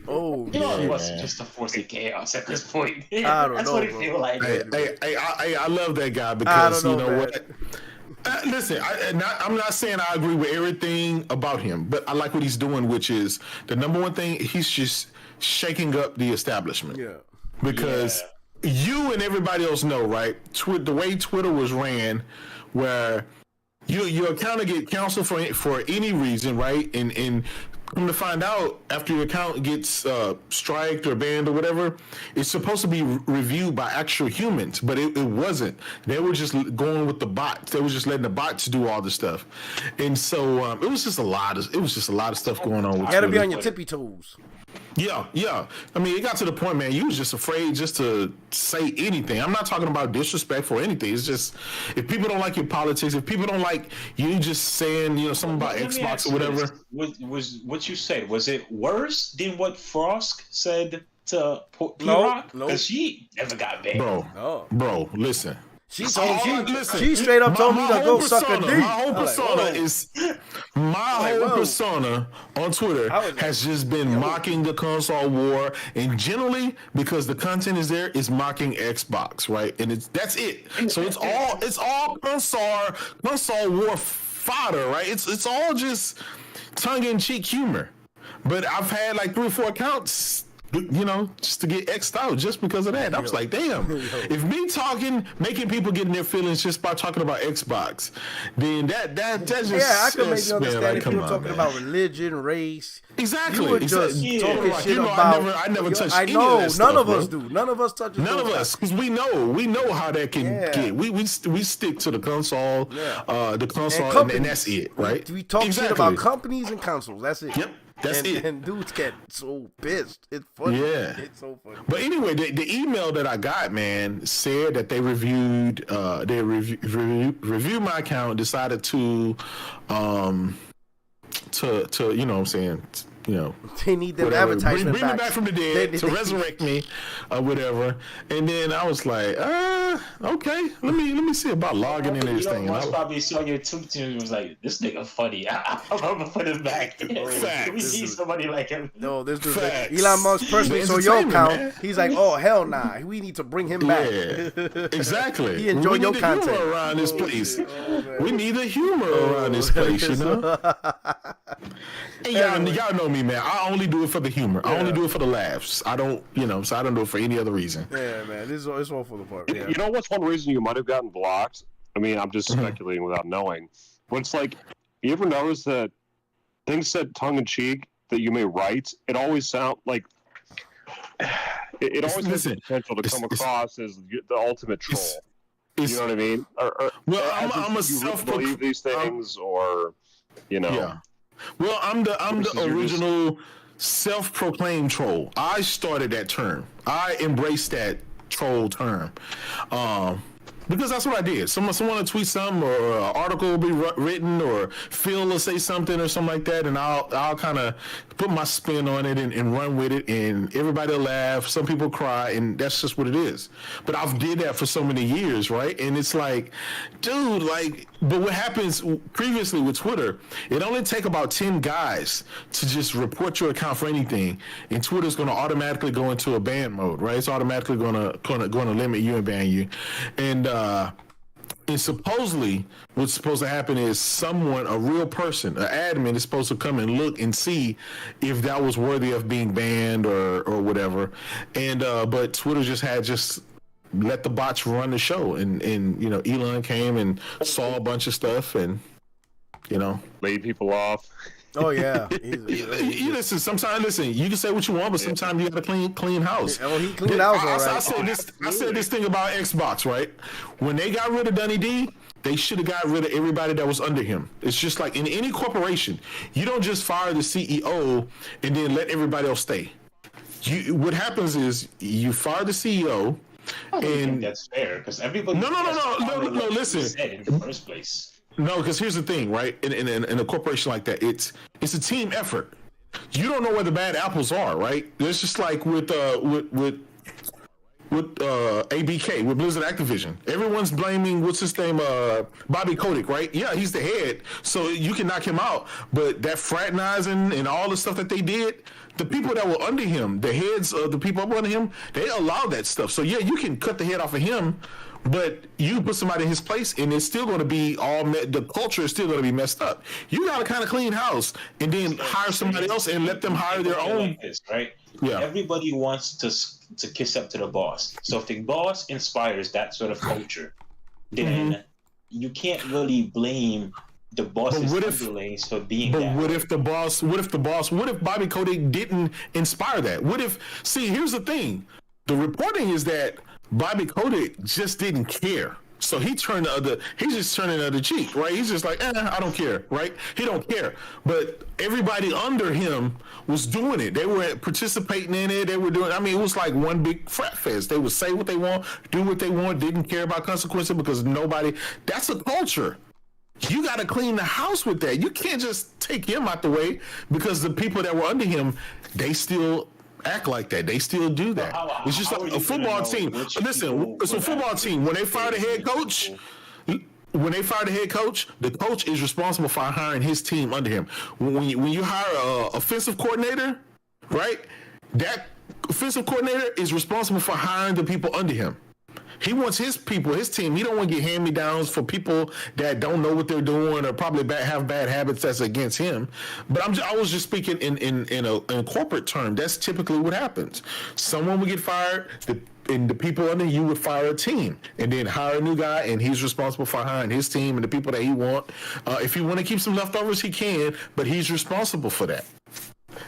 Oh, it was just a force of chaos at this point. I don't That's know, what it bro. feels like. I love that guy because, what? Listen, I'm not saying I agree with everything about him, but I like what he's doing, which is the number one thing, he's just shaking up the establishment. Yeah. Because you and everybody else know, right? The way Twitter was ran, where your account get canceled for any reason, right? And come to find out, after your account gets striked or banned or whatever, it's supposed to be reviewed by actual humans, but it wasn't. They were just going with the bots. They were just letting the bots do all the stuff, and so it was just a lot of stuff going on. You got to be on your tippy toes. Yeah. I mean, it got to the point, man, you was just afraid just to say anything. I'm not talking about disrespect or anything. It's just, if people don't like your politics, if people don't like you just saying, something about Xbox or whatever. Was what you said, was it worse than what Frost said to P-Rock? Because she never got banned. Bro, listen. She straight up told me to go suck a dick. My whole persona on Twitter has just been mocking the console war, and generally because the content is there, is mocking Xbox, right? And that's it. So it's all console war fodder, right? It's all just tongue-in-cheek humor. But I've had like 3 or 4 accounts, just to get X'd out just because of that. I was like, damn, if me making people get in their feelings just by talking about Xbox, then that just I can maybe understand if you're talking about religion, race. Exactly. You were just talking shit about. I never touched I any know, of that stuff, none of bro. us do. None of us touch it. None of us, because we know how that can get. We stick to the console, and that's it, right? We talk shit about companies and consoles. That's it. Yep. That's it. And dudes get so pissed. It's funny. Yeah. It's so funny. But anyway, the email that I got, man, said that they reviewed my account, decided to you know what I'm saying, they need them advertisement bring me back from the dead to resurrect me or whatever. And then I was like, okay, let me see about logging into this thing. I probably saw your tweet and was like, this nigga funny. I'm gonna put him back. We need somebody like him. No, this dude, Elon Musk personally saw your account. Man. He's like, oh hell nah, we need to bring him back. Yeah, exactly. He enjoyed your content humor around this place. We need the humor around this place, And y'all know me, man. I only do it for the humor. I only do it for the laughs. I don't, so I don't do it for any other reason. Yeah, man. It's all for the part. Yeah. You know what's one reason you might have gotten blocked? I mean, I'm just speculating without knowing. But it's like, you ever notice that things said tongue-in-cheek that you may write, it always sound like... It always has the potential to come across as the ultimate troll. You know what I mean? Well, I'm a believe these things, or you know. Yeah. Well, I'm the original self-proclaimed troll. I started that term. I embraced that troll term. Because that's what I did. Someone will tweet something, or an article will be written, or Phil will say something or something like that, and I'll kind of put my spin on it and run with it, and everybody will laugh. Some people cry, and that's just what it is. But I've did that for so many years, right? And it's like, dude, but what happens previously with Twitter, it only take about 10 guys to just report your account for anything, and Twitter's going to automatically go into a ban mode, right? It's automatically going to limit you and ban you, and supposedly what's supposed to happen is someone, a real person, an admin, is supposed to come and look and see if that was worthy of being banned or whatever. And but Twitter just let the bots run the show, and Elon came and saw a bunch of stuff, and laid people off. Oh yeah. Sometimes you can say what you want, but sometimes you got to clean house. Oh, he cleaned house, all right. I said this thing about Xbox, right? When they got rid of Dunny D, they should have got rid of everybody that was under him. It's just like in any corporation, you don't just fire the CEO and then let everybody else stay. What happens is you fire the CEO. I don't think that's fair, because everybody. No. Listen. Said in the first place. No, because here's the thing, right? In a corporation like that, it's a team effort. You don't know where the bad apples are, right? It's just like with ABK, with Blizzard Activision. Everyone's blaming what's his name, Bobby Kotick, right? Yeah, he's the head, so you can knock him out. But that fraternizing and all the stuff that they did, the people that were under him, the heads of the people up under him, they allowed that stuff. So yeah, you can cut the head off of him, but you put somebody in his place, and it's still going to be the culture is still going to be messed up. You got to kind of clean house, and then hire somebody else and let them hire their own. Like this, right? Yeah. Everybody wants to kiss up to the boss. So if the boss inspires that sort of culture, then you can't really blame the boss's underlings for being that. But what if Bobby Kotick didn't inspire that? Here's the thing. The reporting is that Bobby Kotick just didn't care. So he's just turning the other cheek, right? He's just like, I don't care, right? He don't care. But everybody under him was doing it. They were participating in it. They were doing, it was like one big frat fest. They would say what they want, do what they want, didn't care about consequences because that's a culture. You got to clean the house with that. You can't just take him out the way because the people that were under him, they still act like that. They still do that. It's just like a football team. Listen, it's a football team. When they fire the head coach, the coach is responsible for hiring his team under him. When you hire an offensive coordinator, right? That offensive coordinator is responsible for hiring the people under him. He wants his people, his team. He don't want to get hand-me-downs for people that don't know what they're doing or probably have bad habits that's against him. But I was just speaking in a corporate term. That's typically what happens. Someone would get fired, and the people under you would fire a team, and then hire a new guy, and he's responsible for hiring his team and the people that he want. If he want to keep some leftovers, he can, but he's responsible for that.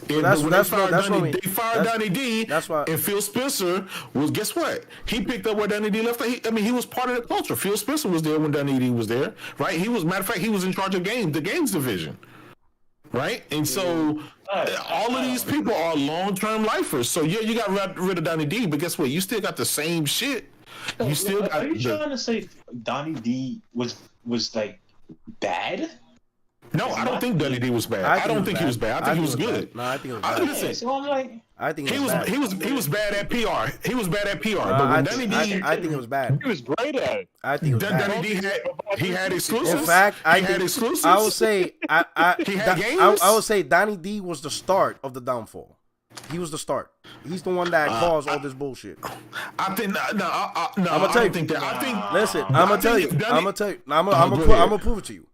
They fired Donny D, and Phil Spencer was, guess what? He picked up where Donny D left. He was part of the culture. Phil Spencer was there when Donny D was there, right? Matter of fact, he was in charge of the games division, right? And so all of these people are long-term lifers. So yeah, you got rid of Donny D, but guess what? You still got the same shit. Are you trying to say Donny D was like bad? No, I don't think Donny D was bad. I don't think he was bad. I think he was good. No, I think he was bad. Listen, so I'm like, I think he was bad at PR. He was bad at PR. But when Donny D, I think it was bad. He was great at it. I think it was bad. Donny D had exclusives. In fact, had exclusives. I would say he had games. I would say Donny D was the start of the downfall. He was the start. He's the one that caused all this bullshit. I think I'm gonna tell you. Listen, I'm gonna tell you. I'm gonna prove it to you.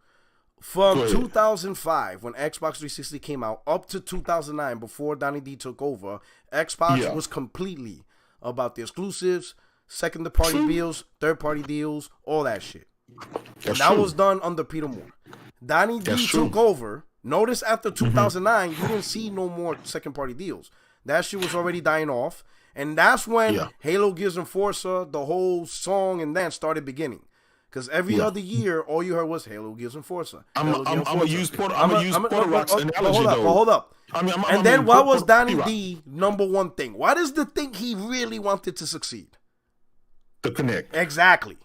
From 2005, when Xbox 360 came out, up to 2009, before Donny D took over, Xbox was completely about the exclusives, second-party deals, third-party deals, all that shit. That was done under Peter Moore. Donnie D took over. Notice after 2009, you didn't see no more second-party deals. That shit was already dying off. And that's when Halo, Gears, and Forza, the whole song and dance started beginning. Because every other year, all you heard was Halo, Gears, and Forza. I'm gonna use Porter Rock's analogy though. Hold up. And then what was Donnie D number one thing? What is the thing he really wanted to succeed? The Connect. Exactly.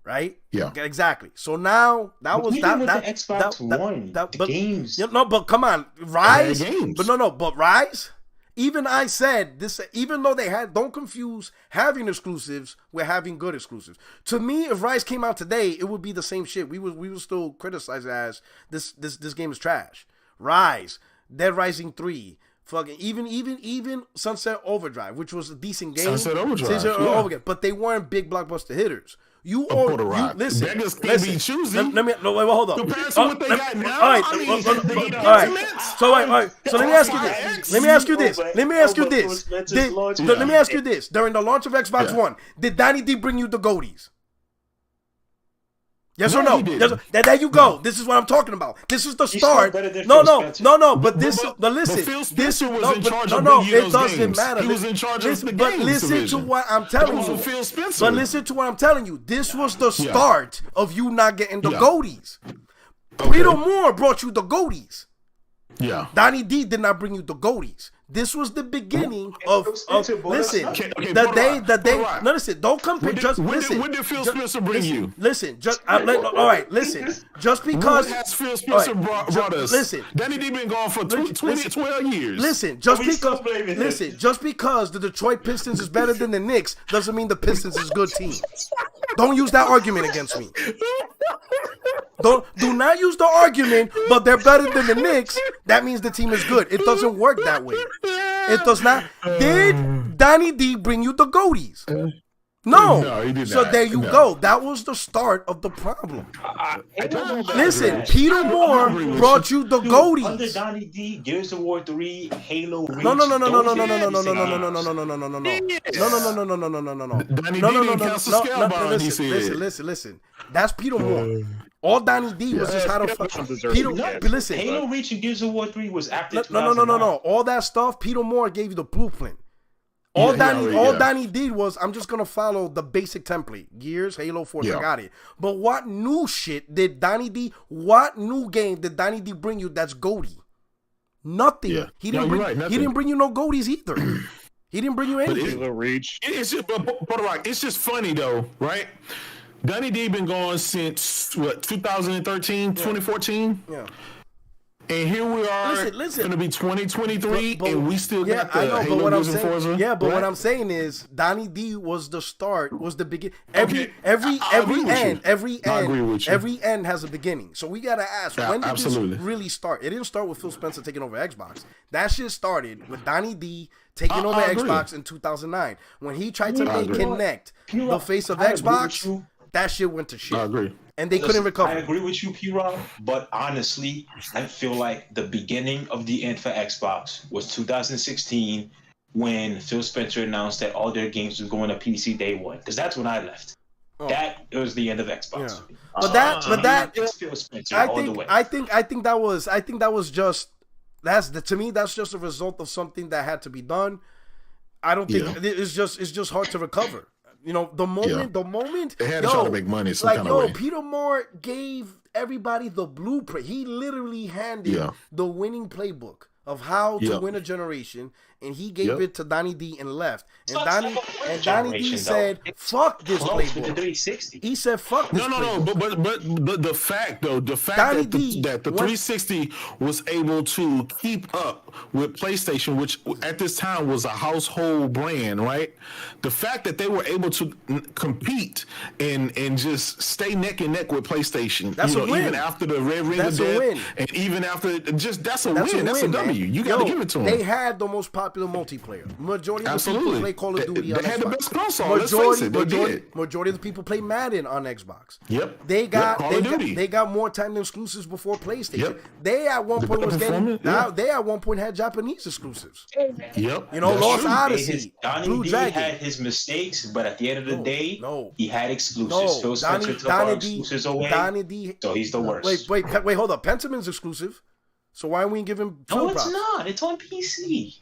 Right? Yeah. Exactly. So now that was even with the Xbox One, the games. No, but come on, Rise. But Rise. Even I said this. Even though they don't confuse having exclusives with having good exclusives. To me, if Rise came out today, it would be the same shit. We would still criticize it as this game is trash. Rise, Dead Rising 3. Fucking even Sunset Overdrive, which was a decent game. Sunset Overdrive, but they weren't big blockbuster hitters. Listen. Beggars can't be choosy. Hold up. Compared to what they got now. All right. So let me ask you this. During the launch of Xbox One, did Donnie D bring you the goatees? Yes or no? There you go. This is what I'm talking about. This is the start. No. But listen. Phil Spencer was in charge of it doesn't matter. He was in charge of the But games listen division. to what I'm telling you. Phil Spencer. But listen to what I'm telling you. This was the start of you not getting the goatees. Peter Moore brought you the goatees. Yeah. Donnie D did not bring you the goatees. This was the beginning of listen. The day. No, listen. Don't compare. Just listen. When did Phil Spencer bring you? Listen. Just all right. Listen. Just because. What has Phil Spencer brought us? Listen. Donnie D been gone for 12 years. Listen. Just because the Detroit Pistons is better than the Knicks doesn't mean the Pistons is a good team. Don't use that argument against me. Do not use the argument, but they're better than the Knicks. That means the team is good. It doesn't work that way. It does not. Did Donnie D bring you the goatees? No, he did not. So there you go. That was the start of the problem. Listen, Peter Moore brought you the goatees. Under Donnie D, Gears of War 3, Halo Reach. No. Donnie D didn't cast a scale bond, he said. Listen. That's Peter Moore. All Donnie D was just how to fuck. Listen. Halo Reach and Gears of War 3 was after. No. All that stuff, Peter Moore gave you the blueprint. All Donnie did was, I'm just gonna follow the basic template. Gears, Halo, Forza, got it. But what new shit did Donnie D? What new game did Donnie D bring you that's goaty? Nothing. Yeah. He didn't bring you no goaties either. He didn't bring you anything. It's just funny though, right? Donnie D been gone since 2013, 2014. Yeah. And here we are. Listen. Going to be 2023, and we still got the Halo, Gears, and Forza. Yeah, but what I'm saying is, Donnie D was the start, was the beginning. Every end has a beginning. So we gotta ask, when did this really start? It didn't start with Phil Spencer taking over Xbox. That shit started with Donnie D taking over Xbox in 2009 when he tried to make Kinect the face of Xbox. That shit went to shit. I agree. And they couldn't recover. I agree with you, P-Rob, but honestly, I feel like the beginning of the end for Xbox was 2016 when Phil Spencer announced that all their games was going to PC day one. Because that's when I left. That was the end of Xbox. Yeah. But Phil Spencer I think that was just to me that's just a result of something that had to be done. I don't think it's just hard to recover. You know, the moment they had to try to make money some kind of way. Peter Moore gave everybody the blueprint. He literally handed the winning playbook of how to win a generation, and he gave it to Donnie D and left. And Donnie D said, "Fuck this playbook." He said, "Fuck this." No. But the fact that the 360 was able to keep up with PlayStation, which at this time was a household brand, right? The fact that they were able to compete and just stay neck and neck with PlayStation, that's a win. Even after the Red Ring of Death, and even after that's a win. That's a W. You got to give it to them. They had the most popular popular multiplayer. Majority of the Absolutely. people play Call of Duty on They Xbox. had the best console. Let's face it, they did. Majority of the people play Madden on Xbox. Yep. They got Call of Duty. they got more time than exclusives before PlayStation. Yep. They at one point was getting performance, they at one point had Japanese exclusives. Yep. You know, That's Lost true. Odyssey, Donnie Blue D Dragon. had his mistakes, but at the end of the day, no. he had exclusives. Phil Spencer took our exclusives away, so he's the worst. Wait, hold up. Pentamen's exclusive. So why aren't we giving Phil No, it's props? not. It's on PC.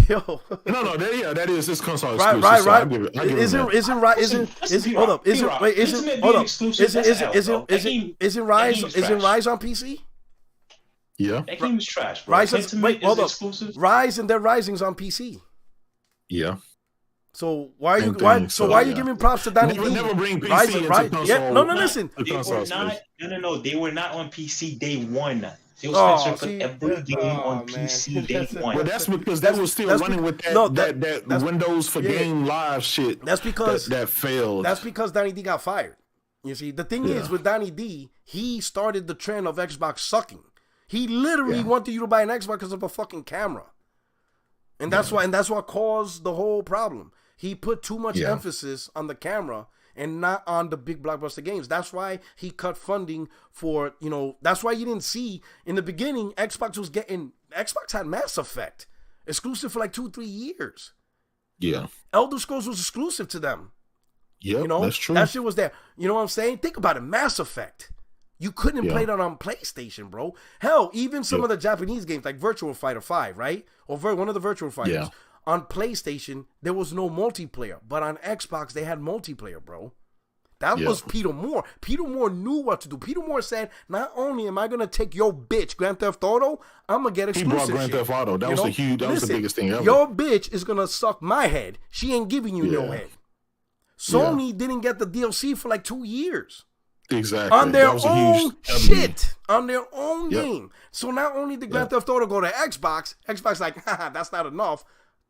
Yo. That is this console Right. exclusive. So I give it that. Isn't Rise on PC? Yeah. That game is trash, bro. Rise is exclusive. Rise and Dead Rising's on PC. Yeah. So why are you So, why are you giving props to Donnie D? Never bring PC Rise, into right? console. Yeah, no, listen. They were not. No. They were not on PC day one. Phil Oh, Spencer put every game on PC day one. Well, that's because they were still running with that Windows for Game Live shit. That's because that failed. That's because Donnie D got fired. You see, the thing is with Donnie D, he started the trend of Xbox sucking. He literally wanted you to buy an Xbox because of a fucking camera, and that's what caused the whole problem. He put too much emphasis on the camera and not on the big blockbuster games. That's why he cut funding for, that's why you didn't see in the beginning Xbox had Mass Effect exclusive for like 2-3 years. Yeah. Elder Scrolls was exclusive to them. Yeah, that's true. That shit was there. You know what I'm saying? Think about it. Mass Effect. You couldn't play that on PlayStation, bro. Hell, even some of the Japanese games like Virtua Fighter 5, right? Or one of the Virtua Fighters. Yeah. On PlayStation, there was no multiplayer. But on Xbox, they had multiplayer, bro. That was Peter Moore. Peter Moore knew what to do. Peter Moore said, not only am I going to take your bitch, Grand Theft Auto, I'm going to get exclusive He brought Grand Theft Auto. That was the biggest thing ever. Your bitch is going to suck my head. She ain't giving you no head. Sony didn't get the DLC for like 2 years. Exactly. On their own shit. On their own game. So not only did Grand Theft Auto go to Xbox like, haha, that's not enough.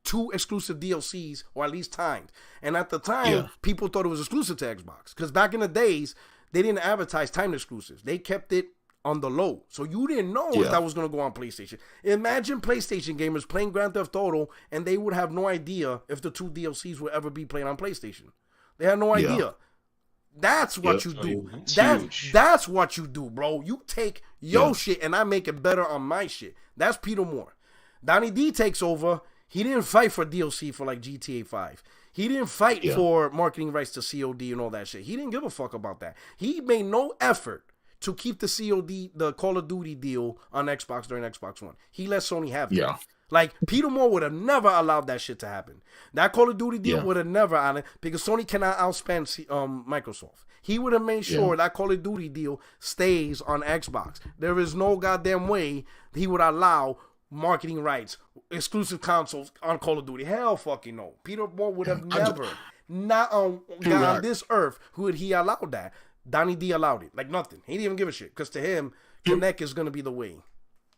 2 exclusive DLCs, or at least timed. And at the time, people thought it was exclusive to Xbox. Because back in the days, they didn't advertise timed exclusives. They kept it on the low. So you didn't know if that was going to go on PlayStation. Imagine PlayStation gamers playing Grand Theft Auto, and they would have no idea if the 2 DLCs would ever be played on PlayStation. They had no idea. That's what you do. That's what you do, bro. You take your shit, and I make it better on my shit. That's Peter Moore. Donnie D takes over. He didn't fight for DLC for like GTA 5. He didn't fight for marketing rights to COD and all that shit. He didn't give a fuck about that. He made no effort to keep the COD, the Call of Duty deal on Xbox during Xbox One. He let Sony have it. Yeah. Like, Peter Moore would have never allowed that shit to happen. That Call of Duty deal would have never on it because Sony cannot outspend Microsoft. He would have made sure that Call of Duty deal stays on Xbox. There is no goddamn way he would allow marketing rights, exclusive consoles on Call of Duty. Hell fucking no. Peter Moore would have never, not on this earth, would he allow that. Donnie D allowed it. Like nothing. He didn't even give a shit. Because to him, Connect is going to be the way.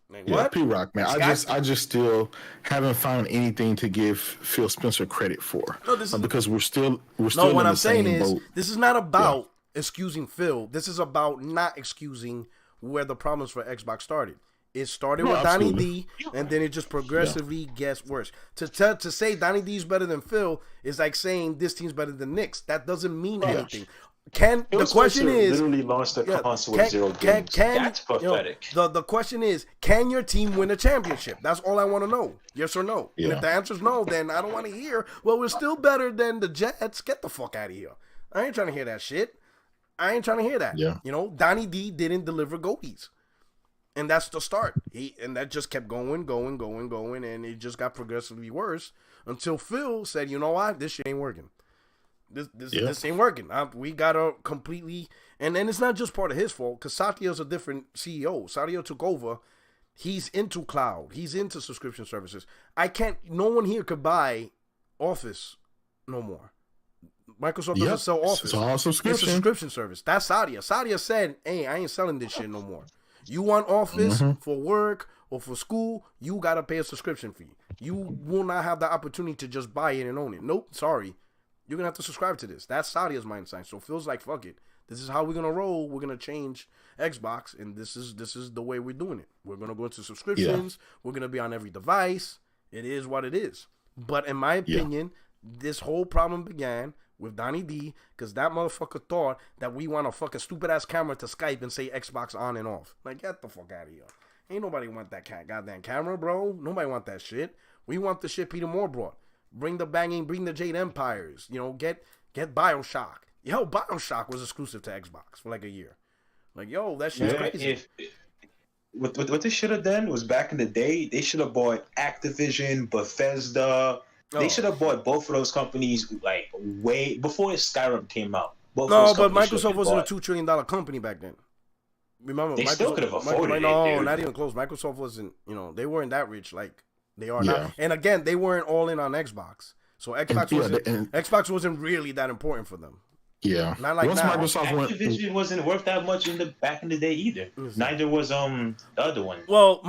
Like, what? P-Rock, man. I just still haven't found anything to give Phil Spencer credit for. No, because we're still no, what I'm saying is, this is not about excusing Phil. This is about not excusing where the problems for Xbox started. It started with Donnie D, and then it just progressively gets worse. To say Donnie D is better than Phil is like saying this team's better than Knicks. That doesn't mean anything. The question is, literally launched a console with 0 games. That's pathetic. The question is, can your team win a championship? That's all I want to know. Yes or no? And if the answer is no, then I don't want to hear, well, we're still better than the Jets. Get the fuck out of here. I ain't trying to hear that shit. I ain't trying to hear that. Yeah. Donnie D didn't deliver goalies. And that's the start. And that just kept going, and it just got progressively worse until Phil said, you know what? This shit ain't working. This ain't working. We got to completely... And it's not just part of his fault, because Satya's a different CEO. Satya took over. He's into cloud. He's into subscription services. No one here could buy Office no more. Microsoft doesn't sell Office. It's all subscription. It's a subscription service. That's Satya. Satya said, hey, I ain't selling this shit no more. You want Office for work or for school, you got to pay a subscription fee. You will not have the opportunity to just buy it and own it. Nope, sorry. You're going to have to subscribe to this. That's Satya's mindset. So Phil's like, fuck it. This is how we're going to roll. We're going to change Xbox, and this is the way we're doing it. We're going to go into subscriptions. We're going to be on every device, It is what it is. But in my opinion, this whole problem began with Donnie D, because that motherfucker thought that we want a fucking stupid ass camera to Skype and say Xbox on and off. Like, get the fuck out of here. Ain't nobody want that goddamn camera, bro. Nobody want that shit. We want the shit Peter Moore brought. Bring the banging, bring the Jade Empires. You know, get BioShock. Yo, BioShock was exclusive to Xbox for like a year. Like, yo, that shit's crazy. What they should have done was, back in the day, they should have bought Activision, Bethesda. They should have bought both of those companies like way before Skyrim came out. No, but Microsoft wasn't a $2 trillion company back then. Remember, they still could have afforded it. No, dude. not even close. Microsoft wasn't, they weren't that rich like they are now. And again, they weren't all in on Xbox. So Xbox wasn't really that important for them. Yeah. Not like once now. Activision wasn't worth that much back in the day either. Neither was the other one. Well,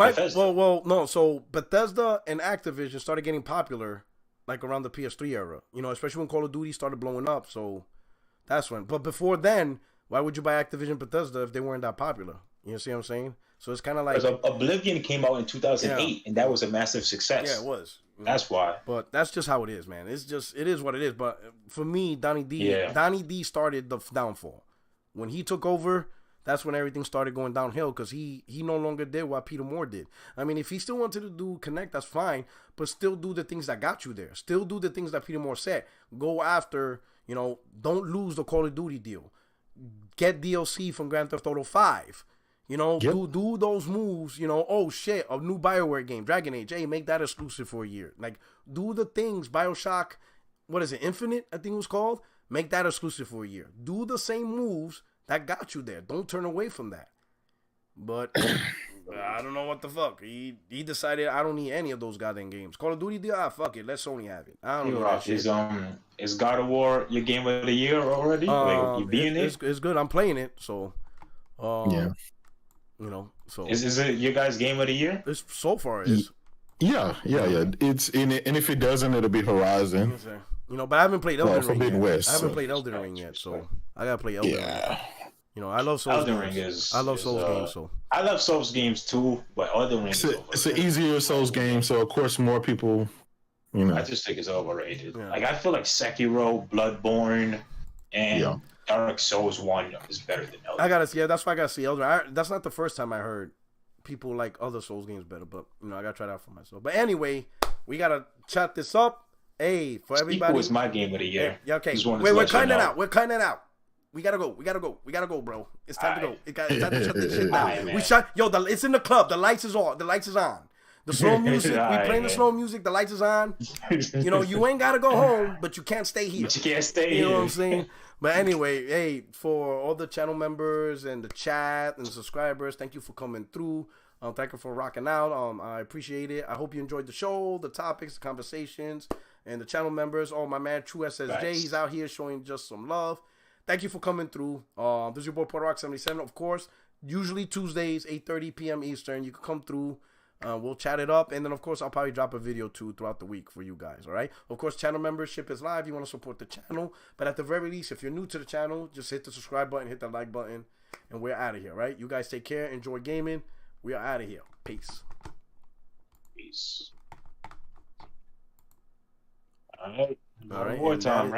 no. So Bethesda and Activision started getting popular like around the PS3 era. Especially when Call of Duty started blowing up. So that's when. But before then, why would you buy Activision Bethesda if they weren't that popular? You see what I'm saying? So it's kind of like Oblivion came out in 2008, and that was a massive success. Yeah, it was. That's why. But that's just how it is, man. It is what it is. But for me, Donnie D started the downfall. When he took over, that's when everything started going downhill, because he no longer did what Peter Moore did. I mean, if he still wanted to do Connect, that's fine, but still do the things that got you there. Still do the things that Peter Moore said. Go after, don't lose the Call of Duty deal. Get DLC from Grand Theft Auto 5. Do those moves, oh shit, a new BioWare game, Dragon Age, hey, make that exclusive for a year. Like, do the things, BioShock, what is it, Infinite, I think it was called? Make that exclusive for a year. Do the same moves that got you there. Don't turn away from that. But I don't know what the fuck. He decided I don't need any of those goddamn games. Call of Duty deal, fuck it, let Sony have it. I don't know that shit. Is God of War your game of the year already? You being it? It's good. I'm playing it, so yeah. So is it your guys' game of the year? It's so far is. Yeah. It's in it, and if it doesn't, it'll be Horizon. But I haven't played Elden Ring yet. West, I haven't played Elden Ring yet, so I gotta play Elden Ring. I love Souls games. I love Souls games. So I love Souls games too, but Elden Ring. It's an easier Souls game, so of course more people. I just think it's overrated. Yeah. Like, I feel like Sekiro, Bloodborne, and Dark Souls 1 is better than Elden Ring. That's why I gotta see Elden Ring. That's not the first time I heard people like other Souls games better, but I gotta try it out for myself. But anyway, we gotta chat this up. Hey, for everybody, Sequel is my game of the year. Yeah, okay. We're cutting it out. We're cutting it out. We gotta go, bro. It's time to go. It's time to shut this shit down. It's in the club. The lights is on. The slow music. We playing the slow music. The lights is on. You ain't gotta go home, but you can't stay here. But you can't stay here. You know what I'm saying? But anyway, hey, for all the channel members and the chat and the subscribers, thank you for coming through. Thank you for rocking out. I appreciate it. I hope you enjoyed the show, the topics, the conversations, and the channel members. Oh, my man, True SSJ, he's out here showing just some love. Thank you for coming through. This is your boy Puerto77, of course. Usually Tuesdays, 8:30 p.m. Eastern. You can come through. We'll chat it up, and then of course I'll probably drop a video too throughout the week for you guys. All right. Of course, channel membership is live. You want to support the channel, but at the very least, if you're new to the channel, just hit the subscribe button, hit the like button, and we're out of here. Right. You guys take care. Enjoy gaming. We are out of here. Peace. All right. More time.